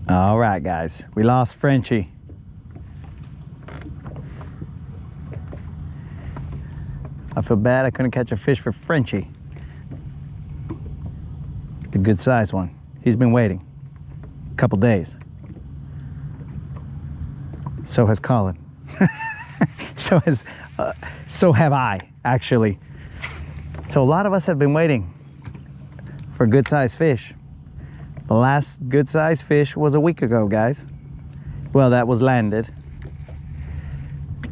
All right, guys, we lost Frenchie. I feel bad I couldn't catch a fish for Frenchie. A good sized one. He's been waiting a couple days. So has Colin. so have I, actually. So a lot of us have been waiting for good sized fish. The last good sized fish was a week ago, guys. Well, that was landed,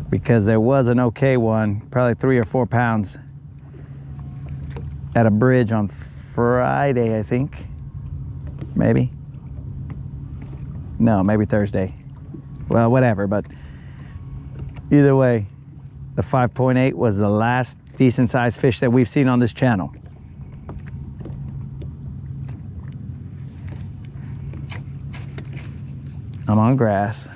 because there was an okay one, probably 3 or 4 pounds, at a bridge on Friday, I think. Maybe. No, maybe Thursday. Well, whatever, but either way, the 5.8 was the last decent sized fish that we've seen on this channel. I'm on grass.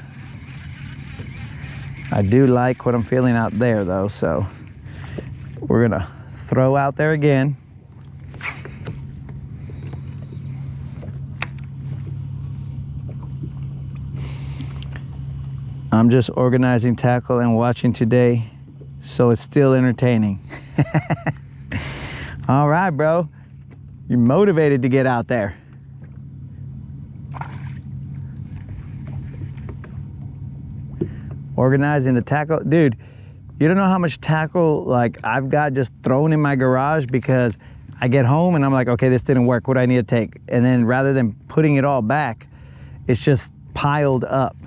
I do like what I'm feeling out there though, so we're gonna throw out there again. I'm just organizing tackle and watching today, so it's still entertaining. All right, bro. You're motivated to get out there. Organizing the tackle. Dude, you don't know how much tackle like I've got just thrown in my garage, because I get home and I'm like, okay, this didn't work. What do I need to take? And then rather than putting it all back, it's just piled up.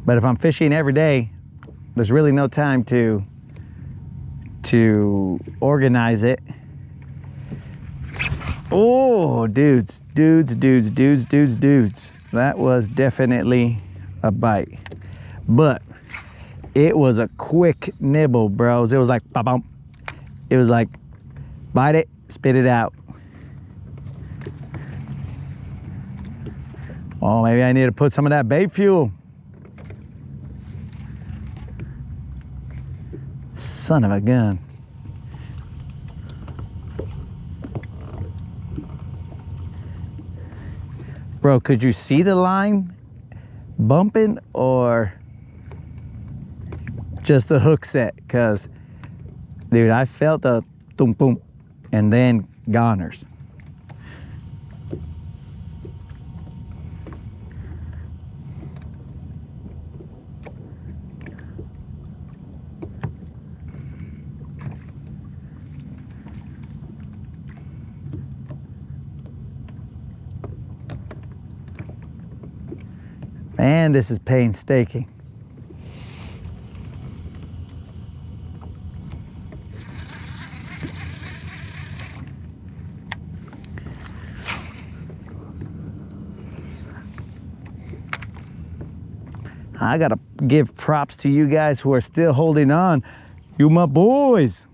But if I'm fishing every day, there's really no time to organize it. Oh, dudes. That was definitely a bite. But it was a quick nibble, bros. It was like, ba-bump. It was like, bite it, spit it out. Oh, maybe I need to put some of that bait fuel. Son of a gun. Bro, could you see the line bumping or just the hook set? Because, dude, I felt the boom boom and then goners. And this is painstaking. I gotta give props to you guys who are still holding on. You my boys.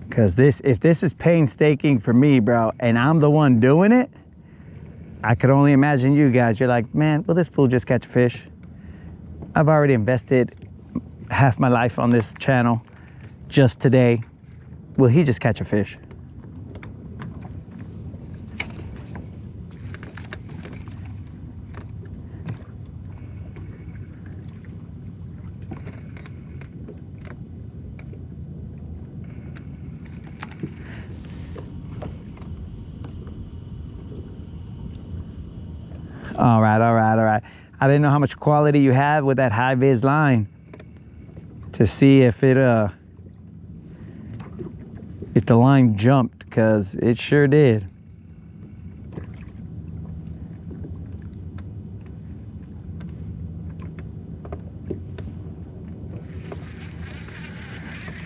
Because if this is painstaking for me, bro, and I'm the one doing it, I could only imagine you guys. You're like, man, will this fool just catch a fish? I've already invested half my life on this channel just today. Will he just catch a fish? All right. I didn't know how much quality you have with that high vis line to see if it if the line jumped, because it sure did.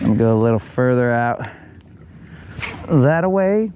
I'm gonna go a little further out that way.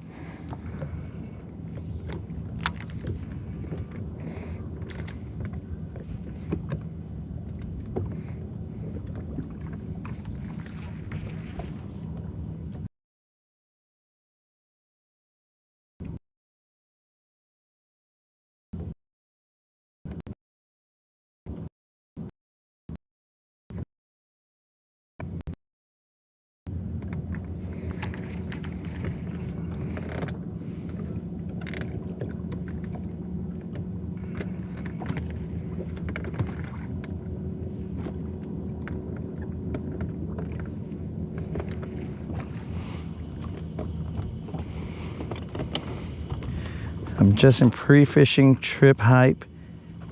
I'm just in pre-fishing trip hype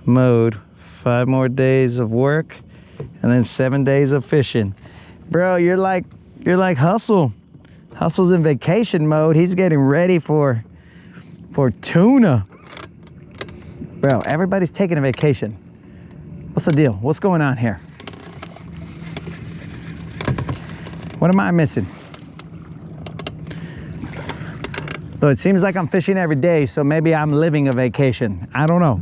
mode. 5 more days of work and then 7 days of fishing. Bro, you're like hustle. Hustle's in vacation mode. He's getting ready for tuna. Bro, everybody's taking a vacation. What's the deal? What's going on here? What am I missing? So it seems like I'm fishing every day, so maybe I'm living a vacation. I don't know.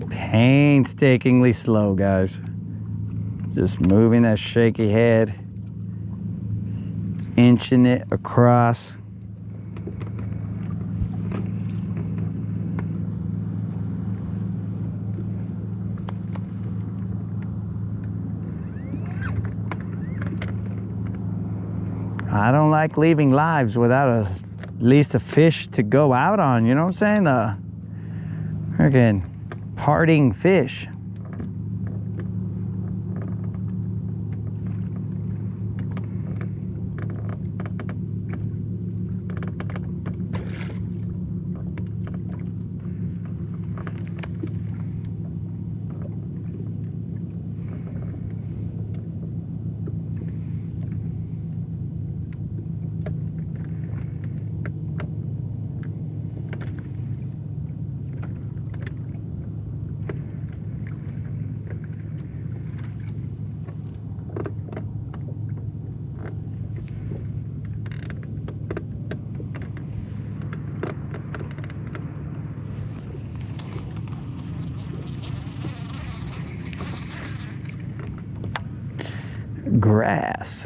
Painstakingly slow, guys. Just moving that shaky head, inching it across. I don't like leaving lives without at least a fish to go out on, you know what I'm saying? Freaking parting fish. Grass.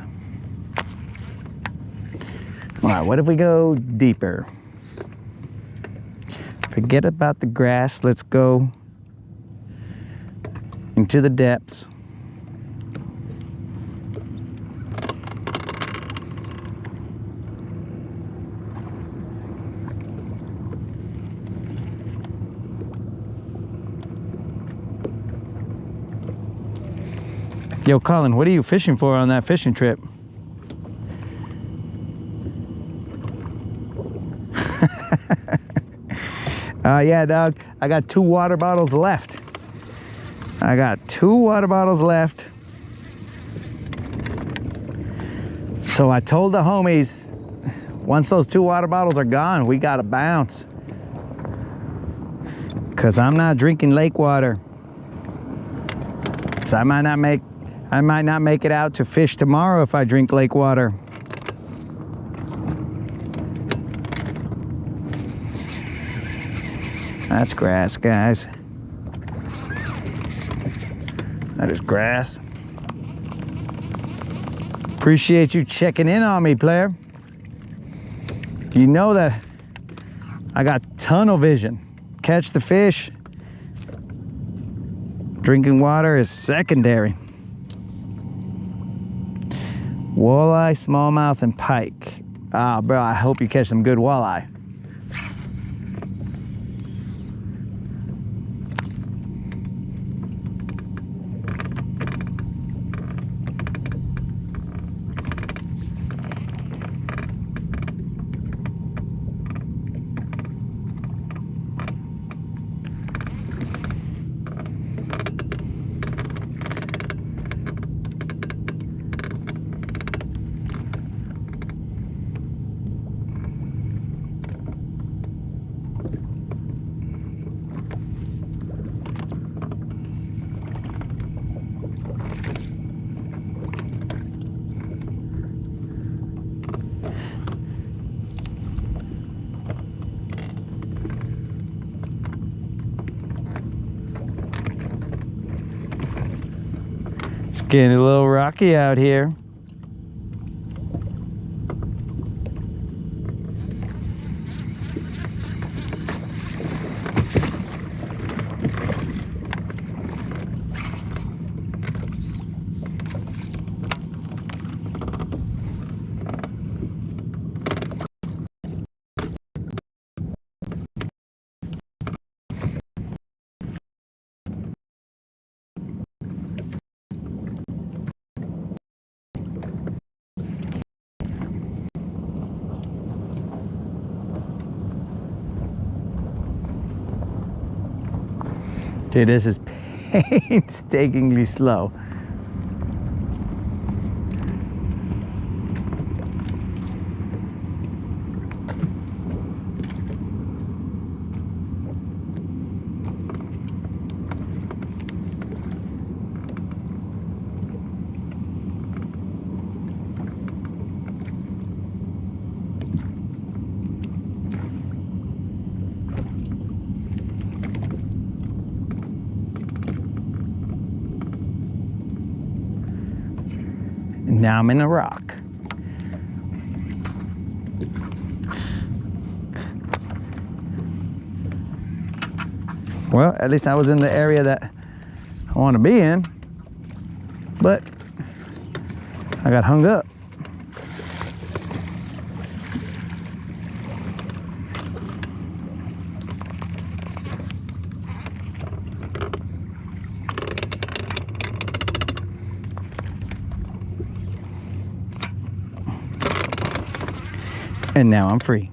All right, what if we go deeper? Forget about the grass. Let's go into the depths. Yo, Colin, what are you fishing for on that fishing trip? Yeah, dog. I got 2 water bottles left. I got 2 water bottles left. So I told the homies, once those 2 water bottles are gone, we gotta bounce. Cause I'm not drinking lake water. So I might not make it out to fish tomorrow if I drink lake water. That's grass, guys. That is grass. Appreciate you checking in on me, player. You know that I got tunnel vision. Catch the fish. Drinking water is secondary. Walleye, smallmouth, and pike. Ah, bro, I hope you catch some good walleye. Getting a little rocky out here. Dude, this is painstakingly slow. Now I'm in a rock. Well, at least I was in the area that I want to be in, but I got hung up. And now I'm free.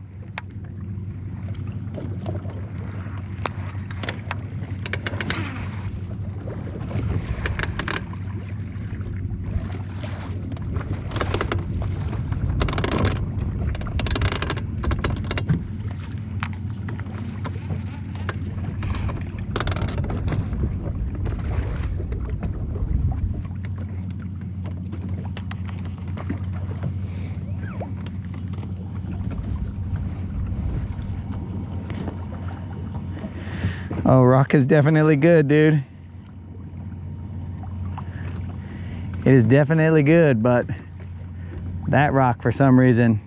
Oh, rock is definitely good, dude. It is definitely good, but that rock, for some reason,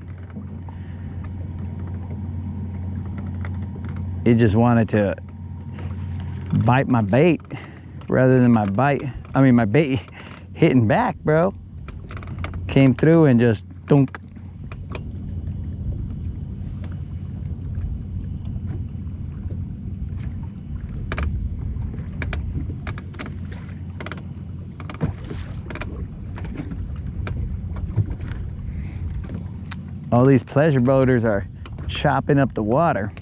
it just wanted to bite my bait rather than my bait hitting back, bro. Came through and just dunk. All these pleasure boaters are chopping up the water,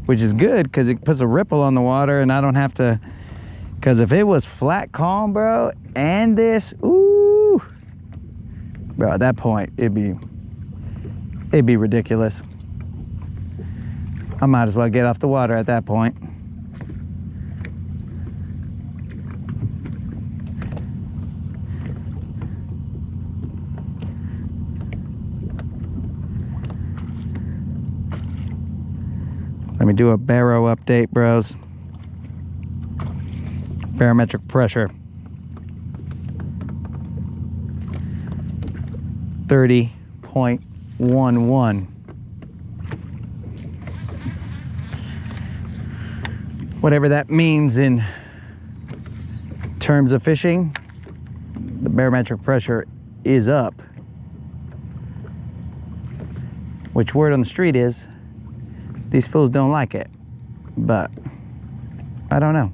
which is good because it puts a ripple on the water and I don't have to, because if it was flat calm, bro, and this, ooh, bro, at that point, it'd be ridiculous. I might as well get off the water at that point. Let me do a baro update, bros. Barometric pressure 30.11. Whatever that means in terms of fishing, the barometric pressure is up. Which word on the street is, these fools don't like it, but I don't know.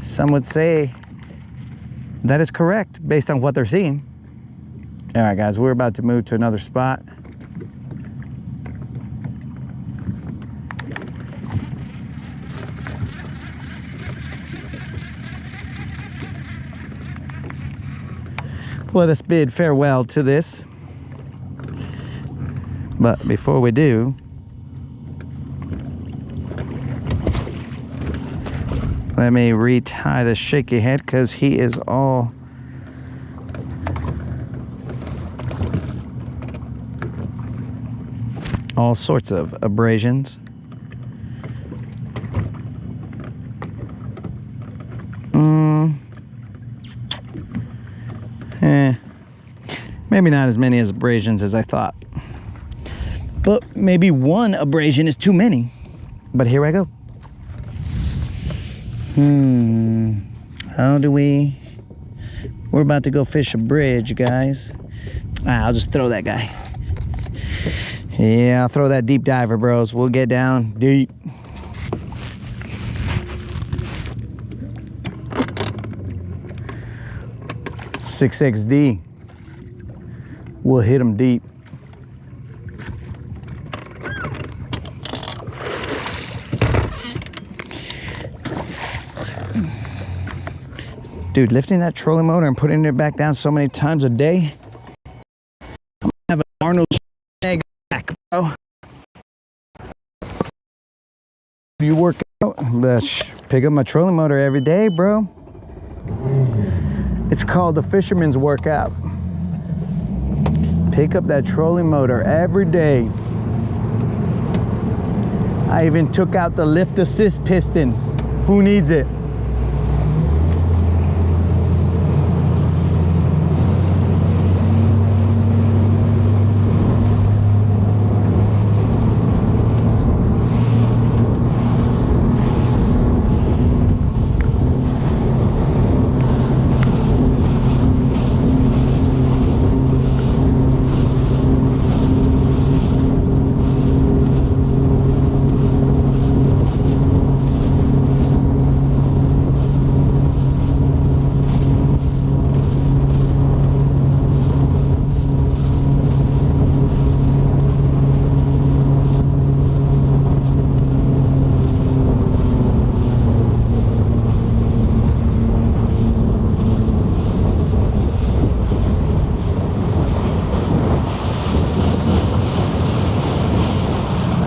Some would say that is correct based on what they're seeing. All right, guys, we're about to move to another spot. Let us bid farewell to this. But before we do, let me retie the shaky head because he is all sorts of abrasions. Maybe not as many as abrasions as I thought. But maybe one abrasion is too many. But here I go. How do we... We're about to go fish a bridge, guys. I'll just throw that guy. Yeah, I'll throw that deep diver, bros. We'll get down deep. .6XD. We'll hit them deep. Dude, lifting that trolling motor and putting it back down so many times a day, I'm gonna have an Arnold Schwarzenegger back, bro. You work out, but pick up my trolling motor every day, bro. It's called the fisherman's workout. Pick up that trolling motor every day. I even took out the lift assist piston. Who needs it?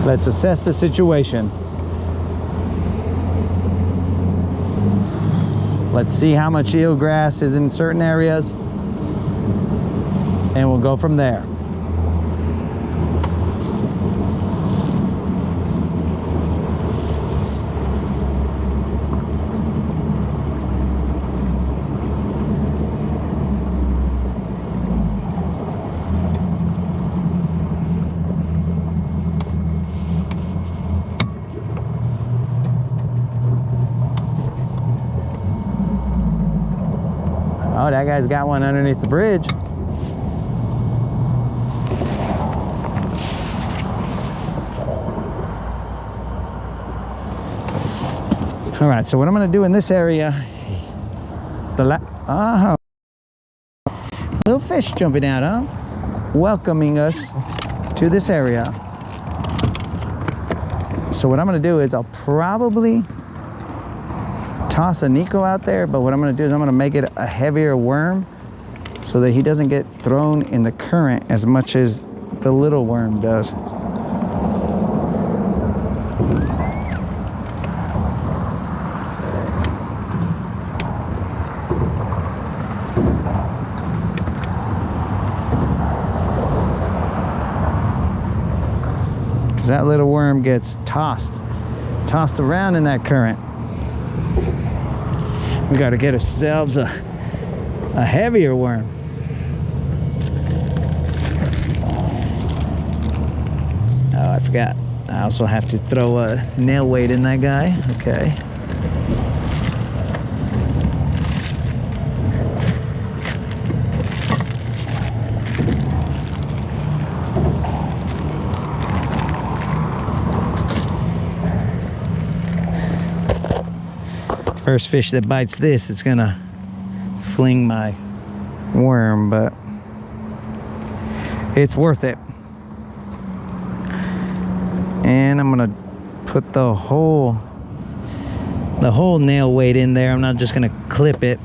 Let's assess the situation. Let's see how much eelgrass is in certain areas, and we'll go from there. Oh, that guy's got one underneath the bridge. All right, so what I'm gonna do in this area, little fish jumping out, huh? Welcoming us to this area. So what I'm gonna do is I'll probably toss a Nico out there, but what I'm going to do is I'm going to make it a heavier worm so that he doesn't get thrown in the current as much as the little worm does. Because that little worm gets tossed around in that current. We got to get ourselves a heavier worm. Oh, I forgot. I also have to throw a nail weight in that guy. Okay. First fish that bites this, it's gonna fling my worm, but it's worth it. And I'm gonna put the whole nail weight in there. I'm not just gonna clip it.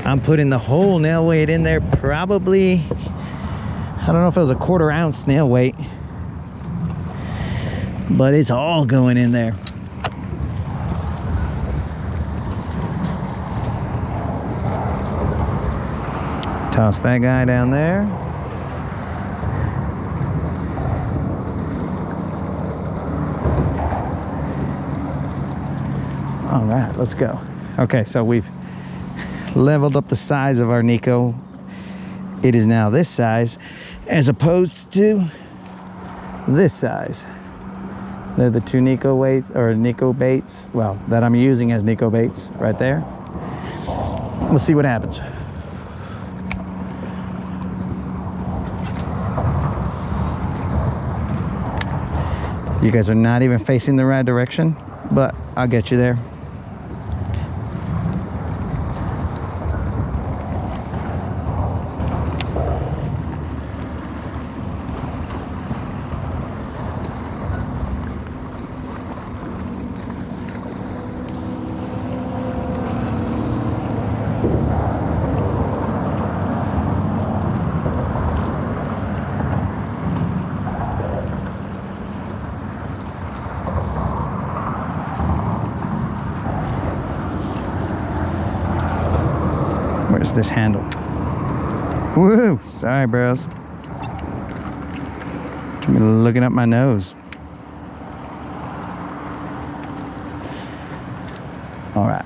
I'm putting the whole nail weight in there. Probably, I don't know if it was a 1/4 ounce nail weight, but it's all going in there. Toss that guy down there. All right, let's go. Okay, so we've leveled up the size of our Nico. It is now this size as opposed to this size. They're the two Nico weights, or Nico baits, well, that I'm using as Nico baits right there. We'll see what happens. You guys are not even facing the right direction, but I'll get you there. Where's this handle? Woo! Sorry, bros. I'm looking up my nose. All right.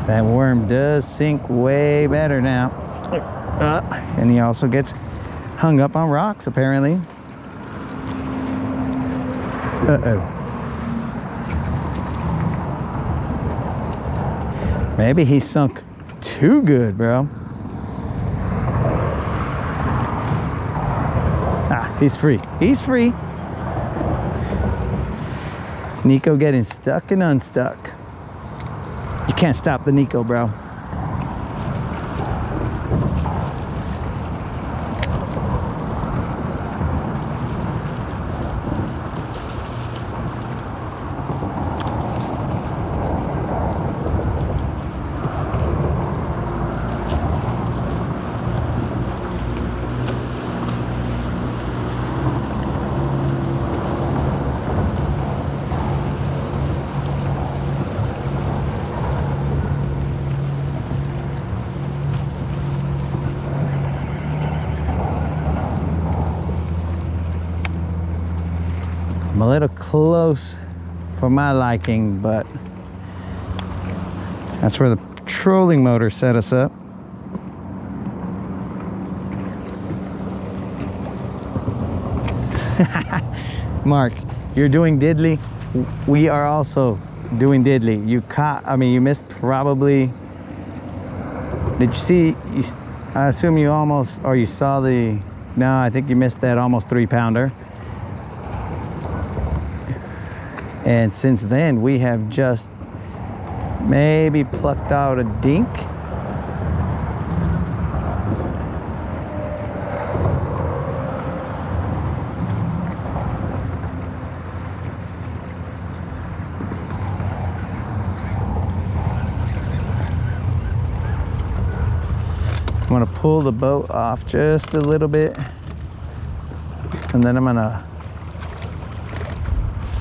That worm does sink way better now. And he also gets hung up on rocks, apparently. Uh-oh. Maybe he sunk too good, bro. Ah, he's free. He's free. Nico getting stuck and unstuck. You can't stop the Nico, bro. I'm a little close for my liking, but that's where the trolling motor set us up. Mark, you're doing diddly. We are also doing diddly. You caught, I mean, you missed probably, did you see, I assume you almost, or you saw the, no, I think you missed that almost 3-pounder. And since then, we have just maybe plucked out a dink. I'm gonna pull the boat off just a little bit, and then I'm gonna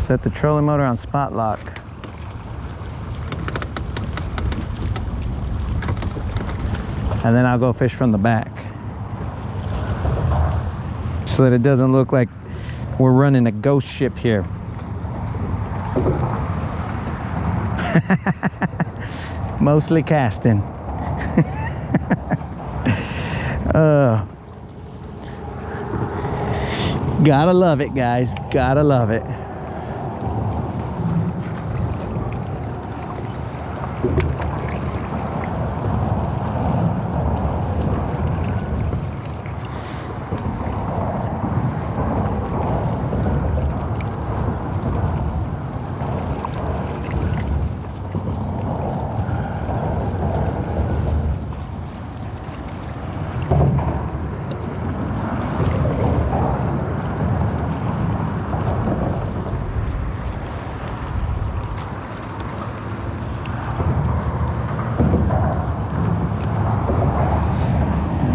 set the trolling motor on spot lock. And then I'll go fish from the back, so that it doesn't look like we're running a ghost ship here. Mostly casting. Gotta love it, guys. Gotta love it.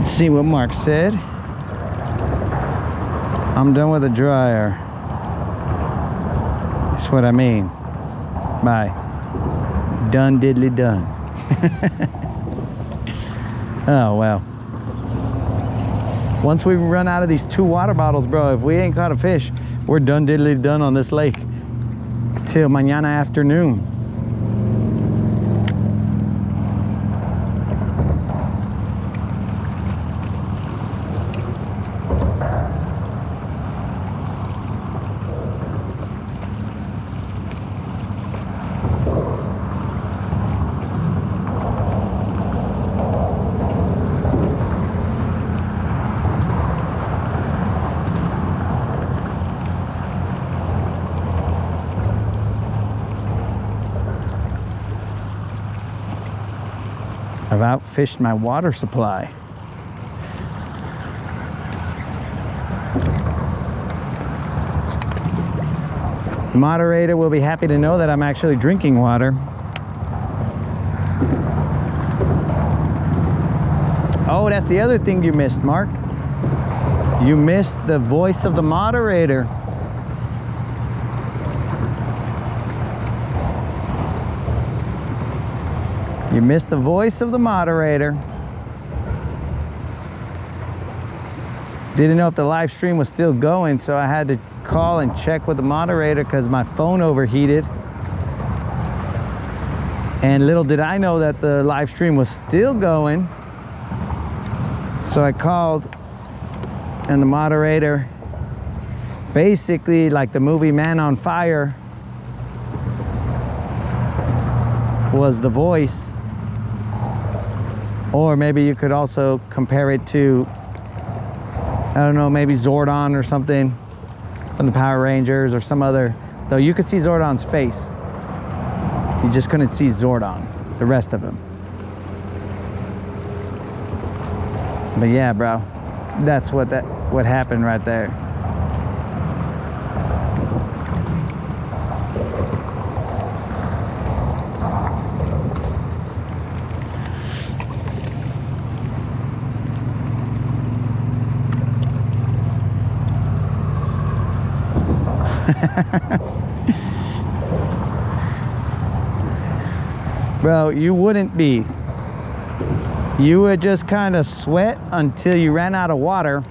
See what Mark said. I'm done with the dryer. That's what I mean by done diddly done. Oh well. Once we run out of these 2 water bottles, bro, if we ain't caught a fish, we're done diddly done on this lake till mañana afternoon. I've outfished my water supply. The moderator will be happy to know that I'm actually drinking water. Oh, that's the other thing you missed, Mark. You missed the voice of the moderator. You missed the voice of the moderator. Didn't know if the live stream was still going, so I had to call and check with the moderator because my phone overheated. And little did I know that the live stream was still going. So I called, and the moderator, basically like the movie Man on Fire, was the voice. Or maybe you could also compare it to, I don't know, maybe Zordon or something from the Power Rangers or some other, though you could see Zordon's face. You just couldn't see Zordon, the rest of him. But yeah, bro, that's what happened right there. Bro, you wouldn't be. You would just kind of sweat until you ran out of water,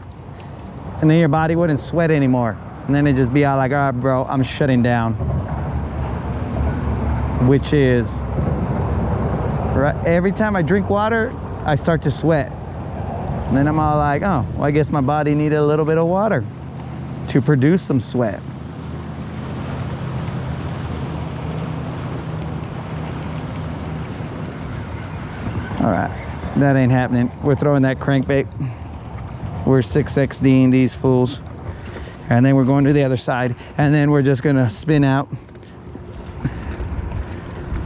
and then your body wouldn't sweat anymore. And then it'd just be all like, all right, bro, I'm shutting down. Which is, right, every time I drink water, I start to sweat. And then I'm all like, oh, well, I guess my body needed a little bit of water to produce some sweat. All right, that ain't happening. We're throwing that crankbait. We're 6XDing these fools. And then we're going to the other side. And then we're just gonna spin out.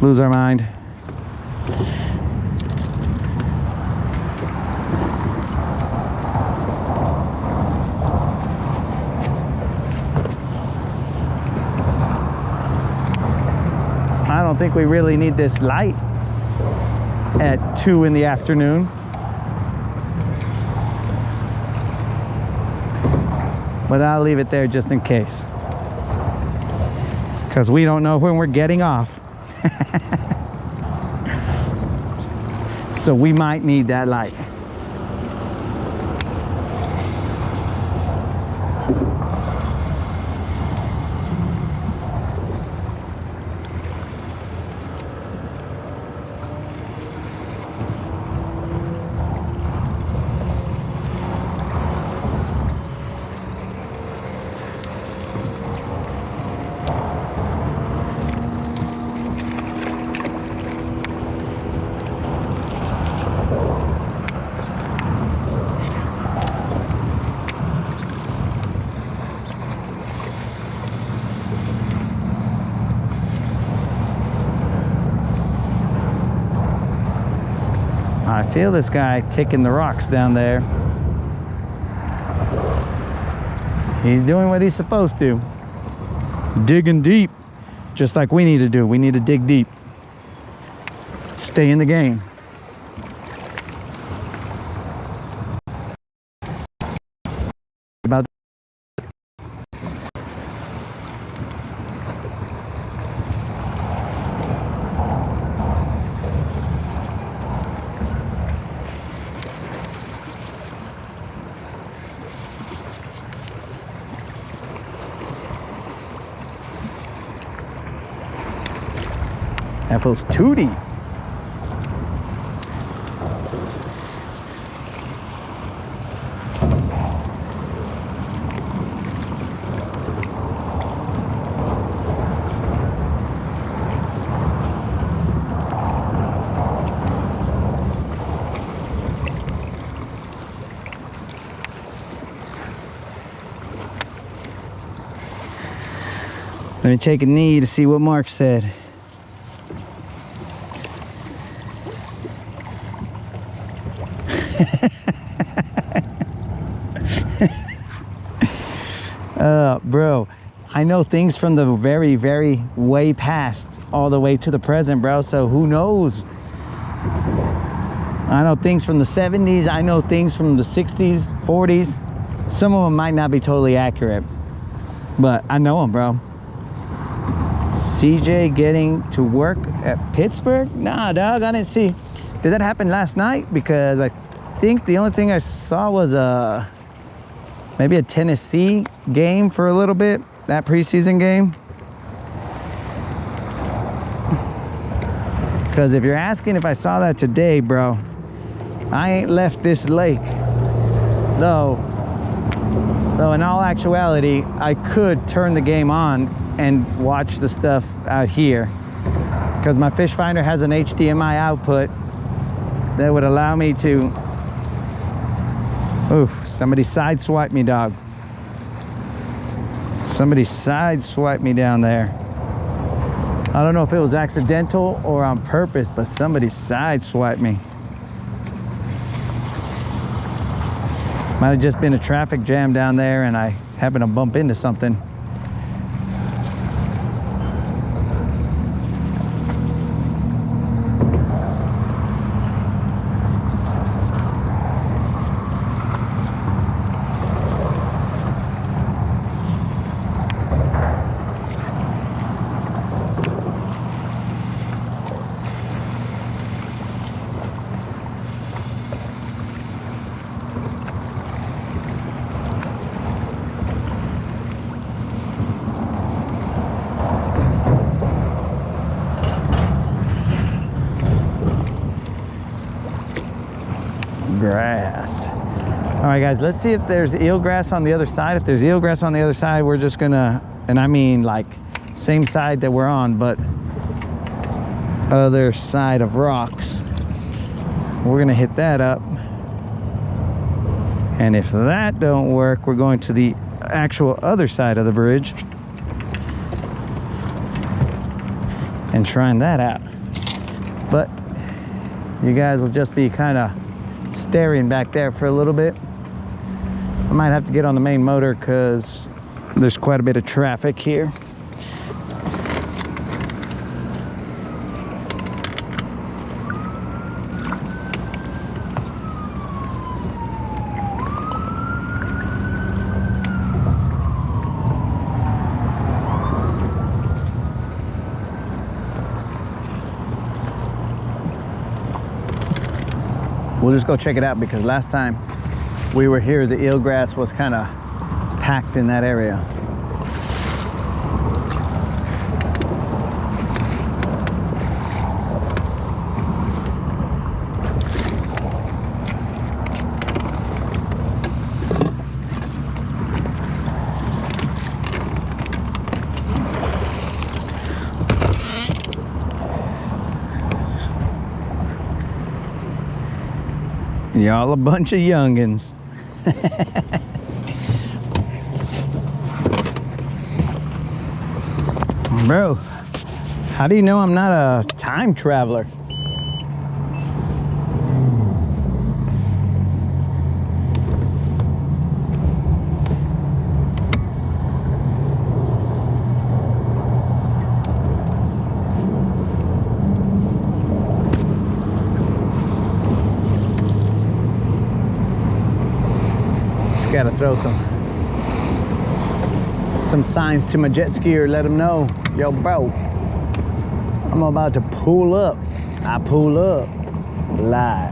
Lose our mind. I don't think we really need this light at 2 in the afternoon. But I'll leave it there just in case, because we don't know when we're getting off. So we might need that light. I feel this guy taking the rocks down there. He's doing what he's supposed to. Digging deep, just like we need to do. We need to dig deep. Stay in the game. About that feels too deep. Let me take a knee to see what Mark said. Bro, I know things from the very, very way past all the way to the present, bro. So who knows? I know things from the 70s. I know things from the 60s, 40s. Some of them might not be totally accurate, but I know them, bro. CJ getting to work at Pittsburgh? Nah, dog, I didn't see. Did that happen last night? Because I think the only thing I saw was maybe a Tennessee game for a little bit, that preseason game. Because if you're asking if I saw that today, bro, I ain't left this lake. Though in all actuality, I could turn the game on and watch the stuff out here, because my fish finder has an HDMI output that would allow me to. Oof, somebody sideswiped me, dog. Somebody sideswiped me down there. I don't know if it was accidental or on purpose, but somebody sideswiped me. Might have just been a traffic jam down there and I happened to bump into something. Grass. All right, guys, let's see if there's eelgrass on the other side. If there's eelgrass on the other side, we're just gonna, and I mean like same side that we're on, but other side of rocks, we're gonna hit that up. And if that don't work, we're going to the actual other side of the bridge and trying that out. But you guys will just be kind of staring back there for a little bit. I might have to get on the main motor because there's quite a bit of traffic here. We'll just go check it out, because last time we were here, the eelgrass was kind of packed in that area. Y'all a bunch of youngins. Bro, how do you know I'm not a time traveler? Gotta throw some signs to my jet skier, let them know, yo bro, I'm about to pull up. I pull up like.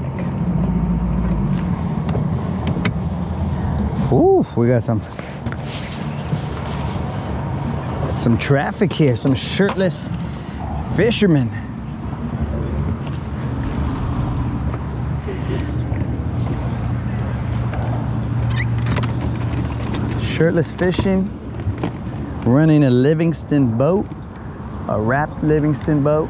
Ooh, we got some traffic here, some shirtless fishermen. Shirtless fishing, running a Livingston boat, a wrapped Livingston boat.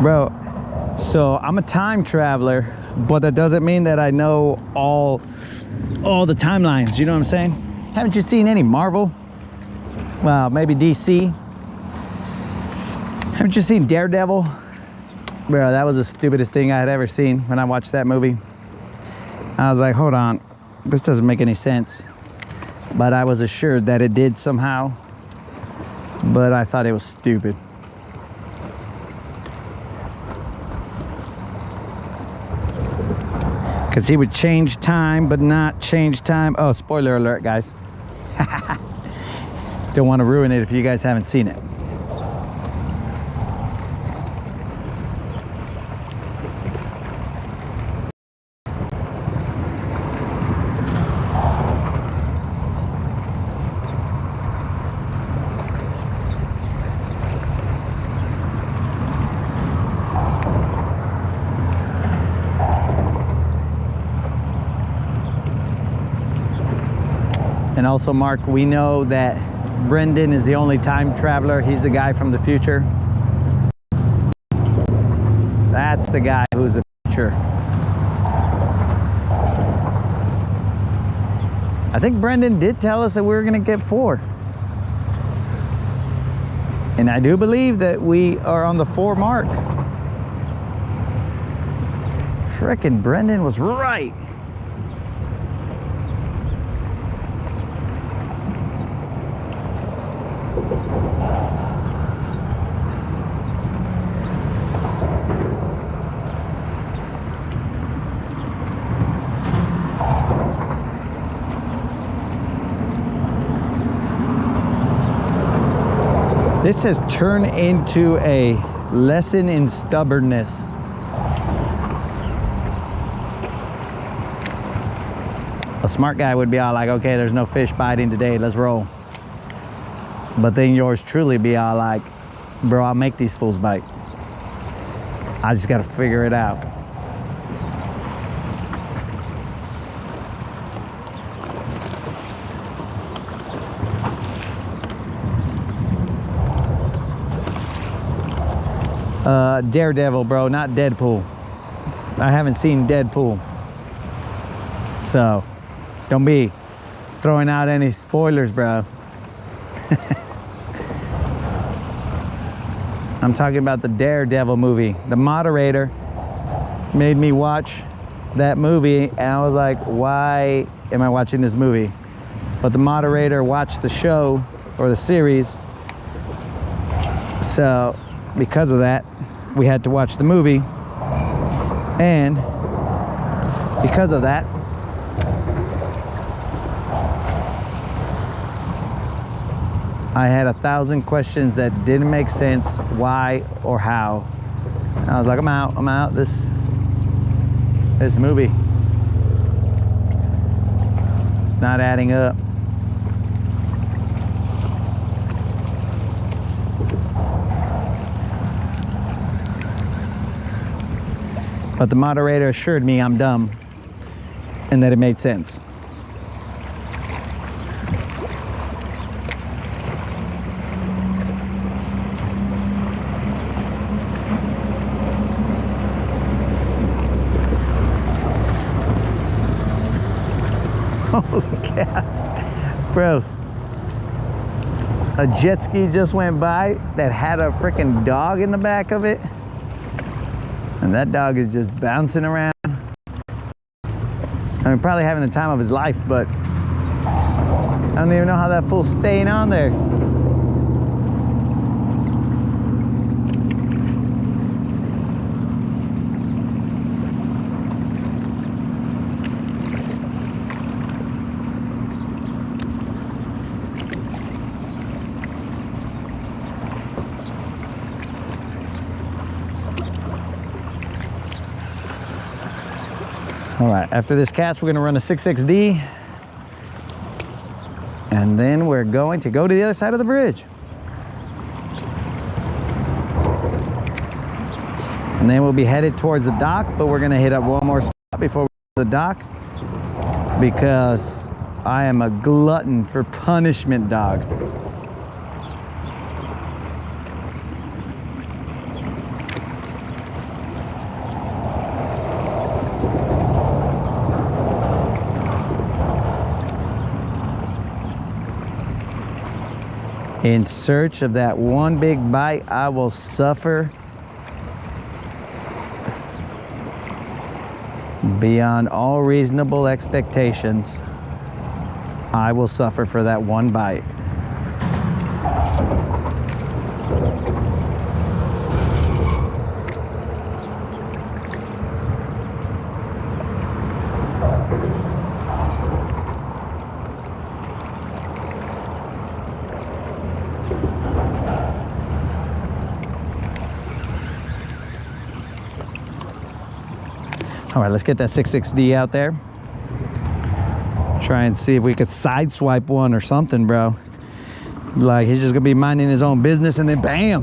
Bro, so I'm a time traveler, but that doesn't mean that I know all the timelines, you know what I'm saying? Haven't you seen any Marvel? Well, maybe DC. Haven't you seen Daredevil? Bro, that was the stupidest thing I had ever seen when I watched that movie. I was like, hold on, this doesn't make any sense. But I was assured that it did somehow. But I thought it was stupid. Because he would change time, but not change time. Oh, spoiler alert, guys. Don't want to ruin it if you guys haven't seen it. And also, Mark, we know that Brendan is the only time traveler. He's the guy from the future. That's the guy who's the future. I think Brendan did tell us that we were going to get 4. And I do believe that we are on the 4 mark. Frickin' Brendan was right. This has turned into a lesson in stubbornness. A smart guy would be all like, okay, there's no fish biting today, let's roll. But then yours truly be all like, bro, I'll make these fools bite. I just gotta figure it out. Daredevil, bro, not Deadpool. I haven't seen Deadpool. So, don't be throwing out any spoilers, bro. I'm talking about the Daredevil movie. The moderator made me watch that movie, and I was like, why am I watching this movie? But the moderator watched the show, or the series. So, because of that, we had to watch the movie. And because of that, I had 1,000 questions that didn't make sense, why or how. And I was like, I'm out, this movie, it's not adding up. But the moderator assured me I'm dumb and that it made sense. Holy cow. Bros, a jet ski just went by that had a freaking dog in the back of it. And that dog is just bouncing around. I mean, probably having the time of his life, but I don't even know how that fool's staying on there. All right, after this catch, we're gonna run a 6XD, and then we're going to go to the other side of the bridge. And then we'll be headed towards the dock, but we're gonna hit up one more spot before we go to the dock, because I am a glutton for punishment, dog. In search of that one big bite, I will suffer Beyond all reasonable expectations, I will suffer for that one bite. All right, let's get that 6.6D out there. Try and see if we could sideswipe one or something, bro. Like he's just gonna be minding his own business and then bam.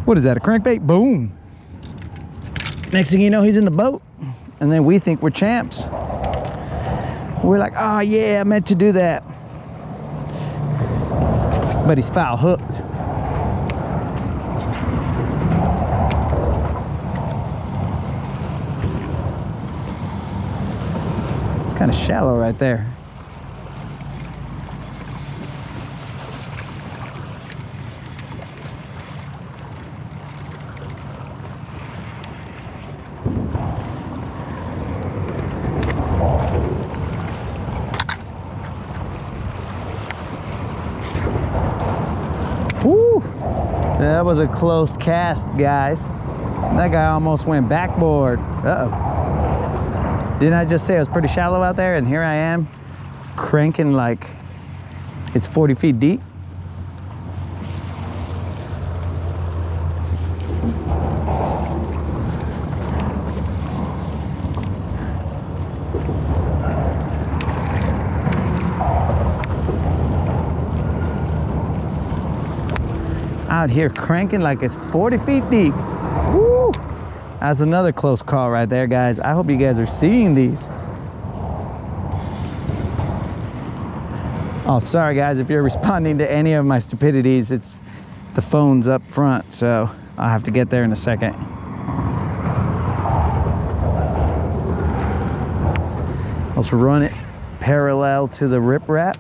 What is that, a crankbait? Boom. Next thing you know, he's in the boat. And then we think we're champs. We're like, oh yeah, I meant to do that. But he's foul hooked. Kind of shallow right there. Woo! That was a close cast, guys. That guy almost went backboard. Uh-oh. Didn't I just say it was pretty shallow out there? And here I am cranking like it's 40 feet deep. Out here cranking like it's 40 feet deep. Woo! That's another close call right there, guys. I hope you guys are seeing these. Oh, sorry guys, if you're responding to any of my stupidities, it's the phone's up front, so I'll have to get there in a second. Let's run it parallel to the riprap.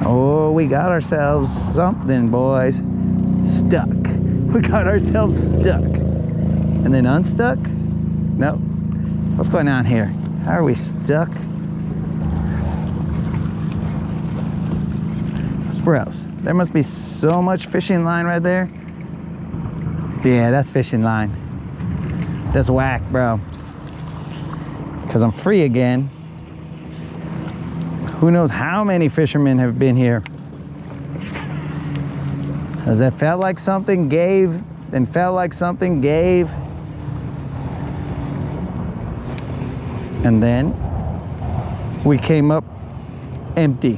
Oh, we got ourselves something, boys. Stuck. We got ourselves stuck. And then unstuck? No. What's going on here? How are we stuck? Bros, there must be so much fishing line right there. Yeah, that's fishing line. That's whack, bro. Because I'm free again. Who knows how many fishermen have been here? Has that felt like something gave and felt like something gave? And then we came up empty.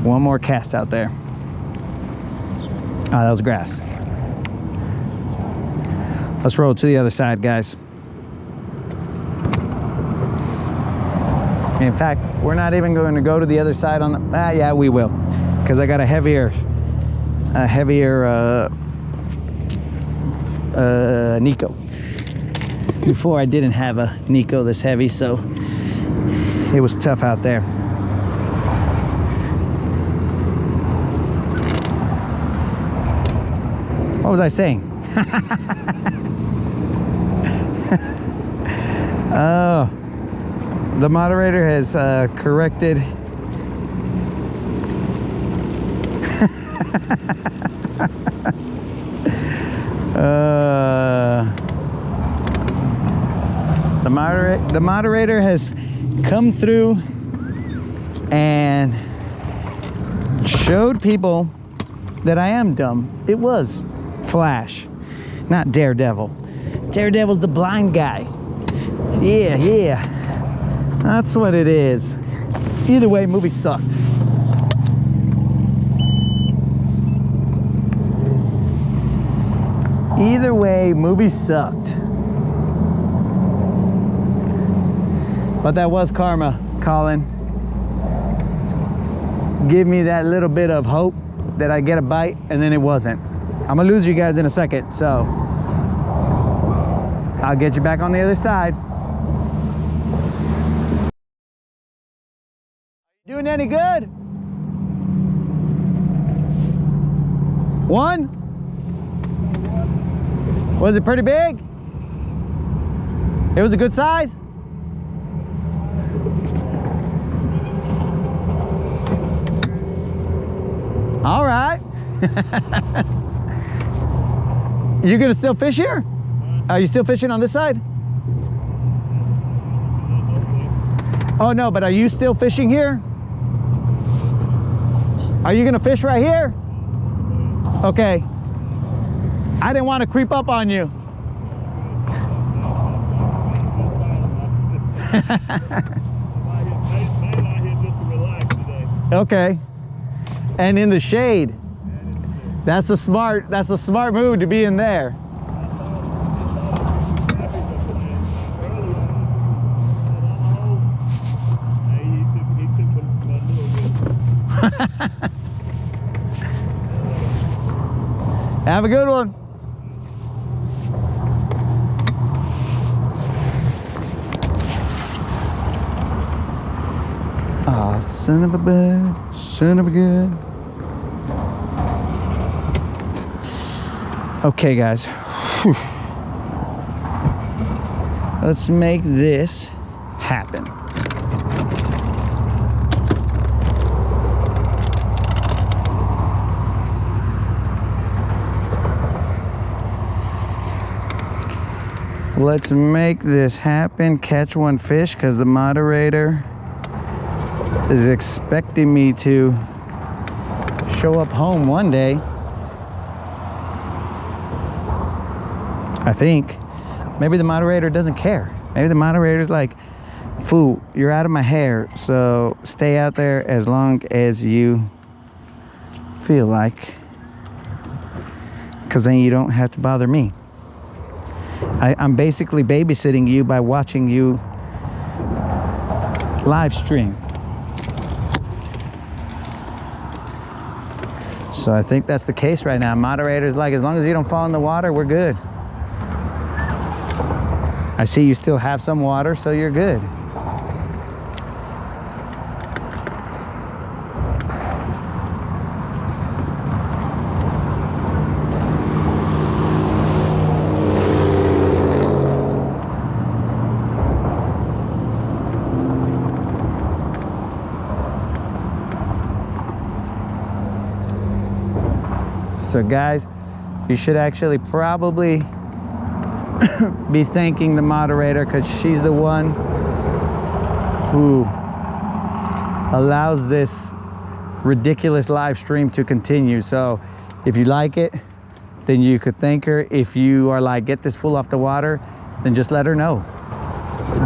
One more cast out there. Ah, that was grass. Let's roll to the other side, guys. In fact, we're not even going to go to the other side on the, yeah, we will. Because I got a heavier Nico. Before I didn't have a Nico this heavy, so it was tough out there. What was I saying? Oh, the moderator has corrected. The moderator has come through and showed people that I am dumb. It was Flash, not Daredevil. Daredevil's the blind guy. Yeah, that's what it is. Either way, movie sucked. Either way, movie sucked. But that was karma, Colin. Give me that little bit of hope that I get a bite and then it wasn't. I'm gonna lose you guys in a second, so I'll get you back on the other side. Doing any good? One? Was it pretty big? It was a good size? All right. You gonna still fish here? Are you still fishing on this side? Oh no, but are you still fishing here? Are you gonna fish right here? Okay. I didn't want to creep up on you. Okay. And in the shade. That's a smart move to be in there. Have a good one. Ah, son of a bud, son of a gun. Okay, guys. Whew. Let's make this happen. Let's make this happen. Catch one fish, because the moderator is expecting me to show up home one day. I think. Maybe the moderator doesn't care. Maybe the moderator's like, fool, you're out of my hair, so stay out there as long as you feel like, because then you don't have to bother me. I'm basically babysitting you by watching you live stream. So I think that's the case right now. Moderator's like, as long as you don't fall in the water, we're good. I see you still have some water, so you're good. So guys, you should actually probably be thanking the moderator, because she's the one who allows this ridiculous live stream to continue. So if you like it, then you could thank her. If you are like, get this fool off the water, then just let her know.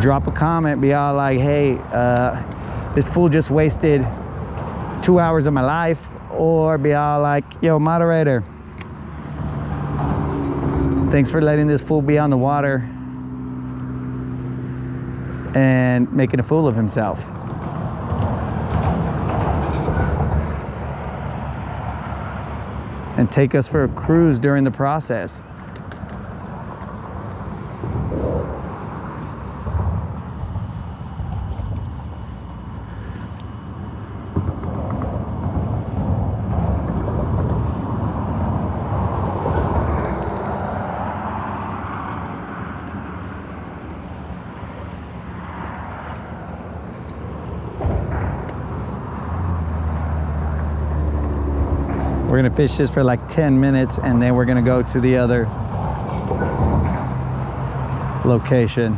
Drop a comment, be all like, hey, this fool just wasted 2 hours of my life. Or be all like, yo, moderator, thanks for letting this fool be on the water and making a fool of himself. And take us for a cruise during the process. We're gonna fish this for like 10 minutes and then we're gonna go to the other location.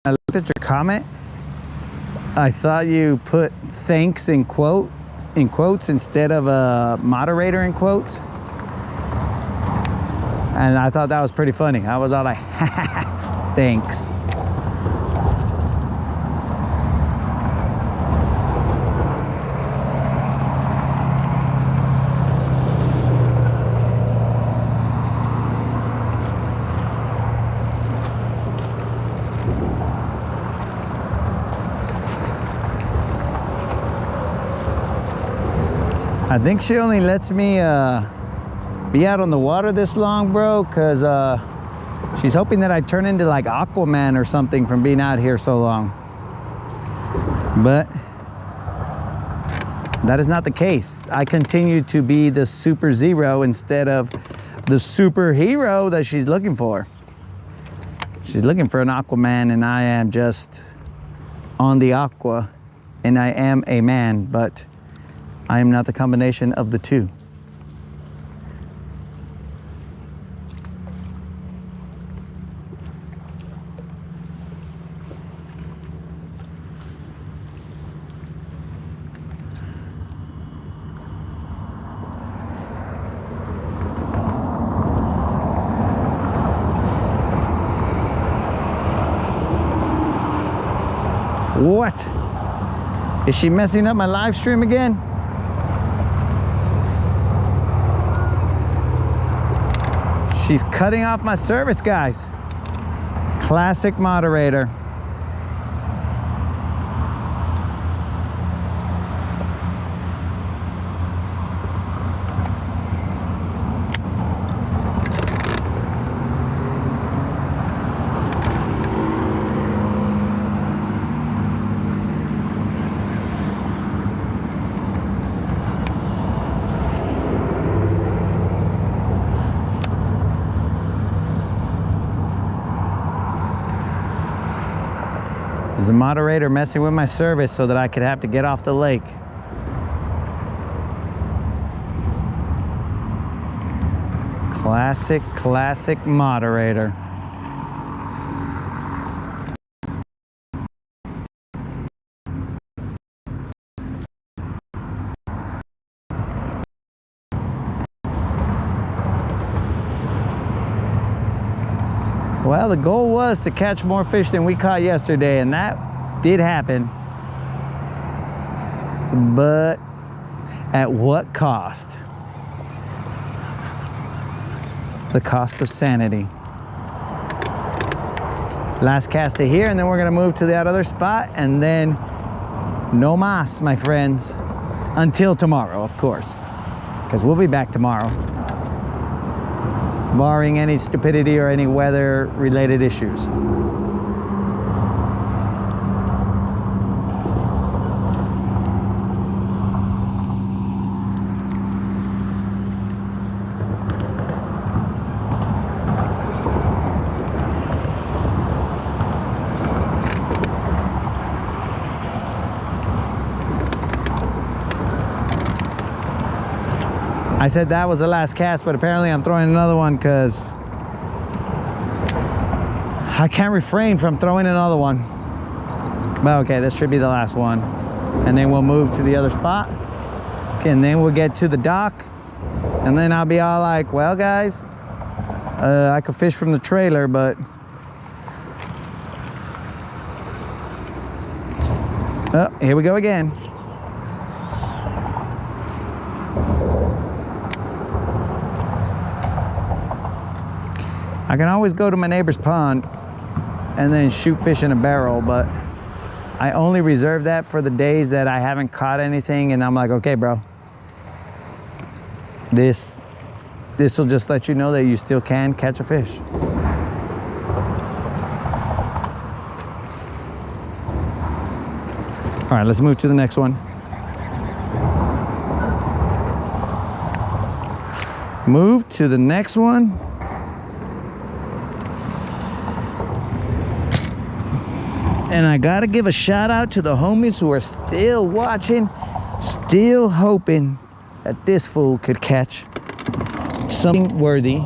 I looked at your comment, I thought you put thanks in quotes instead of a moderator in quotes. And I thought that was pretty funny. I was all like, thanks. I think she only lets me be out on the water this long, bro, because she's hoping that I turn into like Aquaman or something from being out here so long. But that is not the case. I continue to be the super zero instead of the superhero that she's looking for. She's looking for an Aquaman, and I am just on the aqua, and I am a man, but I am not the combination of the two. What? Is she messing up my live stream again? She's cutting off my service, guys. Classic moderator. Is the moderator messing with my service so that I could have to get off the lake? Classic moderator. Well, the goal was to catch more fish than we caught yesterday, and that did happen. But at what cost? The cost of sanity. Last cast to here, and then we're gonna move to that other spot, and then no mas, my friends, until tomorrow, of course, because we'll be back tomorrow, barring any stupidity or any weather related issues. I said that was the last cast, but apparently I'm throwing another one because I can't refrain from throwing another one. But okay, this should be the last one. And then we'll move to the other spot. Okay, and then we'll get to the dock. And then I'll be all like, well, guys, I could fish from the trailer, but oh, here we go again. I can always go to my neighbor's pond and then shoot fish in a barrel, but I only reserve that for the days that I haven't caught anything, and I'm like, okay, bro, this will just let you know that you still can catch a fish. All right, let's move to the next one. Move to the next one. And I gotta give a shout out to the homies who are still watching, still hoping that this fool could catch something worthy.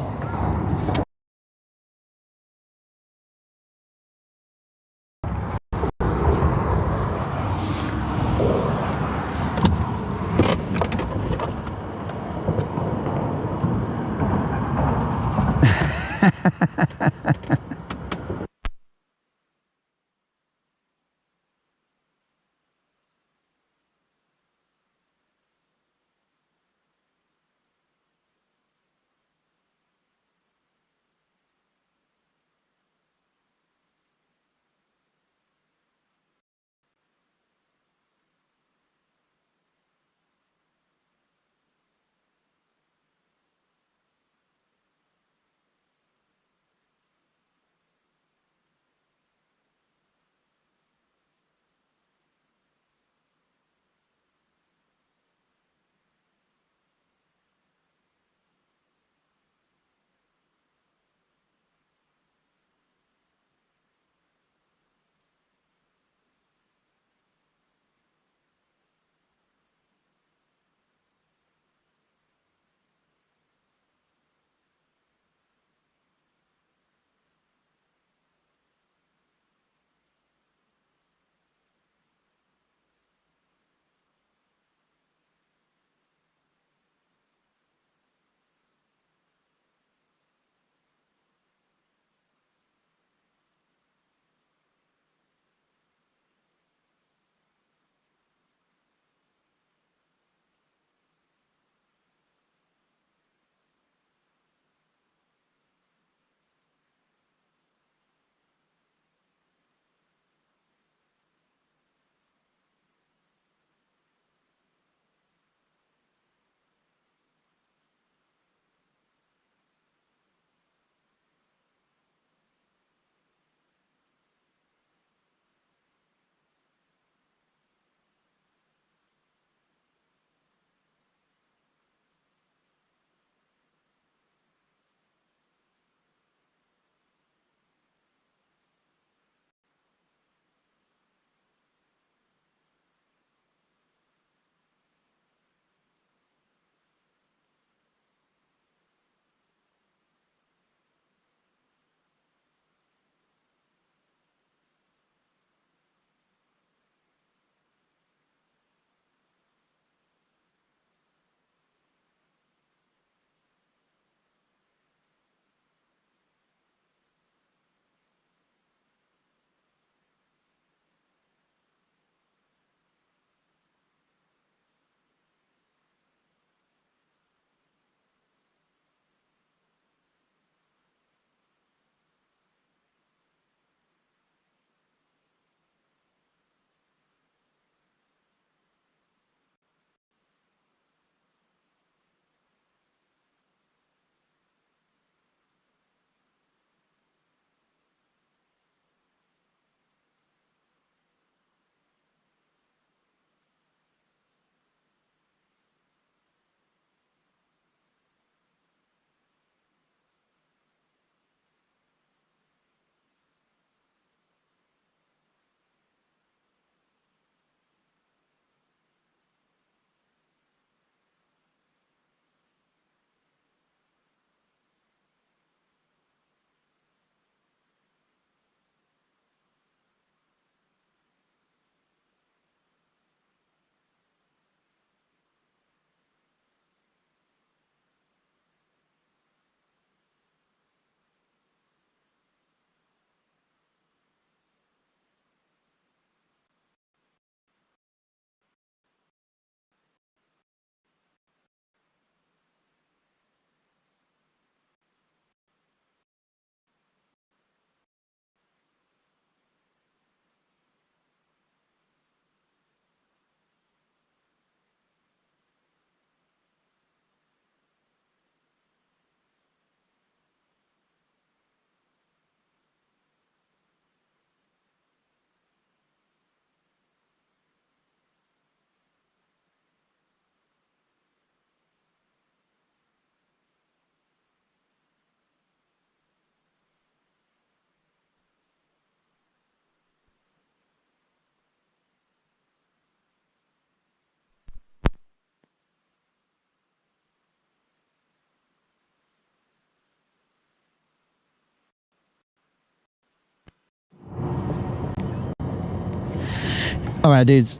All right, dudes.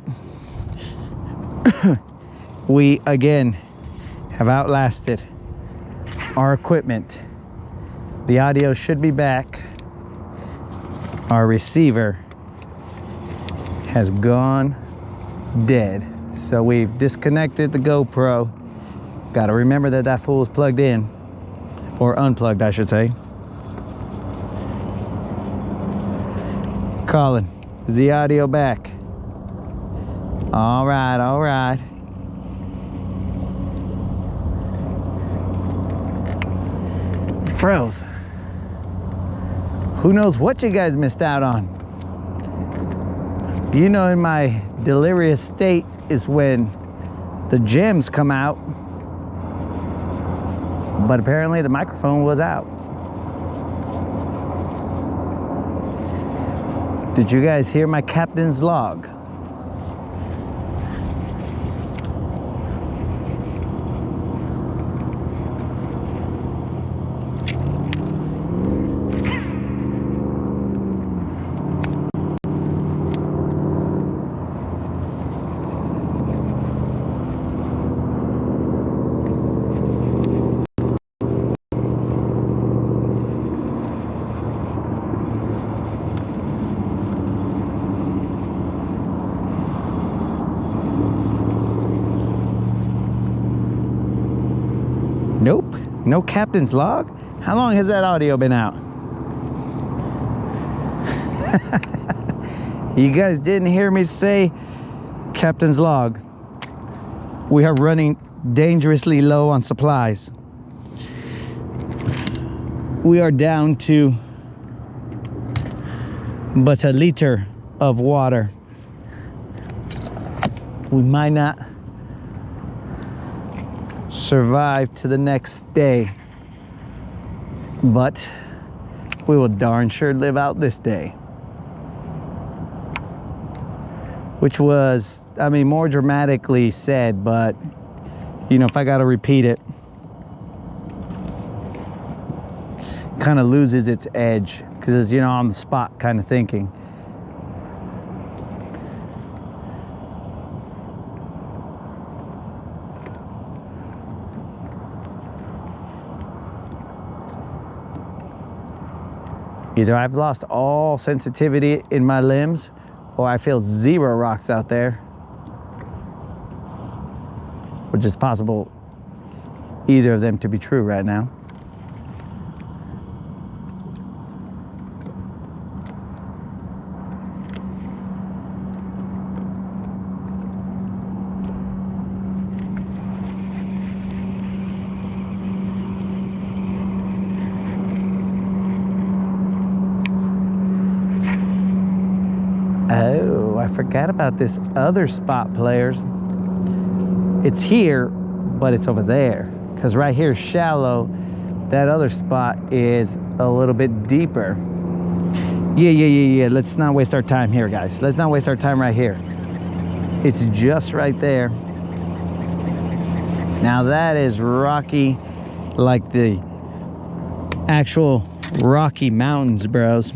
We again have outlasted our equipment. The audio should be back. Our receiver has gone dead. So we've disconnected the GoPro. Got to remember that that fool is plugged in, or unplugged, I should say. Colin, is the audio back? All right, all right. Bros, who knows what you guys missed out on? You know, in my delirious state is when the gems come out, but apparently the microphone was out. Did you guys hear my captain's log? Nope, no captain's log. How long has that audio been out? You guys didn't hear me say captain's log. We are running dangerously low on supplies. We are down to but a liter of water. We might not survive to the next day, but we will darn sure live out this day. Which was, I mean, more dramatically said, but you know, if I gotta repeat it, kind of loses its edge because it's, you know, on the spot kind of thinking. Either I've lost all sensitivity in my limbs, or I feel zero rocks out there, which is possible either of them to be true right now. Oh, I forgot about this other spot, players. It's here, but it's over there. Because right here is shallow. That other spot is a little bit deeper. Yeah. Let's not waste our time here, guys. Let's not waste our time right here. It's just right there. Now that is rocky, like the actual Rocky Mountains, bros.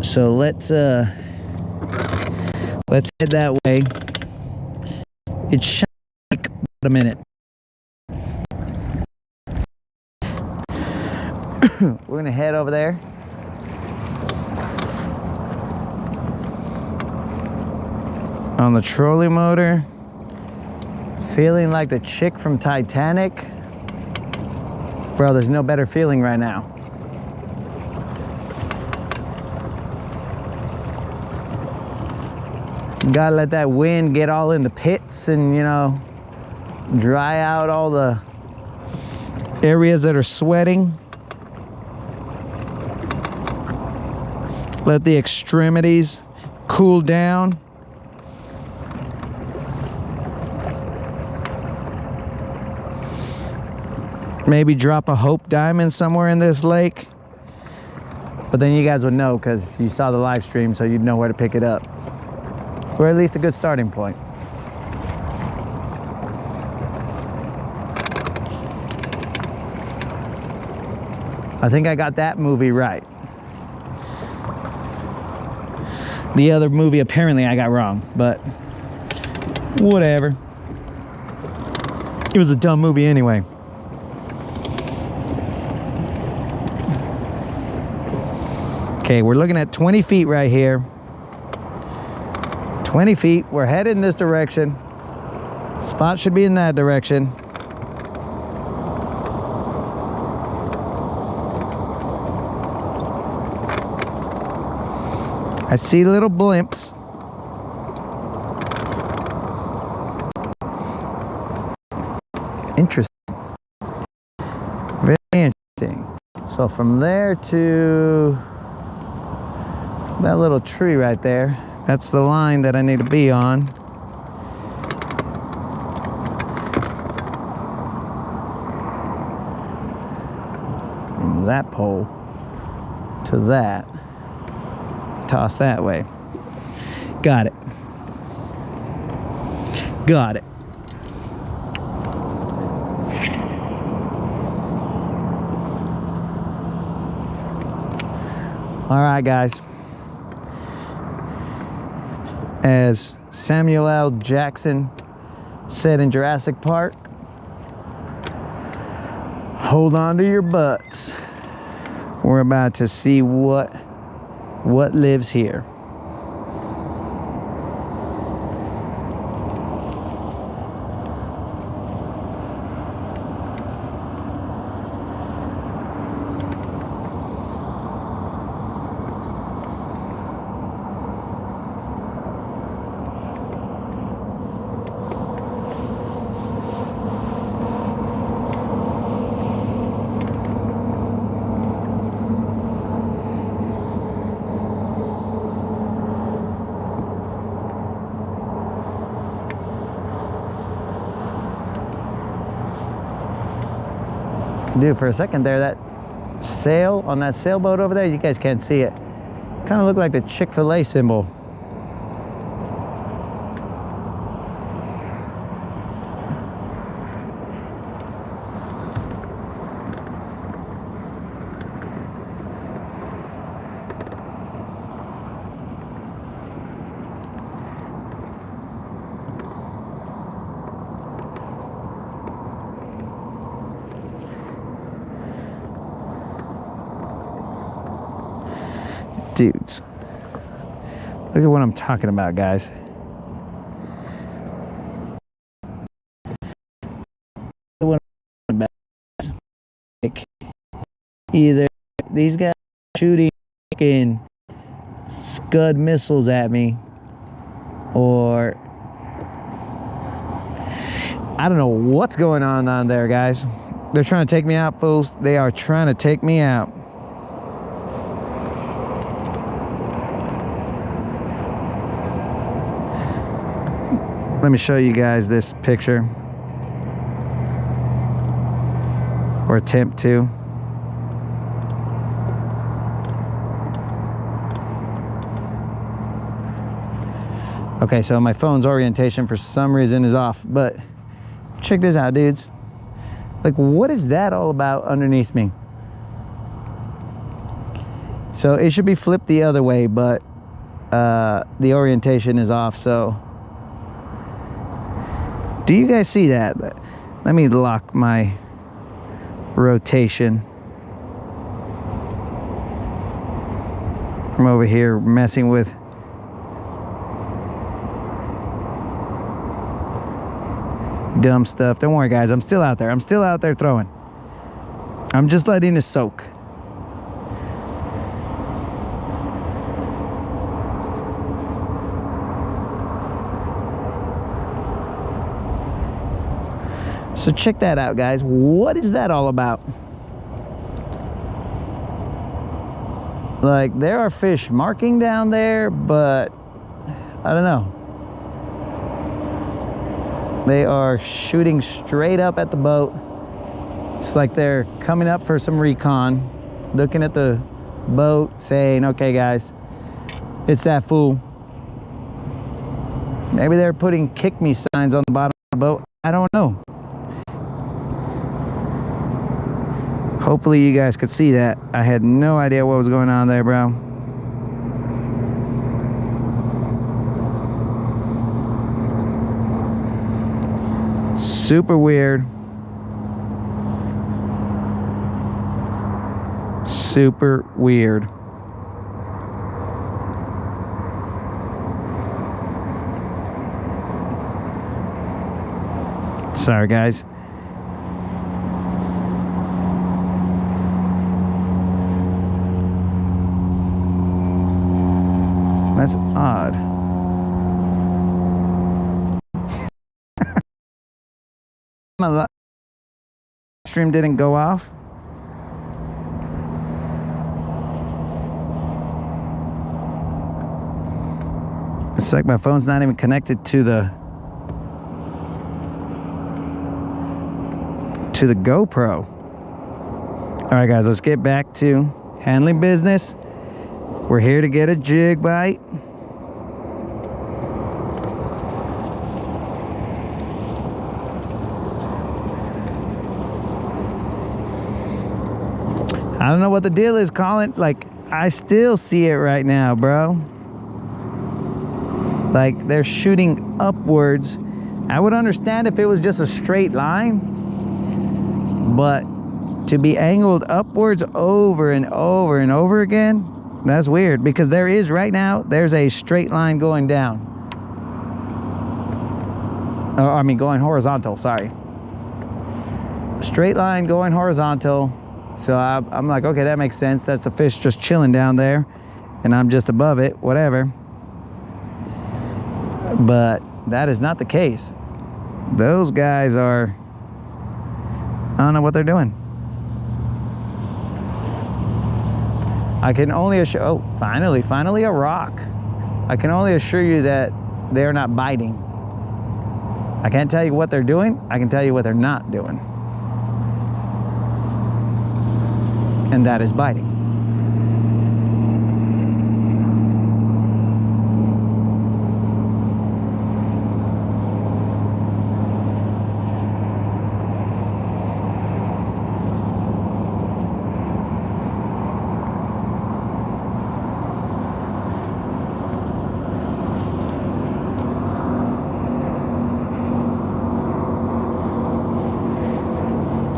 So let's head that way. It should take about a minute. We're gonna head over there. On the trolley motor. Feeling like the chick from Titanic. Bro, there's no better feeling right now. Gotta let that wind get all in the pits and, you know, dry out all the areas that are sweating. Let the extremities cool down. Maybe drop a Hope Diamond somewhere in this lake. But then you guys would know because you saw the live stream, so you'd know where to pick it up. Or at least a good starting point. I think I got that movie right. The other movie apparently I got wrong, but whatever. It was a dumb movie anyway. Okay, we're looking at 20 feet right here. 20 feet, we're headed in this direction. Spot should be in that direction. I see little blimps. Interesting. Very interesting. So from there to that little tree right there, that's the line that I need to be on. From that pole to that. Toss that way. Got it. Got it. All right, guys. As Samuel L. Jackson said in Jurassic Park, hold on to your butts. We're about to see what lives here. Dude, for a second there, that sail on that sailboat over there, you guys can't see it. Kind of looked like the Chick-fil-A symbol. Dudes, look at what I'm talking about, guys. Either these guys shooting fucking Scud missiles at me, or I don't know what's going on there, guys. They're trying to take me out, fools. They are trying to take me out. Let me show you guys this picture, or attempt to. Okay, so my phone's orientation for some reason is off, but check this out, dudes. Like, what is that all about underneath me? So it should be flipped the other way, but the orientation is off, so. Do you guys see that? Let me lock my rotation. I'm over here messing with dumb stuff. Don't worry, guys. I'm still out there. I'm still out there throwing. I'm just letting it soak. So check that out, guys. What is that all about? Like, there are fish marking down there, but I don't know. They are shooting straight up at the boat. It's like they're coming up for some recon, looking at the boat, saying, okay, guys, it's that fool. Maybe they're putting kick me signs on the bottom of the boat. I don't know. Hopefully you guys could see that. I had no idea what was going on there, bro. Super weird. Super weird. Sorry, guys. That's odd. My live stream didn't go off. It's like my phone's not even connected to the GoPro. All right, guys, let's get back to handling business. We're here to get a jig bite. I don't know what the deal is, Colin. Like, I still see it right now, bro. Like, they're shooting upwards. I would understand if it was just a straight line, but to be angled upwards over and over and over again, that's weird, because there is right now, there's a straight line going down. Oh, I mean going horizontal, sorry. Straight line going horizontal. So I'm like, okay, that makes sense. That's the fish just chilling down there and I'm just above it, whatever. But that is not the case. Those guys are, I don't know what they're doing. I can only assure, oh, finally a rock. I can only assure you that they're not biting. I can't tell you what they're doing. I can tell you what they're not doing. And that is biting.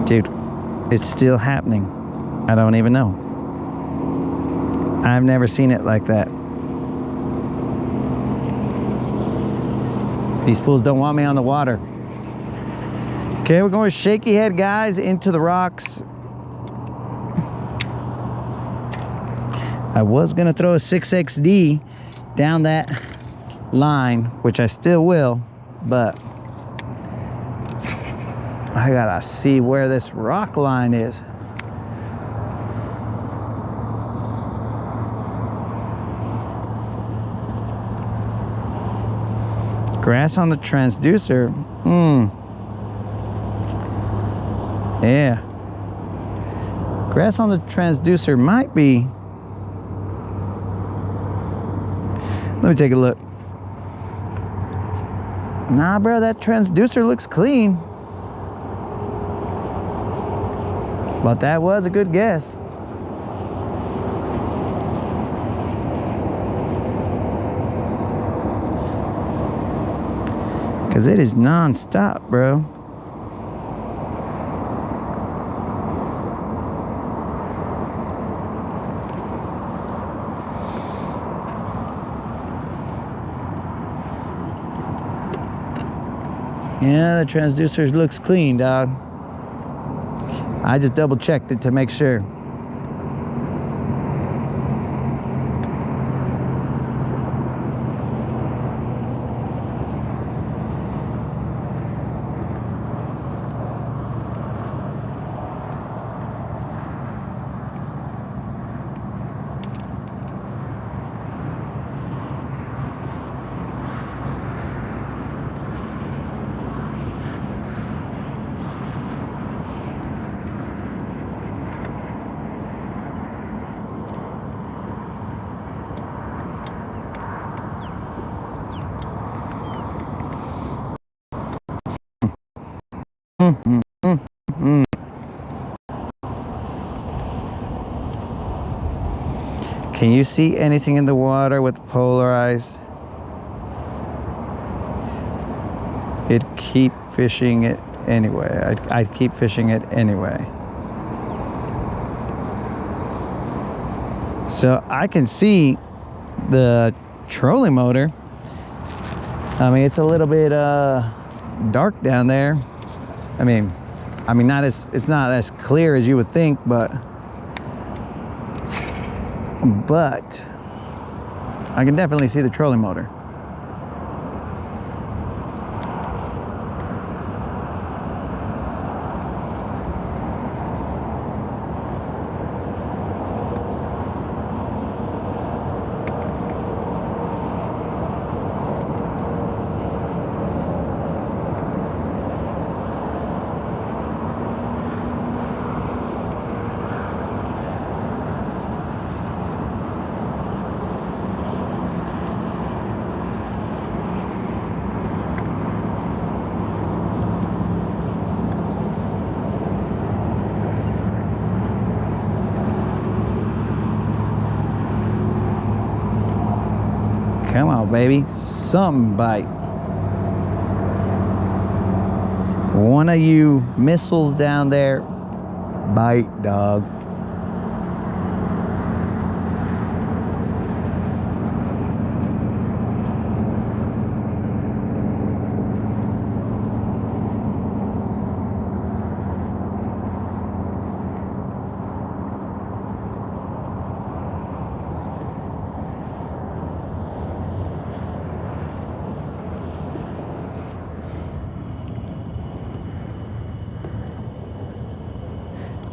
Dude, it's still happening. I don't even know. I've never seen it like that. These fools don't want me on the water. Okay, we're going shaky head, guys, into the rocks. I was gonna throw a 6XD down that line, which I still will, but I gotta see where this rock line is. Grass on the transducer. Yeah. Grass on the transducer might be. Let me take a look. Nah, bro, that transducer looks clean. But that was a good guess. Because it is non-stop, bro. Yeah, the transducer looks clean, dog. I just double checked it to make sure. Can you see anything in the water with polarized? It keep fishing it anyway. I'd keep fishing it anyway. So I can see the trolling motor. I mean, it's a little bit dark down there. I mean not as, it's not as clear as you would think, but I can definitely see the trolling motor. Come on, baby, some bite. One of you missiles down there, bite, dog.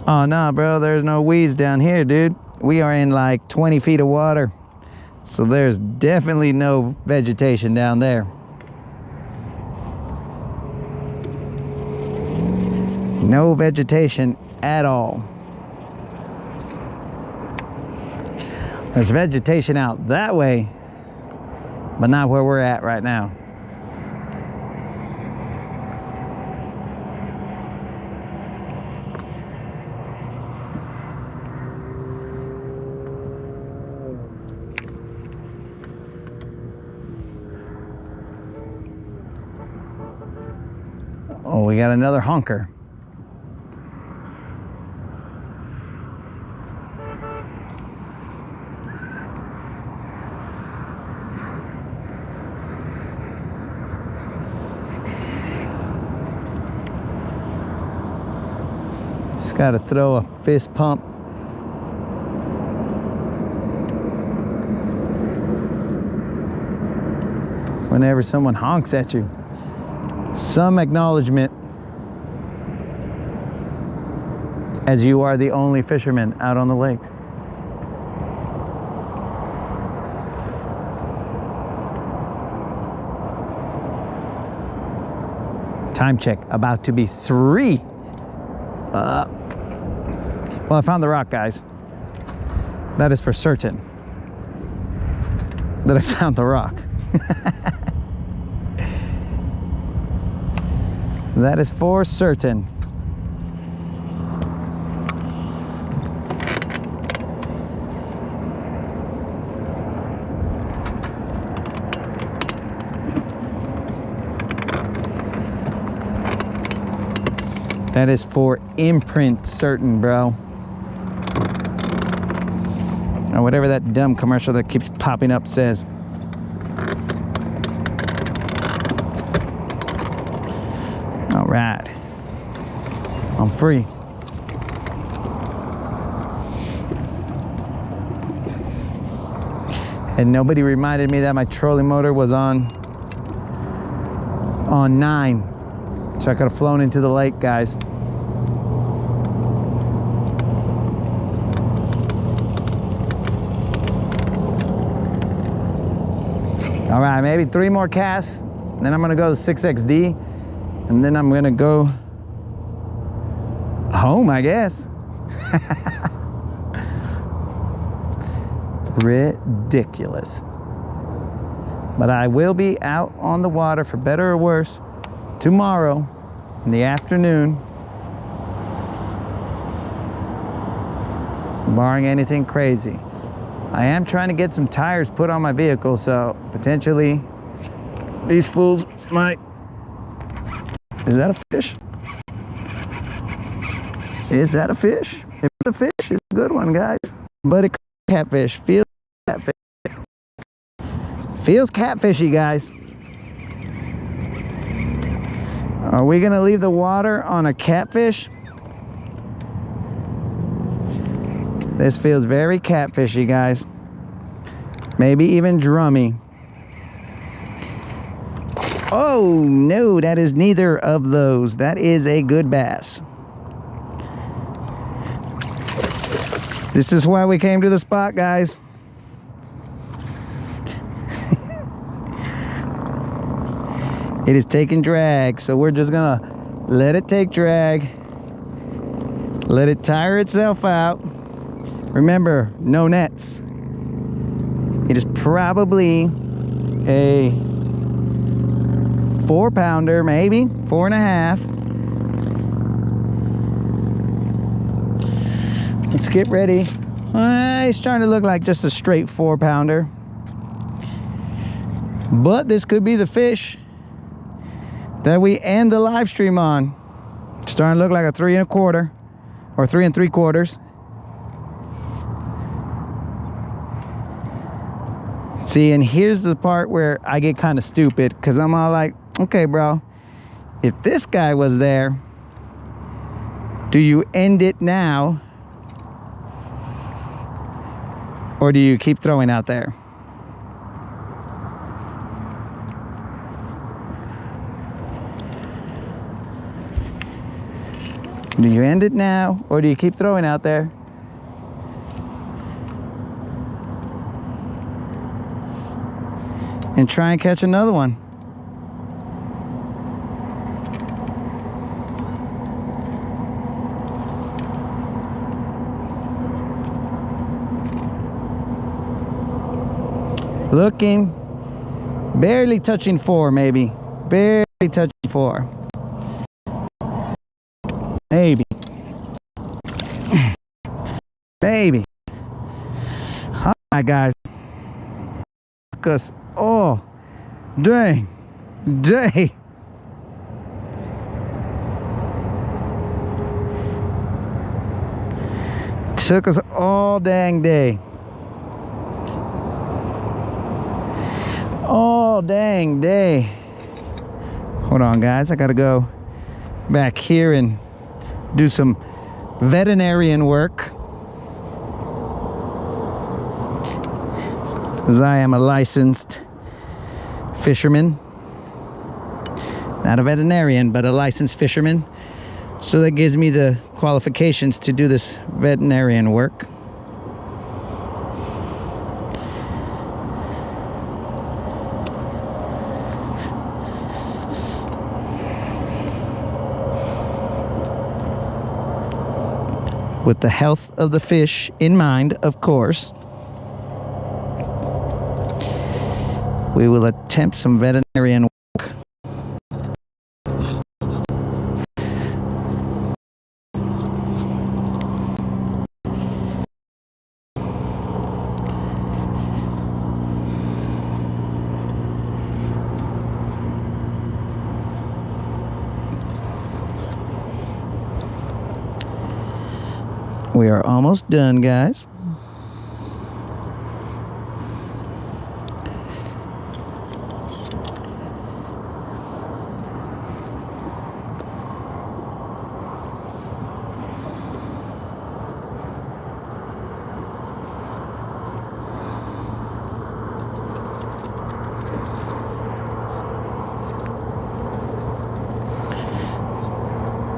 Oh no, bro, there's no weeds down here, dude. We are in like 20 feet of water, so there's definitely no vegetation down there. No vegetation at all. There's vegetation out that way, but not where we're at right now. Oh, we got another honker. Just got to throw a fist pump. Whenever someone honks at you. Some acknowledgement, as you are the only fisherman out on the lake. Time check, about to be 3. Well, I found the rock, guys. That is for certain that I found the rock. That is for certain. That is for imprint certain, bro. Or whatever that dumb commercial that keeps popping up says. All right, I'm free. And nobody reminded me that my trolling motor was on 9, so I could have flown into the lake, guys. All right, maybe 3 more casts, then I'm gonna go to 6XD, and then I'm gonna go home, I guess. Ridiculous. But I will be out on the water, for better or worse, tomorrow in the afternoon, barring anything crazy. I am trying to get some tires put on my vehicle, so potentially these fools might... Is that a fish? Is that a fish? If it's a fish, it's a good one, guys. But it catfish. Feels catfish. Feels catfishy, guys. Are we gonna leave the water on a catfish? This feels very catfishy, guys. Maybe even drummy. Oh no, that is neither of those. That is a good bass. This is why we came to the spot, guys. It is taking drag, so we're just gonna let it take drag. Let it tire itself out. Remember, no nets. It is probably a 4-pounder, maybe 4.5. Let's get ready. It's trying to look like just a straight 4-pounder, but this could be the fish that we end the live stream on. Starting to look like a 3 1/4 or 3 3/4. See, and here's the part where I get kind of stupid, because I'm all like, okay, bro, if this guy was there, do you end it now, or do you keep throwing out there? Do you end it now, or do you keep throwing out there? And try and catch another one. Looking, barely touching 4, maybe. Barely touching 4. Maybe. Maybe. All right, guys. Oh, dang. Dang. Took us all dang day. All dang day. Hold on, guys. I gotta go back here and do some veterinarian work, as I am a licensed fisherman. Not a veterinarian, but a licensed fisherman. So that gives me the qualifications to do this veterinarian work. With the health of the fish in mind, of course. We will attempt some veterinarian work. We are almost done, guys.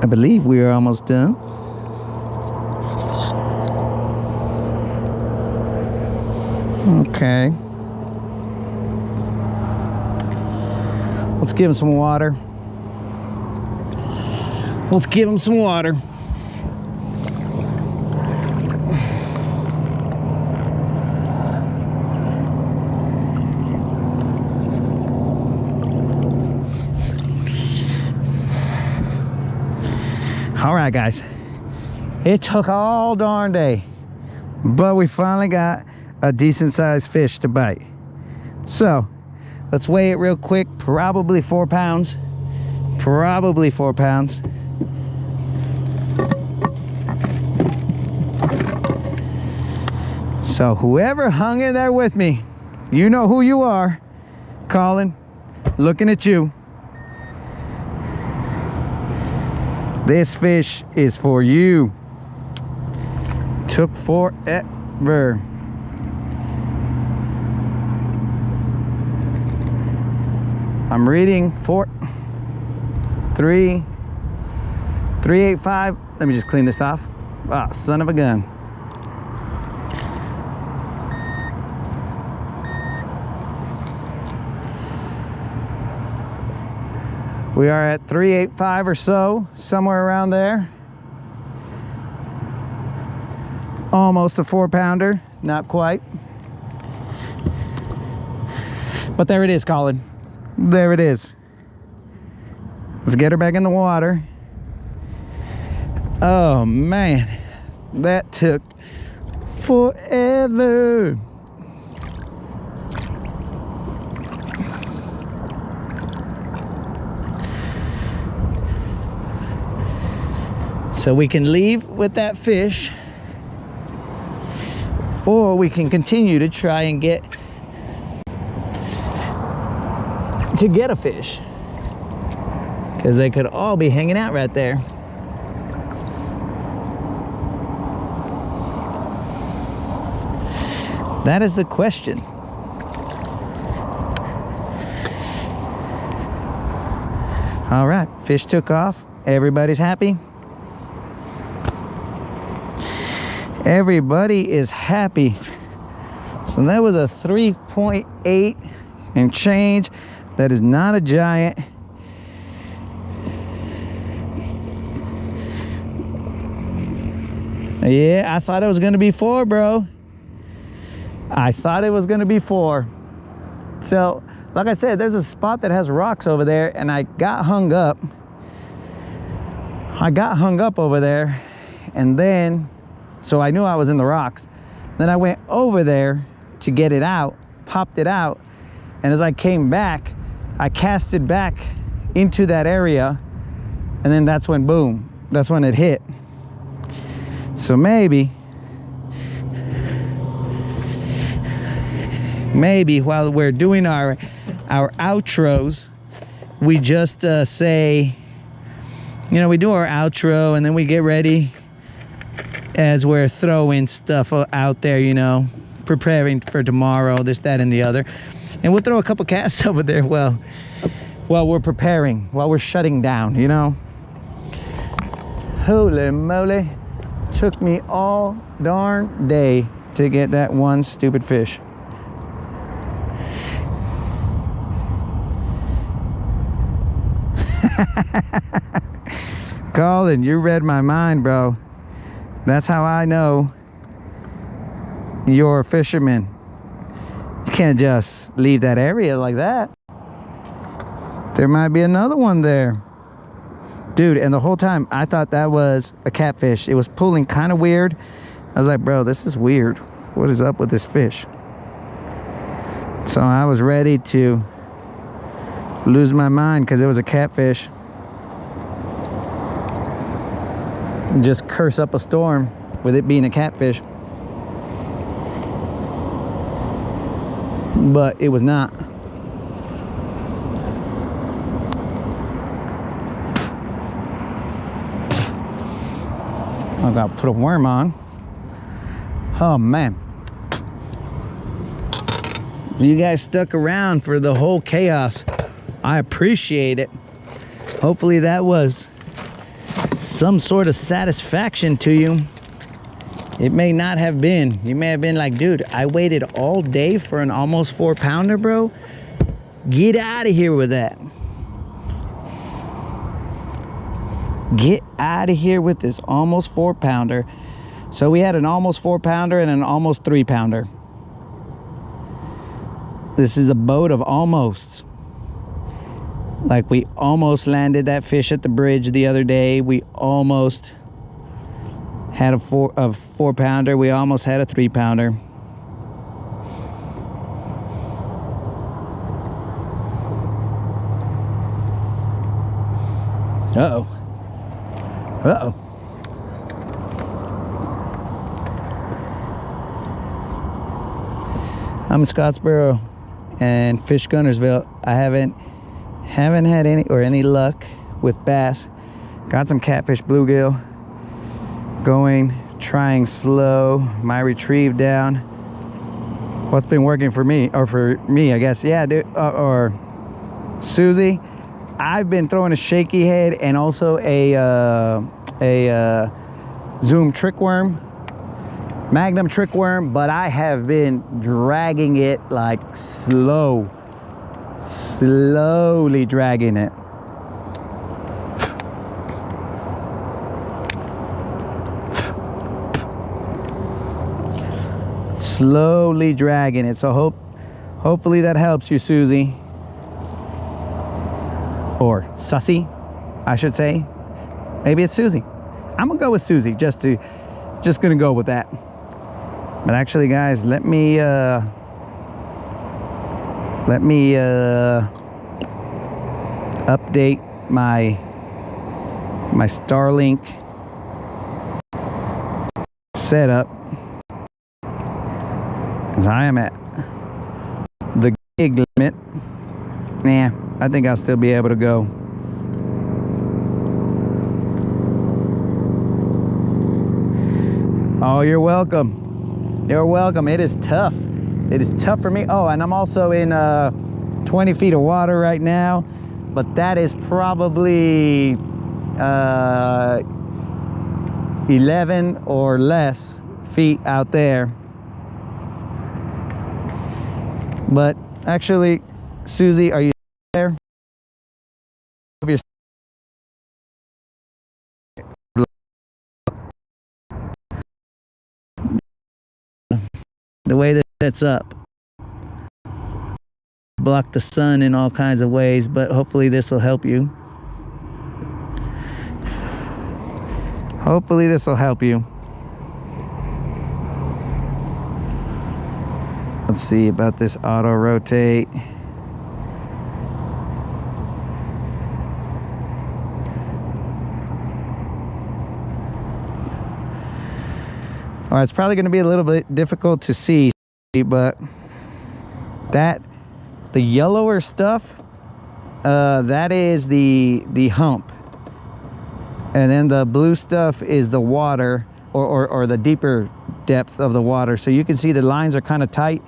I believe we are almost done. Okay. Let's give him some water. Let's give him some water. All right, guys. It took all darn day, but we finally got a decent sized fish to bite. So let's weigh it real quick. Probably 4 pounds. Probably 4 pounds. So whoever hung in there with me, you know who you are. Colin, looking at you. This fish is for you. Took forever. I'm reading 385. Let me just clean this off. Ah, son of a gun. We are at 385 or so, somewhere around there. Almost a 4-pounder, not quite. But there it is, Colin. There it is. Let's get her back in the water. Oh man, that took forever. So we can leave with that fish, or we can continue to try and get a fish, because they could all be hanging out right there. That is the question. All right, fish took off. Everybody's happy. Everybody is happy. So that was a 3.8 and change. That is not a giant. Yeah, I thought it was gonna be 4, bro. I thought it was gonna be 4. So, like I said, there's a spot that has rocks over there, and I got hung up. Over there, and then, so I knew I was in the rocks. Then I went over there to get it out, popped it out, and as I came back, I cast it back into that area, and then that's when, boom, that's when it hit. So maybe while we're doing our outros, we just say, you know, we do our outro and then we get ready as we're throwing stuff out there, you know, preparing for tomorrow, this, that, and the other. And we'll throw a couple casts over there while we're preparing, while we're shutting down, you know. Holy moly. Took me all darn day to get that one stupid fish. Colin, you read my mind, bro. That's how I know you're a fisherman. You can't just leave that area like that. There might be another one there. Dude, and the whole time I thought that was a catfish. It was pulling kind of weird. I was like, bro, this is weird. What is up with this fish? So I was ready to lose my mind because it was a catfish. Just curse up a storm with it being a catfish. But it was not. I gotta put a worm on. Oh man, you guys stuck around for the whole chaos. I appreciate it. Hopefully that was some sort of satisfaction to you. It may not have been. You may have been like, dude, I waited all day for an almost 4-pounder, bro. Get out of here with that. Get out of here with this almost 4-pounder. So we had an almost 4-pounder and an almost 3-pounder. This is a boat of almosts. Like, we almost landed that fish at the bridge the other day. We almost had a 4-pounder. We almost had a 3-pounder. Uh-oh. Uh-oh. I'm in Scottsboro and fish Guntersville. I haven't had any luck with bass. Got some catfish, bluegill. Trying slow. My retrieve down. What's been working for me, I guess, yeah, dude, or Susie, I've been throwing a shaky head and also a Zoom trick worm, Magnum trick worm, but I have been dragging it like slowly dragging it. Slowly dragging it. So hopefully that helps you, Susie, or Sussy, I should say. Maybe it's Susie. I'm gonna go with Susie, just gonna go with that. But actually, guys, let me update my Starlink setup, because I am at the gig limit. Nah, I think I'll still be able to go. Oh, you're welcome. You're welcome. It is tough. It is tough for me. Oh, and I'm also in 20 feet of water right now, but that is probably 11 or less feet out there. But actually, Susie, are you there? The way that it's up, block the sun in all kinds of ways, but hopefully this will help you. Hopefully this will help you. Let's see about this auto rotate. All right, it's probably going to be a little bit difficult to see, but the yellower stuff, that is the hump, and then the blue stuff is the water, or the deeper depth of the water. So you can see the lines are kind of tight.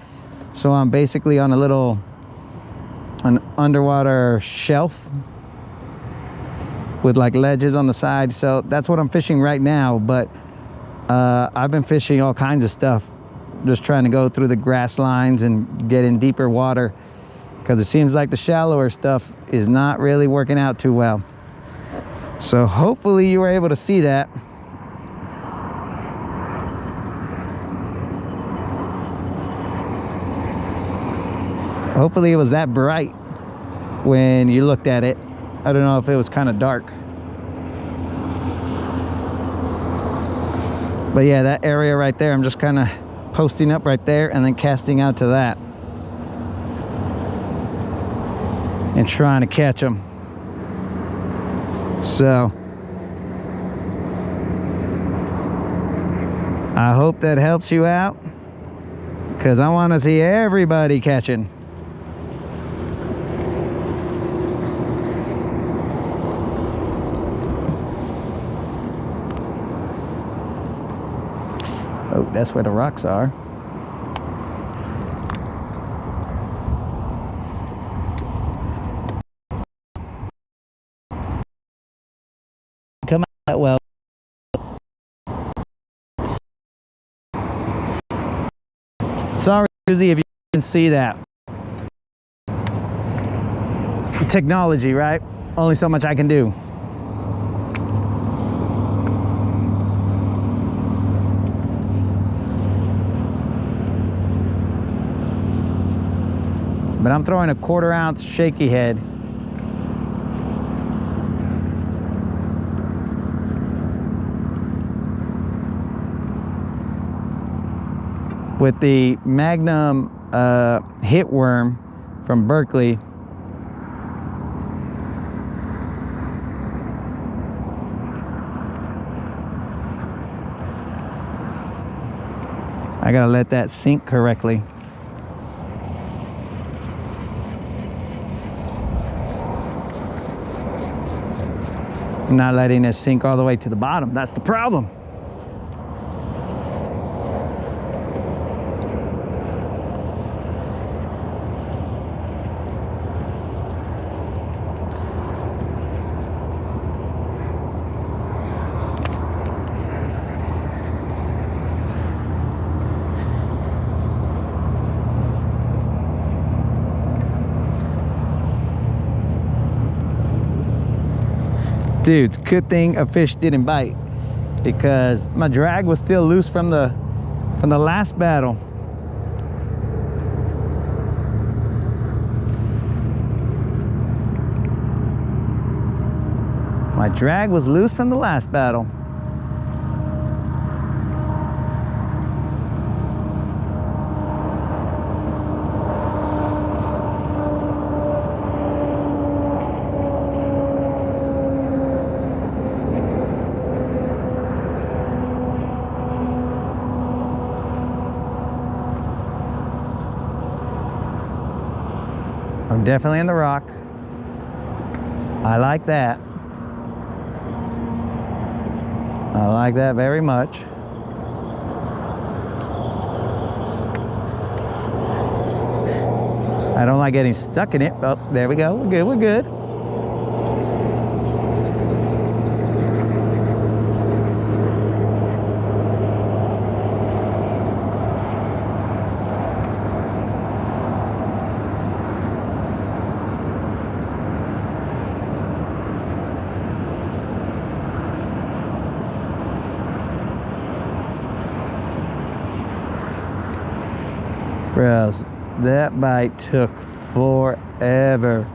So I'm basically on an underwater shelf with like ledges on the side. So that's what I'm fishing right now. But I've been fishing all kinds of stuff, just trying to go through the grass lines and get in deeper water, because it seems like the shallower stuff is not really working out too well. So hopefully you were able to see that. Hopefully it was that bright when you looked at it. I don't know if it was kind of dark. But yeah, that area right there, I'm just kind of posting up right there and then casting out to that and trying to catch them. So I hope that helps you out, because I want to see everybody catching. Oh, that's where the rocks are. Come out well. Sorry, Susie, if you can see that. Technology, right? Only so much I can do. But I'm throwing a 1/4 ounce shaky head. With the Magnum hit worm from Berkeley. I gotta let that sink correctly. not letting it sink all the way to the bottom. That's the problem. Dude, it's a good thing a fish didn't bite, because my drag was still loose from the last battle. My drag was loose from the last battle. I'm definitely in the rock. I like that. I like that very much. I don't like getting stuck in it. Oh, there we go. We're good. We're good. Bros, that bite took forever.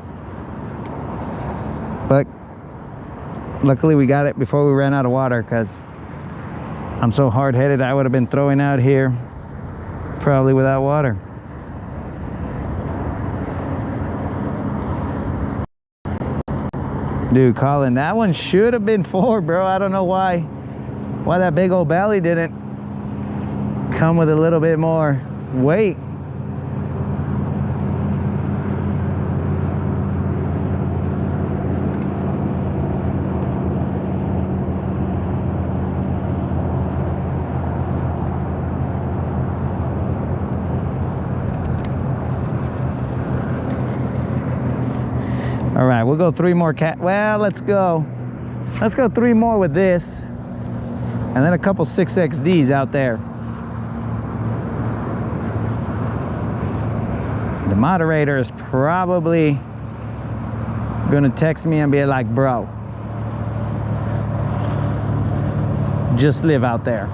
But luckily we got it before we ran out of water, because I'm so hard-headed I would have been throwing out here probably without water. Dude, Colin, that one should have been 4, bro. I don't know why that big old belly didn't come with a little bit more weight. All right, we'll go 3 more well, let's go 3 more with this, and then a couple 6XDs out there. The moderator is probably gonna text me and be like, bro, just live out there.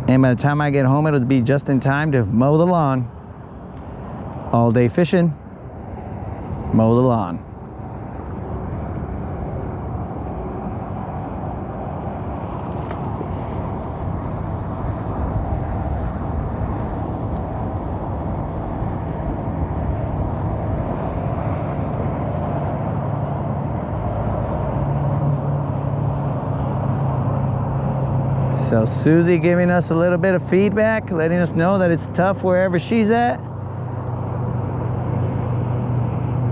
And by the time I get home, it'll be just in time to mow the lawn. All day fishing, mow the lawn. So Susie giving us a little bit of feedback, letting us know that it's tough wherever she's at.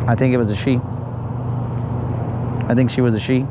I think it was a she. I think she was a she.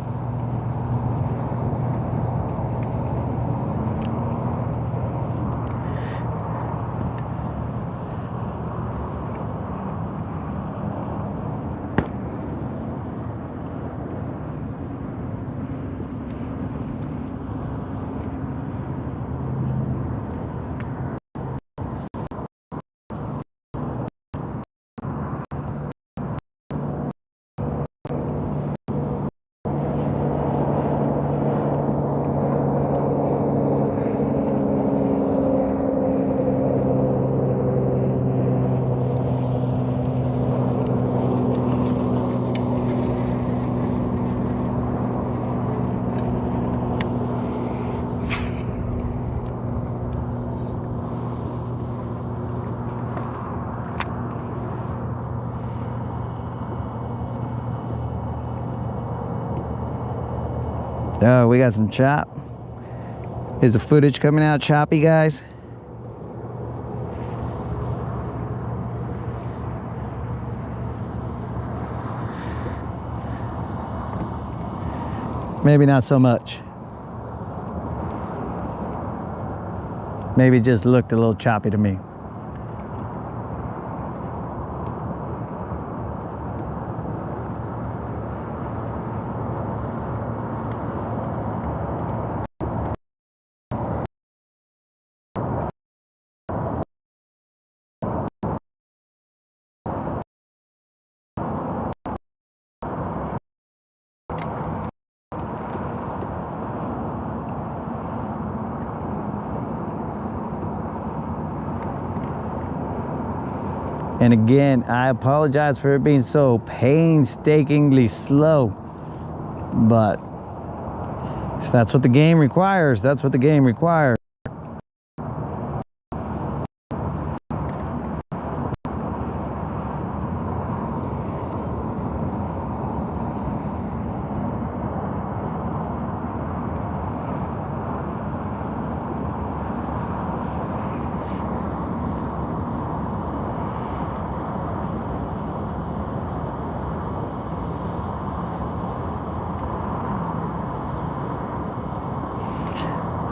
Oh, we got some chop. Is the footage coming out choppy, guys? Maybe not so much. Maybe it just looked a little choppy to me. And again, I apologize for it being so painstakingly slow, but if that's what the game requires, that's what the game requires.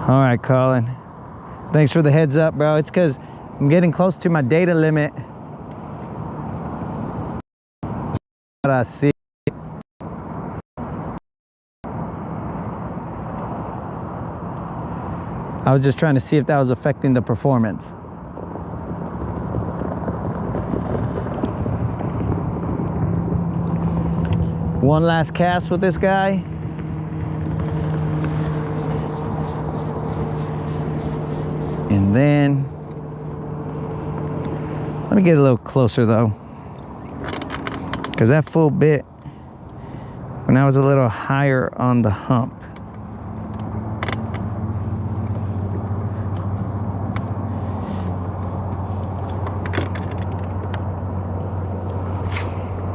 All right, Colin. Thanks for the heads up, bro. It's because I'm getting close to my data limit. What I see. I was just trying to see if that was affecting the performance. One last cast with this guy. And then, let me get a little closer though, because that full bit, when I was a little higher on the hump,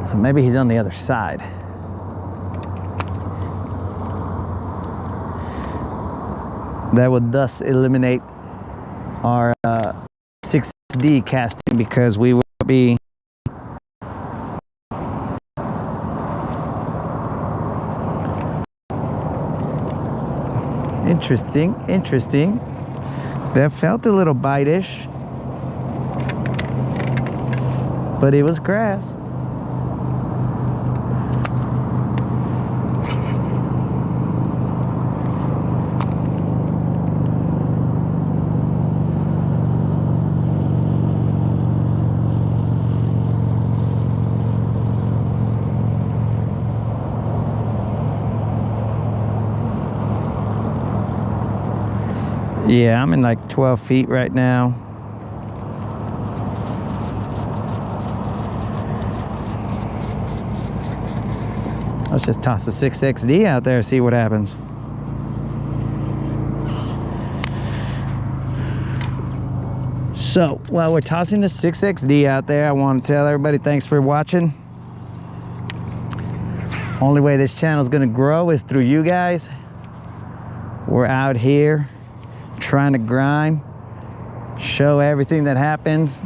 so maybe he's on the other side. That would thus eliminate our 6D casting, because we will be interesting. That felt a little bite-ish, but it was grass. Yeah, I'm in like 12 feet right now. Let's just toss the 6XD out there, see what happens. So, while we're tossing the 6XD out there, I want to tell everybody thanks for watching. Only way this channel is going to grow is through you guys. We're out here trying to grind, show everything that happens,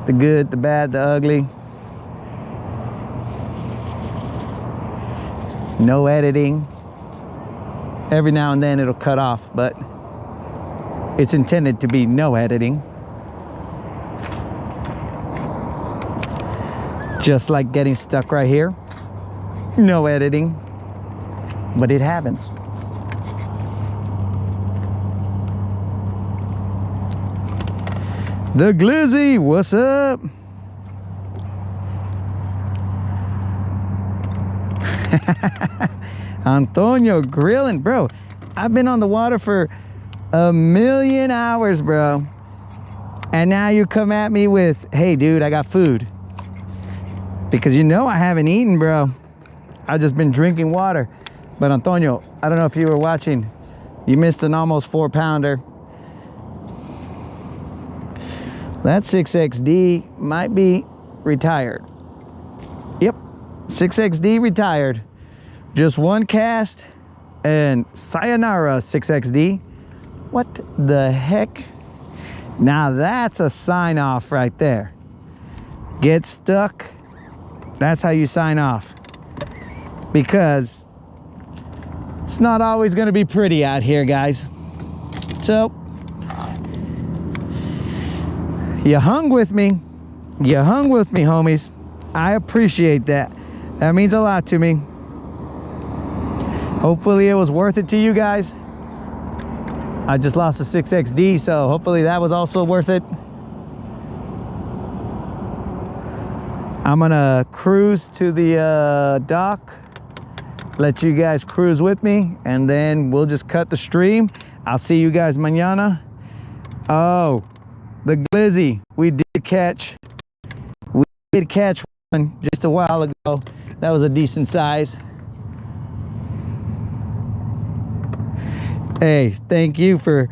the good, the bad, the ugly. No editing. Every now and then it'll cut off, but it's intended to be no editing. Just like getting stuck right here. No editing, but it happens. The Glizzy, what's up? Antonio grilling, bro. I've been on the water for 1,000,000 hours, bro. And now you come at me with, hey, dude, I got food. Because you know I haven't eaten, bro. I've just been drinking water. But Antonio, I don't know if you were watching. You missed an almost 4-pounder. That 6XD might be retired. Yep, 6XD retired. Just one cast and sayonara 6XD. What the heck? Now that's a sign off right there. Get stuck. That's how you sign off. Because it's not always going to be pretty out here, guys. So, you hung with me. You hung with me, homies. I appreciate that. That means a lot to me. Hopefully it was worth it to you guys. I just lost a 6XD, so hopefully that was also worth it. I'm gonna cruise to the dock, let you guys cruise with me, and then we'll just cut the stream. I'll see you guys mañana. Oh, the glizzy we did catch one just a while ago. That was a decent size. Hey, thank you for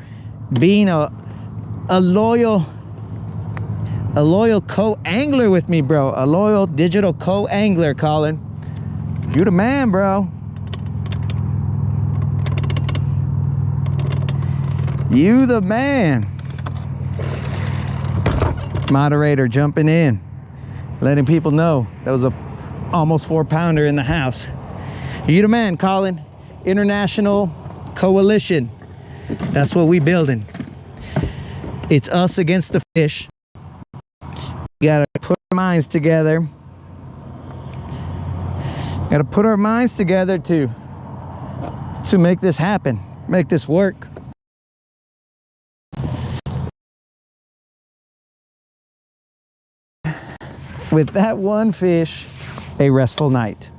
being a loyal co-angler with me, bro. A loyal digital co-angler, Colin. You the man, bro. You the man. Moderator jumping in, letting people know that was a almost 4-pounder in the house. You the man, Colin. International coalition. That's what we building. It's us against the fish. We gotta put our minds together. Gotta put our minds together to make this happen, make this work. With that one fish, a restful night.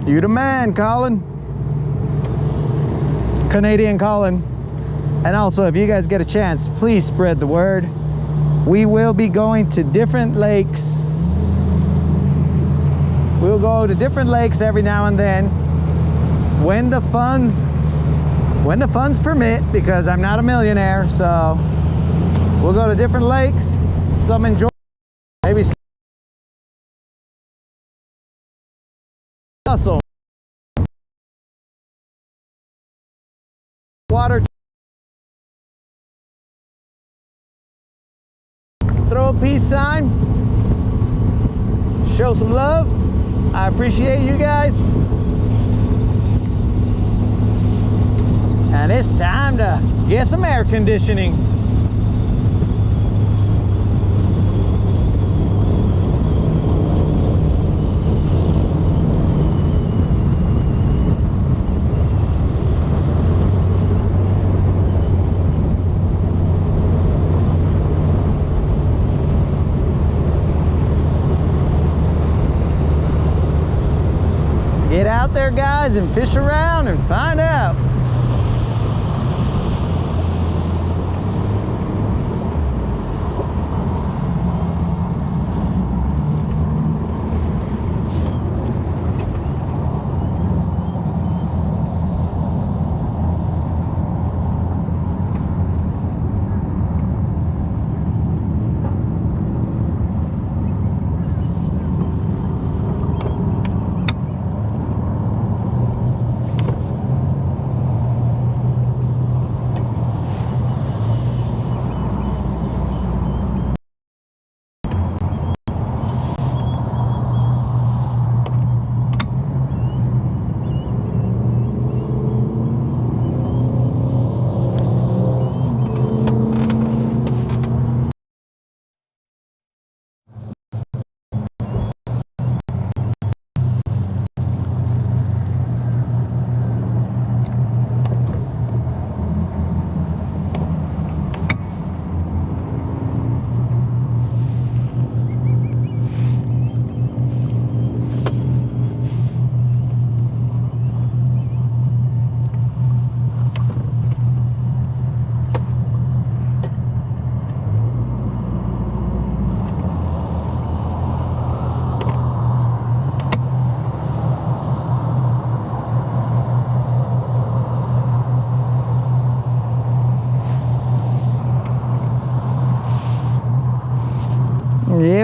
You the man, Colin. Canadian Colin. And also, if you guys get a chance, please spread the word. We will be going to different lakes. We'll go to different lakes every now and then when the funds permit, because I'm not a millionaire. So we'll go to different lakes, some enjoy, maybe some hustle. Water, throw a peace sign, show some love. I appreciate you guys, and it's time to get some air conditioning. Get out there, guys, and fish around and find out.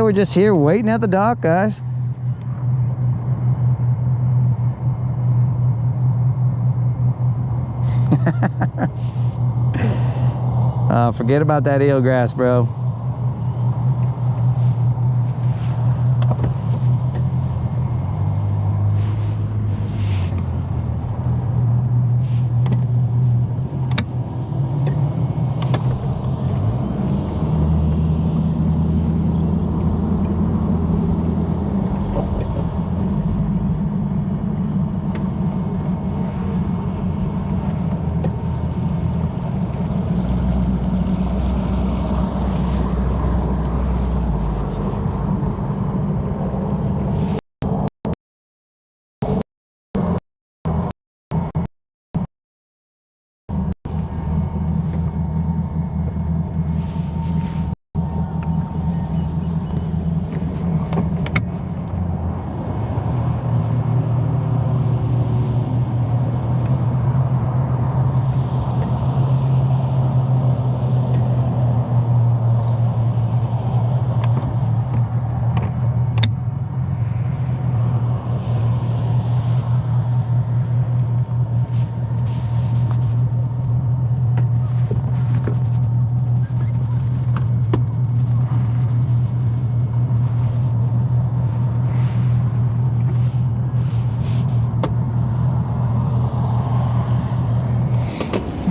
we're just here waiting at the dock, guys. Forget about that eelgrass, bro.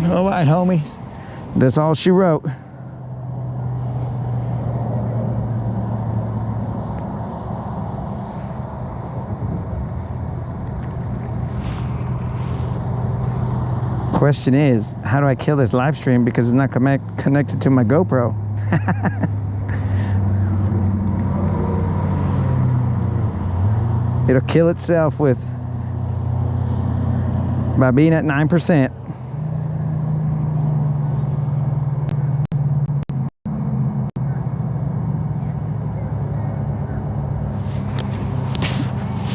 All right, homies. That's all she wrote. Question is, how do I kill this live stream because it's not connected to my GoPro? It'll kill itself by being at 9%.